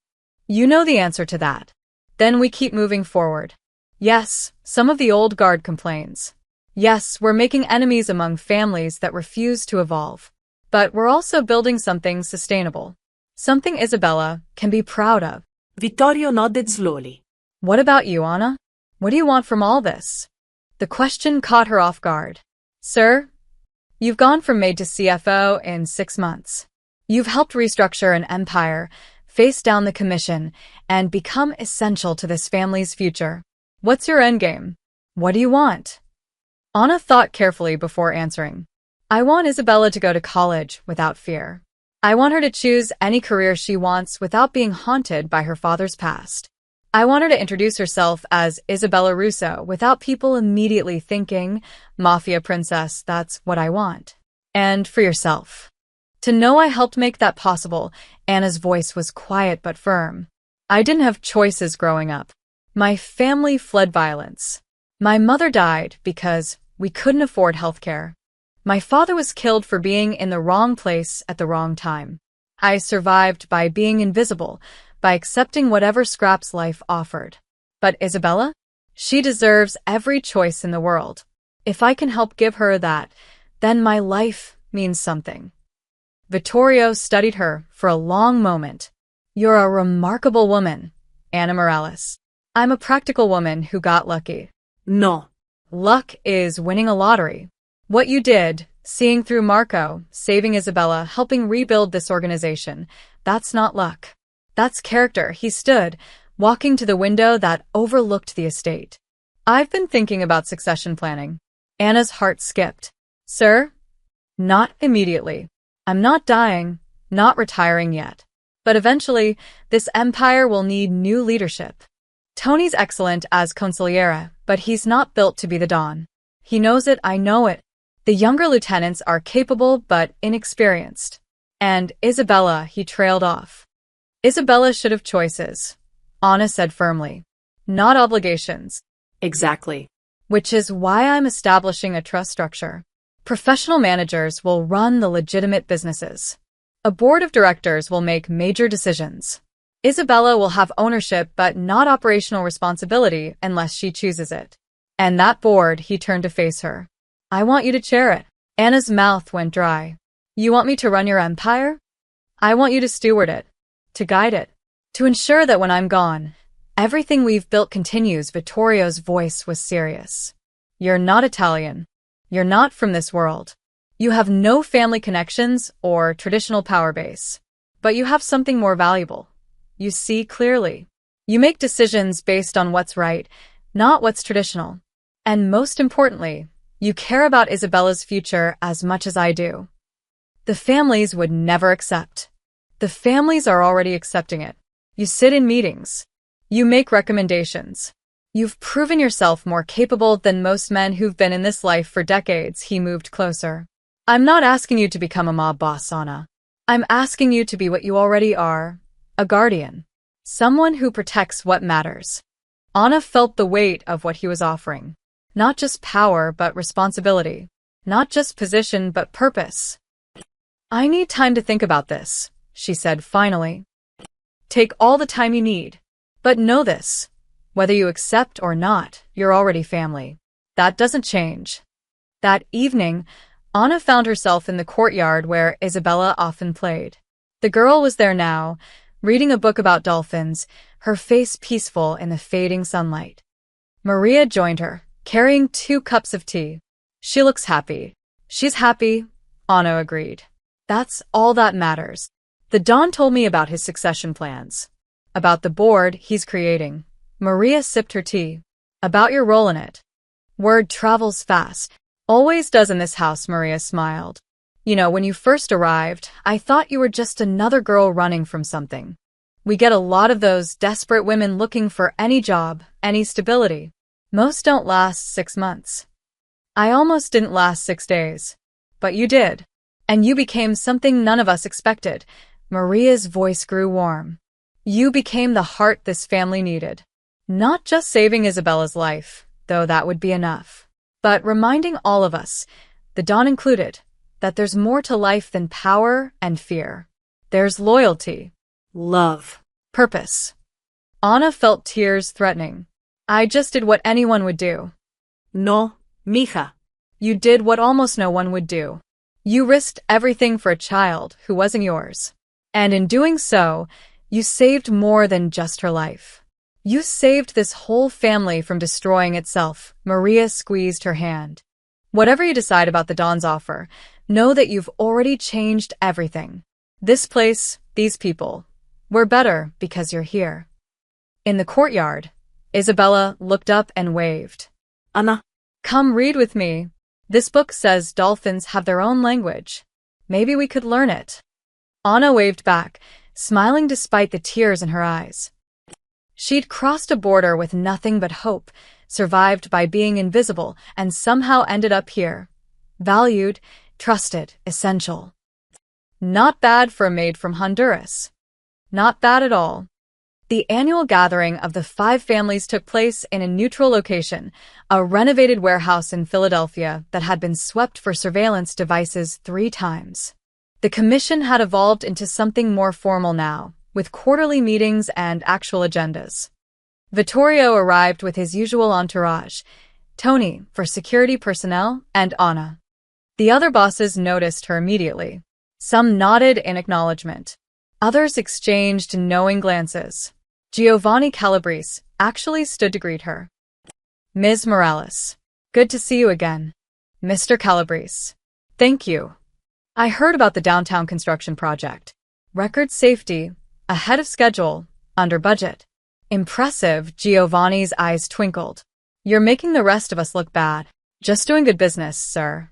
You know the answer to that. Then we keep moving forward. Yes, some of the old guard complains. Yes, we're making enemies among families that refuse to evolve. But we're also building something sustainable. Something Isabella can be proud of. Vittorio nodded slowly. What about you, Anna? What do you want from all this? The question caught her off guard. Sir, you've gone from maid to CFO in 6 months. You've helped restructure an empire, face down the commission, and become essential to this family's future. What's your endgame? What do you want? Anna thought carefully before answering. I want Isabella to go to college without fear. I want her to choose any career she wants without being haunted by her father's past. I want her to introduce herself as Isabella Russo without people immediately thinking, Mafia princess, that's what I want. And for yourself. To know I helped make that possible, Anna's voice was quiet but firm. I didn't have choices growing up. My family fled violence. My mother died because we couldn't afford healthcare. My father was killed for being in the wrong place at the wrong time. I survived by being invisible, by accepting whatever scraps life offered. But Isabella? She deserves every choice in the world. If I can help give her that, then my life means something. Vittorio studied her for a long moment. You're a remarkable woman, Anna Morales. I'm a practical woman who got lucky. No. Luck is winning a lottery. What you did, Seeing through Marco, saving Isabella, helping rebuild this organization. That's not luck. That's character. He stood, walking to the window that overlooked the estate. I've been thinking about succession planning. Anna's heart skipped. Sir? Not immediately. I'm not dying, not retiring yet. But eventually, this empire will need new leadership. Tony's excellent as consigliere, but he's not built to be the Don. He knows it, I know it. The younger lieutenants are capable but inexperienced. And Isabella, he trailed off. Isabella should have choices, Anna said firmly. Not obligations. Exactly. Which is why I'm establishing a trust structure. Professional managers will run the legitimate businesses. A board of directors will make major decisions. Isabella will have ownership but not operational responsibility unless she chooses it. And that board, he turned to face her. I want you to chair it. Anna's mouth went dry. You want me to run your empire? I want you to steward it, to guide it, to ensure that when I'm gone, everything we've built continues. Vittorio's voice was serious. You're not Italian. You're not from this world. You have no family connections or traditional power base. But you have something more valuable. You see clearly. You make decisions based on what's right, not what's traditional. And most importantly, you care about Isabella's future as much as I do. The families would never accept. The families are already accepting it. You sit in meetings. You make recommendations. You've proven yourself more capable than most men who've been in this life for decades. He moved closer. I'm not asking you to become a mob boss, Anna. I'm asking you to be what you already are, a guardian. Someone who protects what matters. Anna felt the weight of what he was offering. Not just power, but responsibility. Not just position, but purpose. I need time to think about this, she said finally. Take all the time you need. But know this. Whether you accept or not, you're already family. That doesn't change. That evening, Anna found herself in the courtyard where Isabella often played. The girl was there now, reading a book about dolphins, her face peaceful in the fading sunlight. Maria joined her, carrying 2 cups of tea. She looks happy. She's happy, Anna agreed. That's all that matters. The Don told me about his succession plans. About the board he's creating. Maria sipped her tea. About your role in it. Word travels fast. Always does in this house, Maria smiled. You know, when you first arrived, I thought you were just another girl running from something. We get a lot of those desperate women looking for any job, any stability. Most don't last 6 months. I almost didn't last 6 days. But you did. And you became something none of us expected. Maria's voice grew warm. You became the heart this family needed. Not just saving Isabella's life, though that would be enough, but reminding all of us, the Don included, that there's more to life than power and fear. There's loyalty. Love. Purpose. Anna felt tears threatening. I just did what anyone would do. No, mija. You did what almost no one would do. You risked everything for a child who wasn't yours. And in doing so, you saved more than just her life. You saved this whole family from destroying itself. Maria squeezed her hand. Whatever you decide about the Don's offer, know that you've already changed everything. This place, these people, we're better because you're here. In the courtyard, Isabella looked up and waved. Anna. Come read with me. This book says dolphins have their own language. Maybe we could learn it. Anna waved back, smiling despite the tears in her eyes. She'd crossed a border with nothing but hope, survived by being invisible, and somehow ended up here. Valued, trusted, essential. Not bad for a maid from Honduras. Not bad at all. The annual gathering of the 5 families took place in a neutral location, a renovated warehouse in Philadelphia that had been swept for surveillance devices 3 times. The commission had evolved into something more formal now, with quarterly meetings and actual agendas. Vittorio arrived with his usual entourage, Tony for security personnel and Anna. The other bosses noticed her immediately. Some nodded in acknowledgement. Others exchanged knowing glances. Giovanni Calabrese actually stood to greet her. Ms. Morales. Good to see you again. Mr. Calabrese. Thank you. I heard about the downtown construction project. Record safety, ahead of schedule, under budget. Impressive, Giovanni's eyes twinkled. You're making the rest of us look bad. Just doing good business, sir.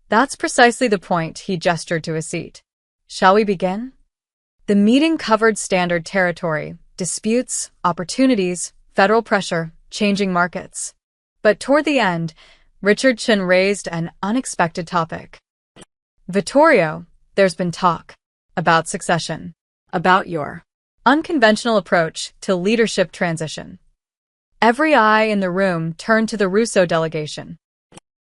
That's precisely the point, he gestured to his seat. Shall we begin? The meeting covered standard territory, disputes, opportunities, federal pressure, changing markets. But toward the end, Richard Chin raised an unexpected topic. Vittorio, there's been talk about succession, about your unconventional approach to leadership transition. Every eye in the room turned to the Russo delegation.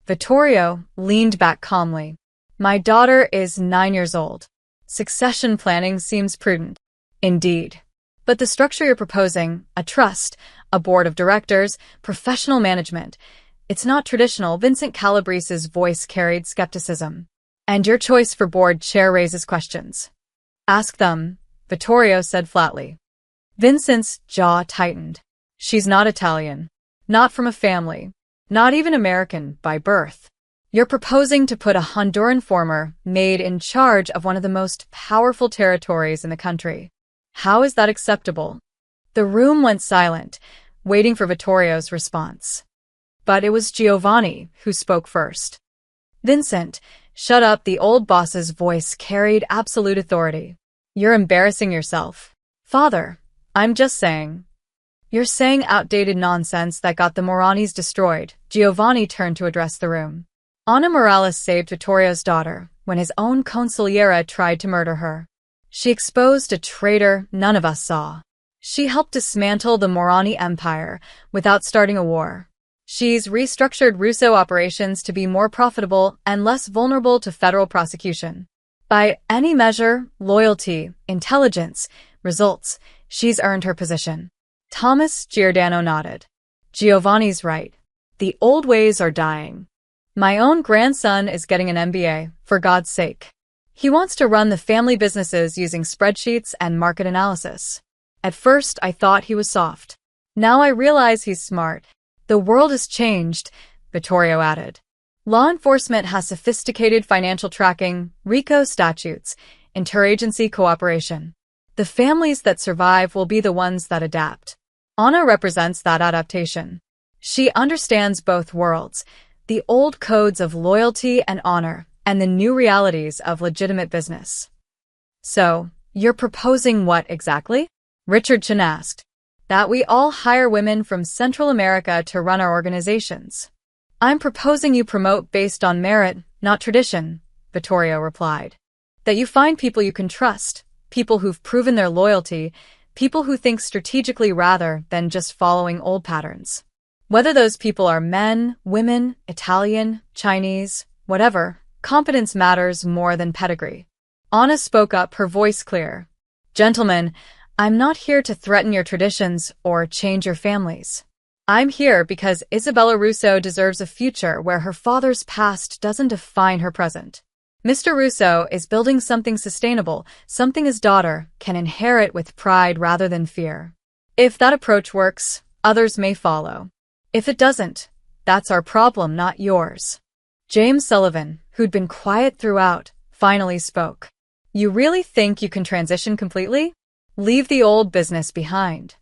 Vittorio leaned back calmly. My daughter is 9 years old. Succession planning seems prudent. Indeed. But the structure you're proposing, a trust, a board of directors, professional management, it's not traditional. Vincent Calabrese's voice carried skepticism. And your choice for board chair raises questions. Ask them, Vittorio said flatly. Vincent's jaw tightened. She's not Italian. Not from a family. Not even American by birth. You're proposing to put a Honduran former Maid in charge of one of the most powerful territories in the country. How is that acceptable? The room went silent, waiting for Vittorio's response. But it was Giovanni who spoke first. Vincent, shut up, the old boss's voice carried absolute authority. You're embarrassing yourself. Father, I'm just saying. You're saying outdated nonsense that got the Moranis destroyed. Giovanni turned to address the room. Ana Morales saved Vittorio's daughter when his own consigliera tried to murder her. She exposed a traitor none of us saw. She helped dismantle the Morani Empire without starting a war. She's restructured Russo operations to be more profitable and less vulnerable to federal prosecution. By any measure, loyalty, intelligence, results, she's earned her position. Thomas Giordano nodded. Giovanni's right. The old ways are dying. My own grandson is getting an MBA, for God's sake. He wants to run the family businesses using spreadsheets and market analysis. At first, I thought he was soft. Now I realize he's smart. The world has changed, Vittorio added. Law enforcement has sophisticated financial tracking, RICO statutes, interagency cooperation. The families that survive will be the ones that adapt. Ana represents that adaptation. She understands both worlds, the old codes of loyalty and honor, and the new realities of legitimate business. So, you're proposing what exactly? Richard Chin asked. That we all hire women from Central America to run our organizations. I'm proposing you promote based on merit, not tradition, Vittorio replied. That you find people you can trust, people who've proven their loyalty, people who think strategically rather than just following old patterns. Whether those people are men, women, Italian, Chinese, whatever, competence matters more than pedigree. Ana spoke up, her voice clear. Gentlemen, I'm not here to threaten your traditions or change your families. I'm here because Isabella Russo deserves a future where her father's past doesn't define her present. Mr. Russo is building something sustainable, something his daughter can inherit with pride rather than fear. If that approach works, others may follow. If it doesn't, that's our problem, not yours. James Sullivan, who'd been quiet throughout, finally spoke. You really think you can transition completely? Leave the old business behind.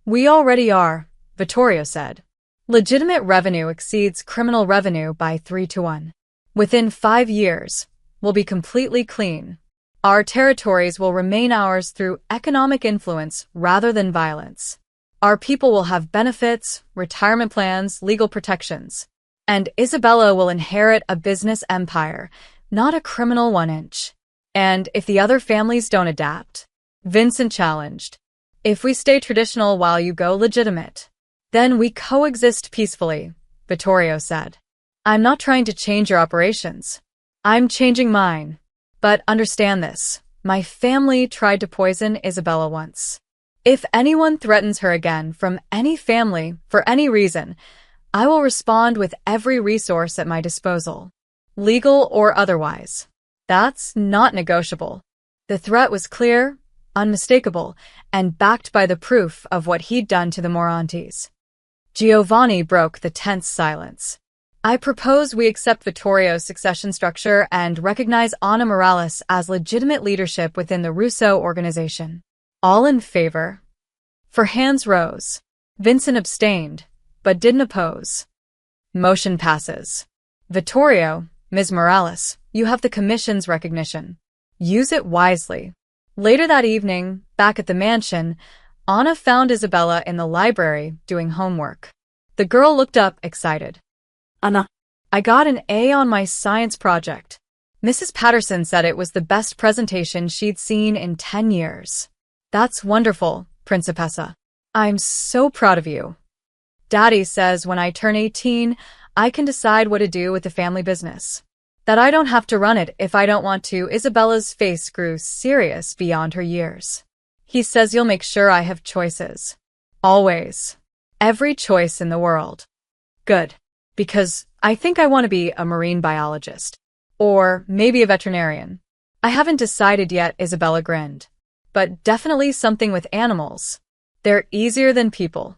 We already are, Vittorio said. Legitimate revenue exceeds criminal revenue by 3-1. Within 5 years, we'll be completely clean. Our territories will remain ours through economic influence rather than violence. Our people will have benefits, retirement plans, legal protections. And Isabella will inherit a business empire, not a criminal 1-inch. And if the other families don't adapt, Vincent challenged. If we stay traditional while you go legitimate, then we coexist peacefully, Vittorio said. I'm not trying to change your operations. I'm changing mine. But understand this, my family tried to poison Isabella once. If anyone threatens her again from any family, for any reason, I will respond with every resource at my disposal, legal or otherwise. That's not negotiable. The threat was clear, unmistakable, and backed by the proof of what he'd done to the Morantes. Giovanni broke the tense silence. I propose we accept Vittorio's succession structure and recognize Ana Morales as legitimate leadership within the Russo organization. All in favor? For hands rose. Vincent abstained, but didn't oppose. Motion passes. Vittorio, Ms. Morales, you have the commission's recognition. Use it wisely. Later that evening, back at the mansion, Anna found Isabella in the library doing homework. The girl looked up, excited. Anna. I got an A on my science project. Mrs. Patterson said it was the best presentation she'd seen in 10 years. That's wonderful, Principessa. I'm so proud of you. Daddy says when I turn 18, I can decide what to do with the family business. That I don't have to run it if I don't want to. Isabella's face grew serious beyond her years. He says you'll make sure I have choices. Always. Every choice in the world. Good. Because I think I want to be a marine biologist. Or maybe a veterinarian. I haven't decided yet, Isabella grinned. But definitely something with animals. They're easier than people.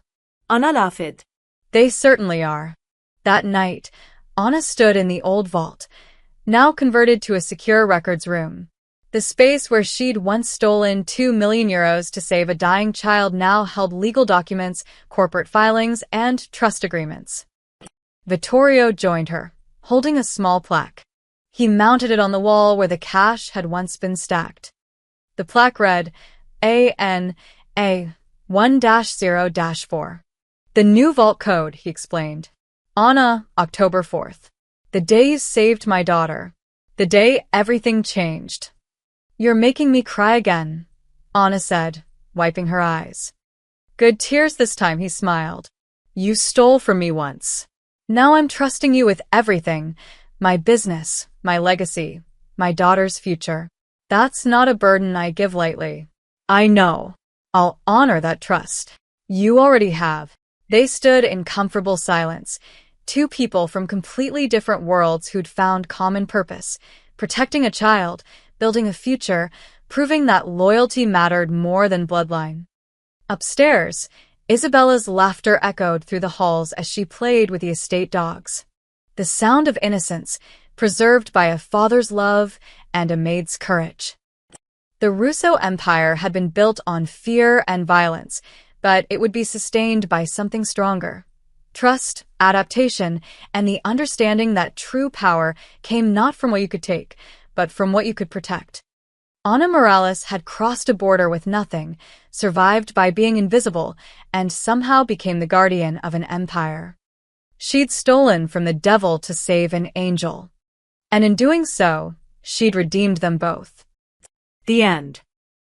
Anna laughed. They certainly are. That night, Anna stood in the old vault, now converted to a secure records room. The space where she'd once stolen €2 million to save a dying child now held legal documents, corporate filings, and trust agreements. Vittorio joined her, holding a small plaque. He mounted it on the wall where the cash had once been stacked. The plaque read, ANA 1-0-4. The new vault code, he explained. Anna, October 4th. The day you saved my daughter. The day everything changed. You're making me cry again, Anna said, wiping her eyes. Good tears this time, he smiled. You stole from me once. Now I'm trusting you with everything. My business, my legacy, my daughter's future. That's not a burden I give lightly. I know. I'll honor that trust. You already have. They stood in comfortable silence, two people from completely different worlds who'd found common purpose, protecting a child, building a future, proving that loyalty mattered more than bloodline. Upstairs, Isabella's laughter echoed through the halls as she played with the estate dogs. The sound of innocence, preserved by a father's love and a maid's courage. The Russo Empire had been built on fear and violence, but it would be sustained by something stronger. Trust, adaptation, and the understanding that true power came not from what you could take, but from what you could protect. Ana Morales had crossed a border with nothing, survived by being invisible, and somehow became the guardian of an empire. She'd stolen from the devil to save an angel. And in doing so, she'd redeemed them both. The end.